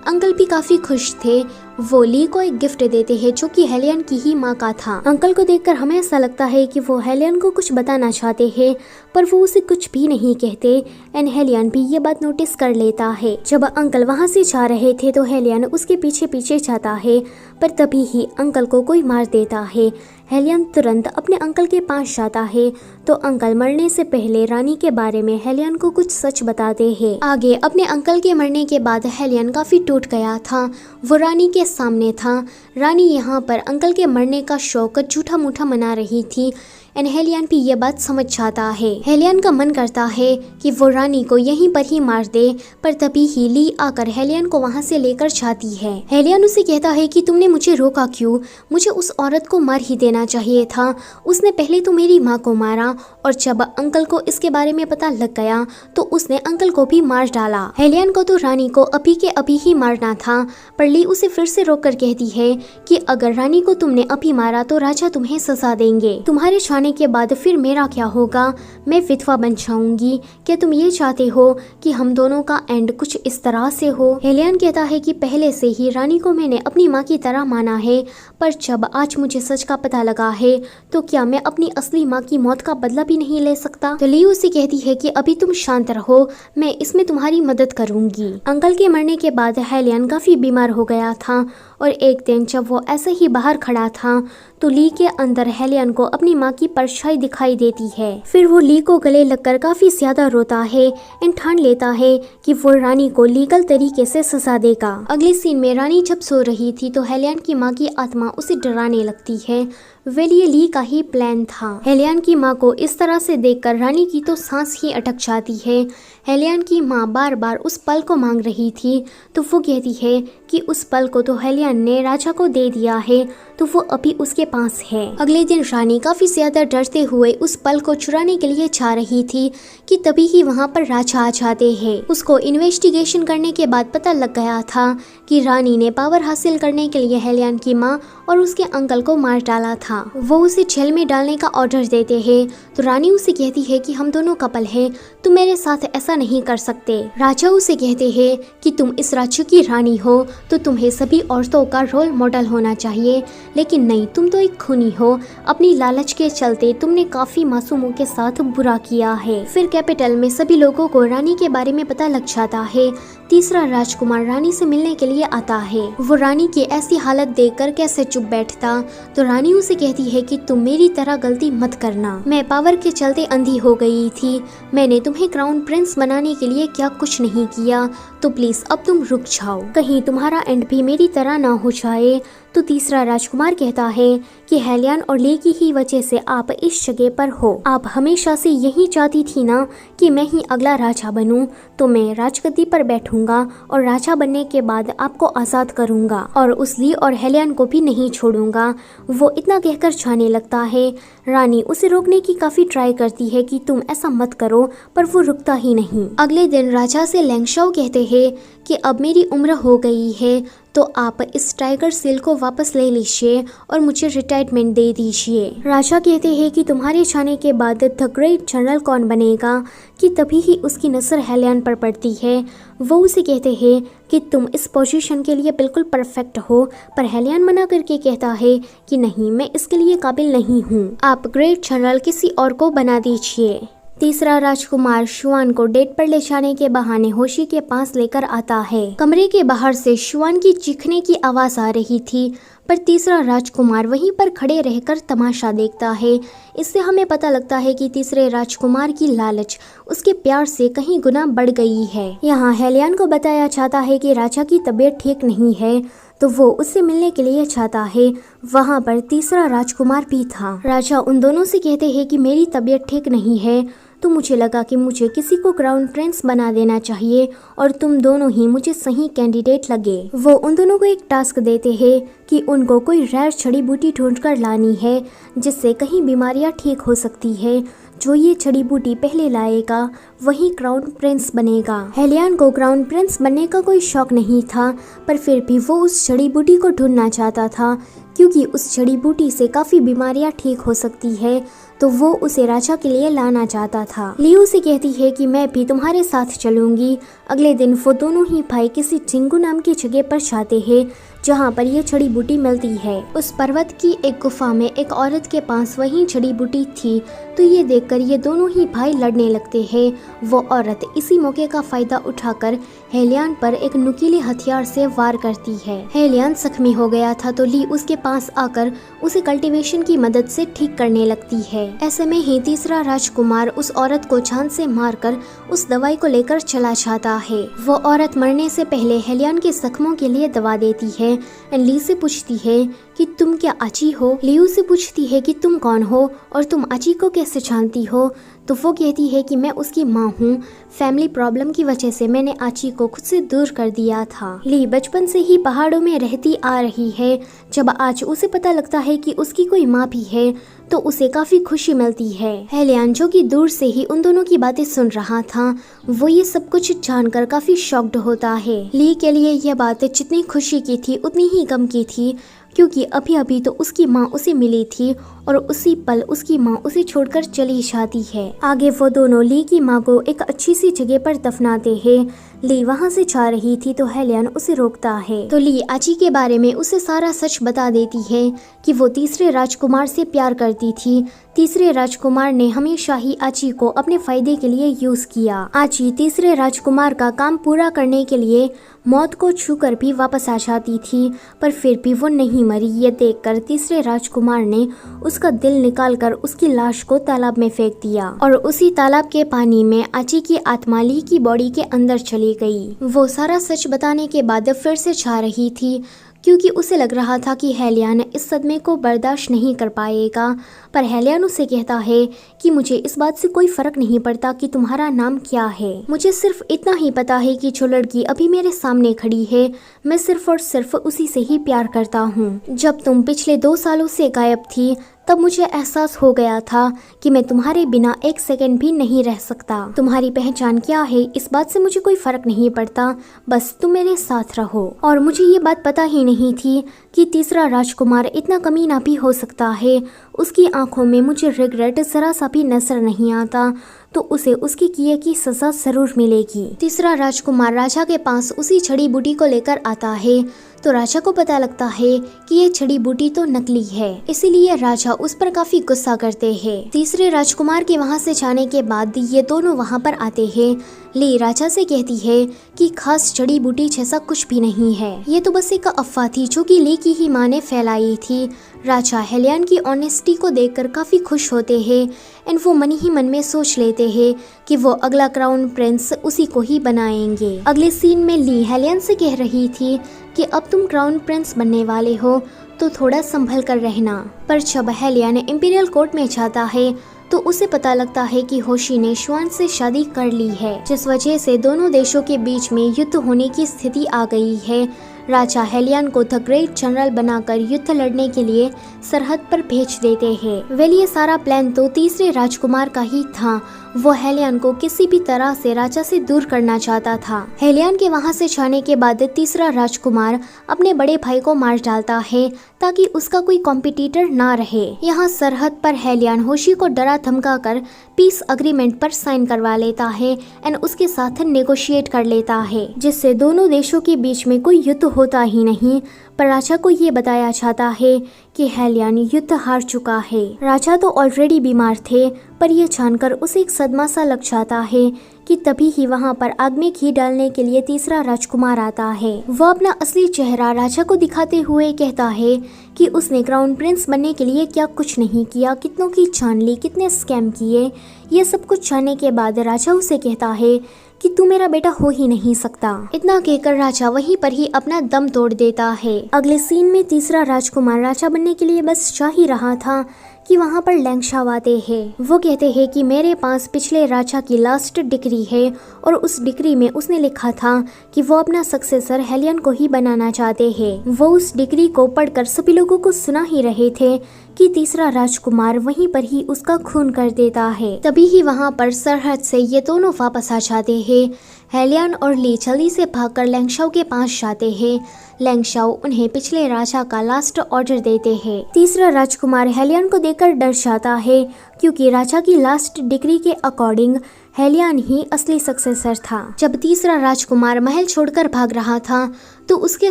अंकल भी काफी खुश थे। वो ली को एक गिफ्ट देते हैं जो कि हेलियन की ही माँ का था। अंकल को देखकर हमें ऐसा लगता है कि वो हेलियन को कुछ बताना चाहते हैं, पर वो उसे कुछ भी नहीं कहते एंड हेलियन भी ये बात नोटिस कर लेता है। जब अंकल वहाँ से जा रहे थे तो हेलियन उसके पीछे पीछे जाता है, पर तभी ही अंकल को कोई मार देता है। हेलियन तुरंत अपने अंकल के पास जाता है, तो अंकल मरने से पहले रानी के बारे में हेलियन को कुछ सच बताते हैं। आगे अपने अंकल के मरने के बाद हेलियन काफी टूट गया था। वो रानी के सामने था। रानी यहाँ पर अंकल के मरने का शौक झूठा मूठा मना रही थी एंड हेलियन भी ये बात समझ जाता है। हेलियन का मन करता है कि वो रानी को यहीं पर ही मार दे, पर तभी ही ली आकर हेलियन को वहाँ से लेकर जाती है। हेलियन उसे कहता है कि तुमने मुझे रोका क्यों? मुझे उस औरत को मार ही देना चाहिए था। उसने पहले तो मेरी माँ को मारा, और जब अंकल को इसके बारे में पता लग गया तो उसने अंकल को भी मार डाला। हेलियन को तो रानी को अभी के अभी ही मारना था, पर ली उसे फिर से रोककर कहती है कि अगर रानी को तुमने अभी मारा तो राजा तुम्हें सजा देंगे। तुम्हारे जाने के बाद फिर मेरा क्या होगा? मैं विधवा बन जाऊंगी। क्या तुम ये चाहते हो कि हम दोनों का एंड कुछ इस तरह से हो? हेलियन कहता है कि पहले से ही रानी को मैंने अपनी माँ की तरह माना है, पर जब आज मुझे सच का पता लगा है तो क्या मैं अपनी असली माँ की मौत का बदला भी नहीं ले सकता? तो ली उसे कहती है कि अभी तुम शांत रहो, मैं इसमें तुम्हारी मदद करूंगी। अंकल के मरने के बाद हेलियन काफी बीमार हो गया था, और एक दिन जब वो ऐसे ही बाहर खड़ा था तो ली के अंदर हेलियन को अपनी माँ की परछाई दिखाई देती है। फिर वो ली को गले लगकर काफी ज्यादा रोता है एंड ठान लेता है कि वो रानी को लीगल तरीके से सजा देगा। अगले सीन में रानी जब सो रही थी तो हेलियन की माँ की आत्मा उसे डराने लगती है। वेल ये ली का ही प्लान था। हेलियन की माँ को इस तरह से देखकर रानी की तो सांस ही अटक जाती है। हेलियन की माँ बार बार उस पल को मांग रही थी, तो वो कहती है कि उस पल को तो हेलियन ने राजा को दे दिया है, तो वो अभी उसके पास है। अगले दिन रानी काफी ज्यादा डरते हुए उस पल को चुराने के लिए जा रही थी कि तभी ही वहाँ पर राजा आ जाते हैं। उसको इन्वेस्टिगेशन करने के बाद पता लग गया था कि रानी ने पावर हासिल करने के लिए हेलियन की माँ और उसके अंकल को मार डाला था। वो उसे जेल में डालने का ऑर्डर देते हैं, तो रानी उसे कहती है कि हम दोनों कपल हैं, तुम मेरे साथ ऐसा नहीं कर सकते। राजा उसे कहते हैं कि तुम इस राज्य की रानी हो, तो तुम्हें सभी औरतों का रोल मॉडल होना चाहिए, लेकिन नहीं, तुम तो एक खूनी हो। अपनी लालच के चलते तुमने काफी मासूमों के साथ बुरा किया है। फिर कैपिटल में सभी लोगों को रानी के बारे में पता लग जाता है। तीसरा राजकुमार रानी से मिलने के लिए आता है। वो रानी की ऐसी हालत देखकर कैसे चुप बैठता, तो रानी उसे कहती है कि तुम मेरी तरह गलती मत करना। मैं पावर के चलते अंधी हो गई थी। मैंने तुम्हें क्राउन प्रिंस बनाने के लिए क्या कुछ नहीं किया, तो प्लीज अब तुम रुक जाओ, कहीं तुम्हारा एंड भी मेरी तरह ना हो जाए। तो तीसरा राजकुमार राजकुमार कहता है कि हेलियन और ली की ही वजह से आप इस जगह पर हो। आप हमेशा से यही चाहती थी ना कि मैं ही अगला राजा बनूं, तो मैं राजगद्दी पर बैठूंगा और राजा बनने के बाद आपको आजाद करूंगा और उस ली और हेलियन को भी नहीं छोड़ूंगा। वो इतना कहकर जाने लगता है। रानी उसे रोकने की काफी ट्राई करती है कि तुम ऐसा मत करो, पर वो रुकता ही नहीं। अगले दिन राजा से लैंगशाओ कहते हैं कि अब मेरी उम्र हो गई है, तो आप इस टाइगर सील को वापस ले लीजिए और मुझे रिटायरमेंट दे दीजिए। राजा कहते हैं कि तुम्हारे जाने के बाद द ग्रेट जनरल कौन बनेगा, कि तभी ही उसकी नजर हेलियन पर पड़ती है। वो उसे कहते हैं कि तुम इस पोजीशन के लिए बिल्कुल परफेक्ट हो, पर हेलियन मना करके कहता है कि नहीं, मैं इसके लिए काबिल नहीं हूँ, आप ग्रेट जनरल किसी और को बना दीजिए। तीसरा राजकुमार शुआन को डेट पर ले जाने के बहाने होशी के पास लेकर आता है। कमरे के बाहर से शुआन की चीखने की आवाज आ रही थी, पर तीसरा राजकुमार वहीं पर खड़े रहकर तमाशा देखता है। इससे हमें पता लगता है कि तीसरे राजकुमार की लालच उसके प्यार से कहीं गुना बढ़ गई है। यहाँ हेलियन को बताया जाता है कि राजा की तबीयत ठीक नहीं है, तो वो उससे मिलने के लिए चाहता है। वहाँ पर तीसरा राजकुमार भी था। राजा उन दोनों से कहते हैं कि मेरी तबीयत ठीक नहीं है, तो मुझे लगा कि मुझे किसी को क्राउन प्रिंस बना देना चाहिए और तुम दोनों ही मुझे सही कैंडिडेट लगे। वो उन दोनों को एक टास्क देते हैं कि उनको कोई रेयर जड़ी बूटी ढूंढ कर लानी है, जिससे कहीं बीमारियां ठीक हो सकती है। जो ये जड़ी बूटी पहले लाएगा वही क्राउन प्रिंस बनेगा। हेलियन को क्राउन प्रिंस बनने का कोई शौक नहीं था, पर फिर भी वो उस जड़ी बूटी को ढूंढना चाहता था, क्योंकि उस जड़ी बूटी से काफी बीमारियां ठीक हो सकती है, तो वो उसे राजा के लिए लाना चाहता था। लियू से कहती है कि मैं भी तुम्हारे साथ चलूंगी। अगले दिन वो दोनों ही भाई किसी चिंगू नाम की जगह पर जाते हैं, जहाँ पर ये जड़ी बूटी मिलती है। उस पर्वत की एक गुफा में एक औरत के पास वही जड़ी बूटी थी, तो ये देखकर ये दोनों ही भाई लड़ने लगते हैं। वो औरत इसी मौके का फायदा उठाकर हेलियन पर एक नुकीले हथियार से वार करती है। हेलियन जख्मी हो गया था, तो ली उसके पास आकर उसे कल्टीवेशन की मदद से ठीक करने लगती है। ऐसे में ही तीसरा राजकुमार उस औरत को जान से मारकर उस दवाई को लेकर चला जाता है। वो औरत मरने से पहले हेलियन के जख्मों के लिए दवा देती है। ली से पूछती है कि तुम क्या आची हो। लियू से पूछती है कि तुम कौन हो और तुम आची को कैसे जानती हो, तो वो कहती है कि मैं उसकी माँ हूँ। फैमिली प्रॉब्लम की वजह से मैंने आची को खुद से दूर कर दिया था। ली बचपन से ही पहाड़ों में रहती आ रही है। जब आज उसे पता लगता है कि उसकी कोई माँ भी है, तो उसे काफी खुशी मिलती है। हेलियन जो कि दूर से ही उन दोनों की बातें सुन रहा था, वो ये सब कुछ जानकर काफी शॉक्ड होता है। ली के लिए यह बात जितनी खुशी की थी उतनी ही गम की थी, क्योंकि अभी अभी तो उसकी माँ उसे मिली थी और उसी पल उसकी माँ उसे छोड़कर चली जाती है। आगे वो दोनों ली की माँ को एक अच्छी सी जगह पर दफनाते हैं। ली वहाँ से जा रही थी, तो हेलियन उसे रोकता है, तो ली आची के बारे में उसे सारा सच बता देती है कि वो तीसरे राजकुमार से प्यार करती थी। तीसरे राजकुमार ने हमेशा ही आची को अपने फायदे के लिए यूज किया। आची तीसरे राजकुमार का काम पूरा करने के लिए मौत को छूकर भी वापस आ जाती थी, पर फिर भी वो नहीं मरी। ये देखकर तीसरे राजकुमार ने उसका दिल निकालकर उसकी लाश को तालाब में फेंक दिया और उसी तालाब के पानी में आची की आत्मा ली की बॉडी के अंदर चली गई। वो सारा सच बताने के बाद फिर से जा रही थी, क्योंकि उसे लग रहा था कि हेलियन इस सदमे को बर्दाश्त नहीं कर पाएगा। पर हेलियन उसे कहता है कि मुझे इस बात से कोई फर्क नहीं पड़ता कि तुम्हारा नाम क्या है। मुझे सिर्फ इतना ही पता है कि जो लड़की अभी मेरे सामने खड़ी है, मैं सिर्फ और सिर्फ उसी से ही प्यार करता हूँ। जब तुम पिछले 2 सालों से गायब थी, तब मुझे एहसास हो गया था कि मैं तुम्हारे बिना एक सेकंड भी नहीं रह सकता। तुम्हारी पहचान क्या है इस बात से मुझे कोई फर्क नहीं पड़ता, बस तुम मेरे साथ रहो। और मुझे ये बात पता ही नहीं थी कि तीसरा राजकुमार इतना कमीना भी हो सकता है। उसकी आंखों में मुझे रिग्रेट जरा सा भी नजर नहीं आता, तो उसे उसके किए की सजा जरूर मिलेगी। तीसरा राजकुमार राजा के पास उसी जड़ी बूटी को लेकर आता है, तो राजा को पता लगता है कि ये जड़ी बूटी तो नकली है, इसीलिए राजा उस पर काफी गुस्सा करते हैं। तीसरे राजकुमार के वहाँ से जाने के बाद ये दोनों वहाँ पर आते हैं। ली राजा से कहती है कि खास जड़ी बूटी जैसा कुछ भी नहीं है, ये तो बस एक अफवाह थी जो कि ली की ही माँ ने फैलाई थी। राजा हेलियन की ऑनेस्टी को देखकर काफी खुश होते हैं एंड वो मन ही मन में सोच लेते हैं कि वो अगला क्राउन प्रिंस उसी को ही बनाएंगे। अगले सीन में ली हेलियन से कह रही थी कि अब तुम क्राउन प्रिंस बनने वाले हो, तो थोड़ा संभल कर रहना। पर जब हेलियन इंपीरियल कोर्ट में जाता है तो उसे पता लगता है कि होशी ने शुआन से शादी कर ली है, जिस वजह से दोनों देशों के बीच में युद्ध होने की स्थिति आ गई है। राजा हेलियन को द ग्रेट जनरल बनाकर युद्ध लड़ने के लिए सरहद पर भेज देते हैं। वेल ये सारा प्लान तो तीसरे राजकुमार का ही था। वो हेलियन को किसी भी तरह से राजा से दूर करना चाहता था। हेलियन के वहां से जाने के बाद तीसरा राजकुमार अपने बड़े भाई को मार डालता है ताकि उसका कोई कॉम्पिटिटर ना रहे। यहाँ सरहद पर हेलियन होशी को डरा धमका कर पीस अग्रीमेंट पर साइन करवा लेता है एंड उसके साथ नेगोशिएट कर लेता है, जिससे दोनों देशों के बीच में कोई युद्ध होता ही नहीं। पर राजा को ये बताया जाता है कि हेलियन युद्ध हार चुका है। राजा तो ऑलरेडी बीमार थे, पर यह जानकर उसे एक सदमा सा लग जाता है कि तभी ही वहां पर आग में घी डालने के लिए तीसरा राजकुमार आता है। वो अपना असली चेहरा राजा को दिखाते हुए कहता है कि उसने क्राउन प्रिंस बनने के लिए क्या कुछ नहीं किया, कितनों की जान ली, कितने स्कैम किए। ये सब कुछ जानने के बाद राजा उसे कहता है कि तू मेरा बेटा हो ही नहीं सकता। इतना कहकर राजा वहीं पर ही अपना दम तोड़ देता है। अगले सीन में तीसरा राजकुमार राजा बनने के लिए बस जा ही रहा था कि वहाँ पर लैंगशाव आते हैं। वो कहते हैं कि मेरे पास पिछले राजा की लास्ट डिग्री है और उस डिग्री में उसने लिखा था कि वो अपना सक्सेसर हेलियन को ही बनाना चाहते हैं। वो उस डिग्री को पढ़कर सभी लोगों को सुना ही रहे थे कि तीसरा राजकुमार वहीं पर ही उसका खून कर देता है। तभी ही वहाँ पर सरहद से ये दोनों वापस आ जाते हैं। हेलियन और ली जल्दी से भागकर लैंगशाव के पास जाते हैं। लैंगशाव उन्हें पिछले राजा का लास्ट ऑर्डर देते हैं। तीसरा राजकुमार हेलियन को देखकर डर जाता है क्योंकि राजा की लास्ट डिग्री के अकॉर्डिंग हेलियन ही असली सक्सेसर था। जब तीसरा राजकुमार महल छोड़कर भाग रहा था तो उसके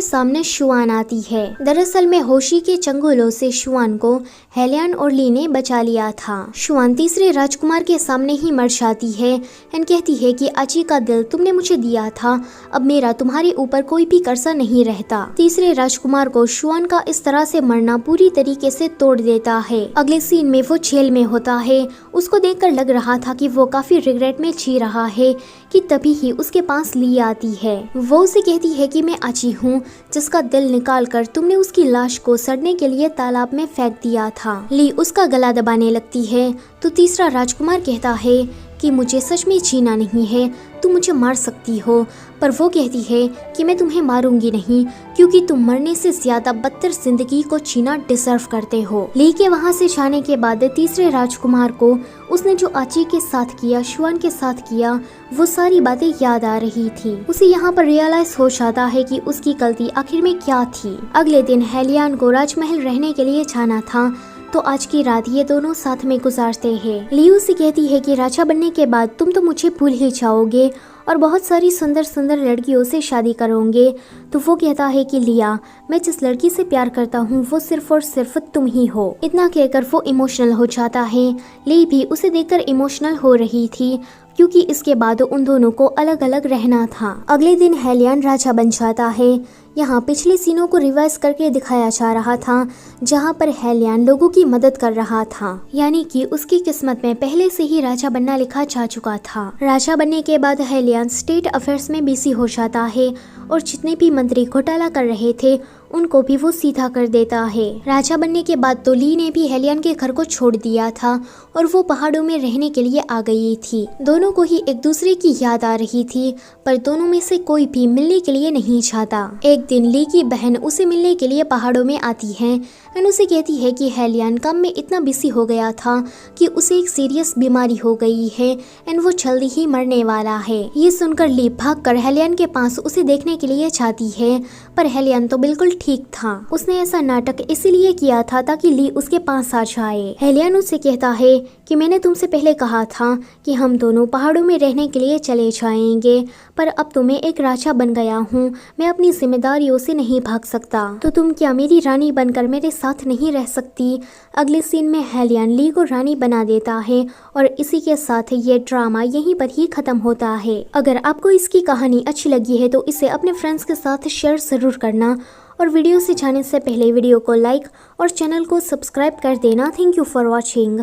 सामने शुआन आती है। दरअसल में होशी के चंगुलों से शुआन को हेलियन और ली ने बचा लिया था। शुआन तीसरे राजकुमार के सामने ही मर जाती है एंड कहती है कि आची का दिल तुमने मुझे दिया था, अब मेरा तुम्हारे ऊपर कोई भी कर्जा नहीं रहता। तीसरे राजकुमार को शुआन का इस तरह से मरना पूरी तरीके से तोड़ देता है। अगले सीन में वो जेल में होता है। उसको देखकर लग रहा था कि वो काफी रिग्रेट में जी रहा है कि तभी ही उसके पास ली आती है। वो उसे कहती है कि मैं आची हूँ जिसका दिल निकाल कर तुमने उसकी लाश को सड़ने के लिए तालाब में फेंक दिया था। ली उसका गला दबाने लगती है तो तीसरा राजकुमार कहता है कि मुझे सच में जीना नहीं है, तुम मुझे मार सकती हो। पर वो कहती है कि मैं तुम्हें मारूंगी नहीं क्योंकि तुम मरने से ज्यादा बदतर जिंदगी को जीना डिजर्व करते हो। ली के वहाँ से जाने के बाद तीसरे राजकुमार को उसने जो आची के साथ किया, शुआन के साथ किया, वो सारी बातें याद आ रही थी। उसे यहाँ पर रियलाइज हो जाता है कि उसकी गलती आखिर में क्या थी। अगले दिन हेलियन को राजमहल रहने के लिए जाना था तो आज की रात ये दोनों साथ में गुजारते हैं। ली उसे कहती है कि राजा बनने के बाद तुम तो मुझे भूल ही जाओगे और बहुत सारी सुंदर सुंदर लड़कियों से शादी करोगे। तो वो कहता है कि लिया, मैं जिस लड़की से प्यार करता हूँ वो सिर्फ और सिर्फ तुम ही हो। इतना कहकर वो इमोशनल हो जाता है। ली भी उसे देखकर इमोशनल हो रही थी क्योंकि इसके बाद उन दोनों को अलग अलग रहना था। अगले दिन हेलियन राजा बन जाता है। यहाँ पिछले सीनों को रिवाइज करके दिखाया जा रहा था जहाँ पर हेलियन लोगों की मदद कर रहा था, यानी कि उसकी किस्मत में पहले से ही राजा बनना लिखा जा चुका था। राजा बनने के बाद हेलियन स्टेट अफेयर्स में बिजी हो जाता है और जितने भी मंत्री घोटाला कर रहे थे उनको भी वो सीधा कर देता है। राजा बनने के बाद तो ली ने भी हेलियन के घर को छोड़ दिया था और वो पहाड़ों में रहने के लिए आ गई थी। दोनों को ही एक दूसरे की याद आ रही थी पर दोनों में से कोई भी मिलने के लिए नहीं चाहता। एक दिन ली की बहन उसे मिलने के लिए पहाड़ों में आती है एंड उसे कहती है कि हेलियन काम में इतना बिजी हो गया था कि उसे एक सीरियस बीमारी हो गई है एंड वो जल्दी ही मरने वाला है। ये सुनकर ली भागकर हेलियन के पास उसे देखने के लिए जाती है पर हेलियन तो बिल्कुल ठीक था। उसने ऐसा नाटक इसीलिए किया था ताकि ली उसके पास आ जाए। हेलियन उससे कहता है कि मैंने तुमसे पहले कहा था कि हम दोनों पहाड़ों में रहने के लिए चले जाएंगे, पर अब तो मैं एक राजा बन गया हूँ, मैं अपनी जिम्मेदारियों से नहीं भाग सकता, तो तुम क्या मेरी रानी बनकर मेरे साथ नहीं रह सकती। अगले सीन में हेलियन ली को रानी बना देता है और इसी के साथ ये ड्रामा यहीं पर ही खत्म होता है। अगर आपको इसकी कहानी अच्छी लगी है तो इसे अपने फ्रेंड्स के साथ शेयर जरूर करना और वीडियो से जाने से पहले वीडियो को लाइक और चैनल को सब्सक्राइब कर देना। Thank you for watching.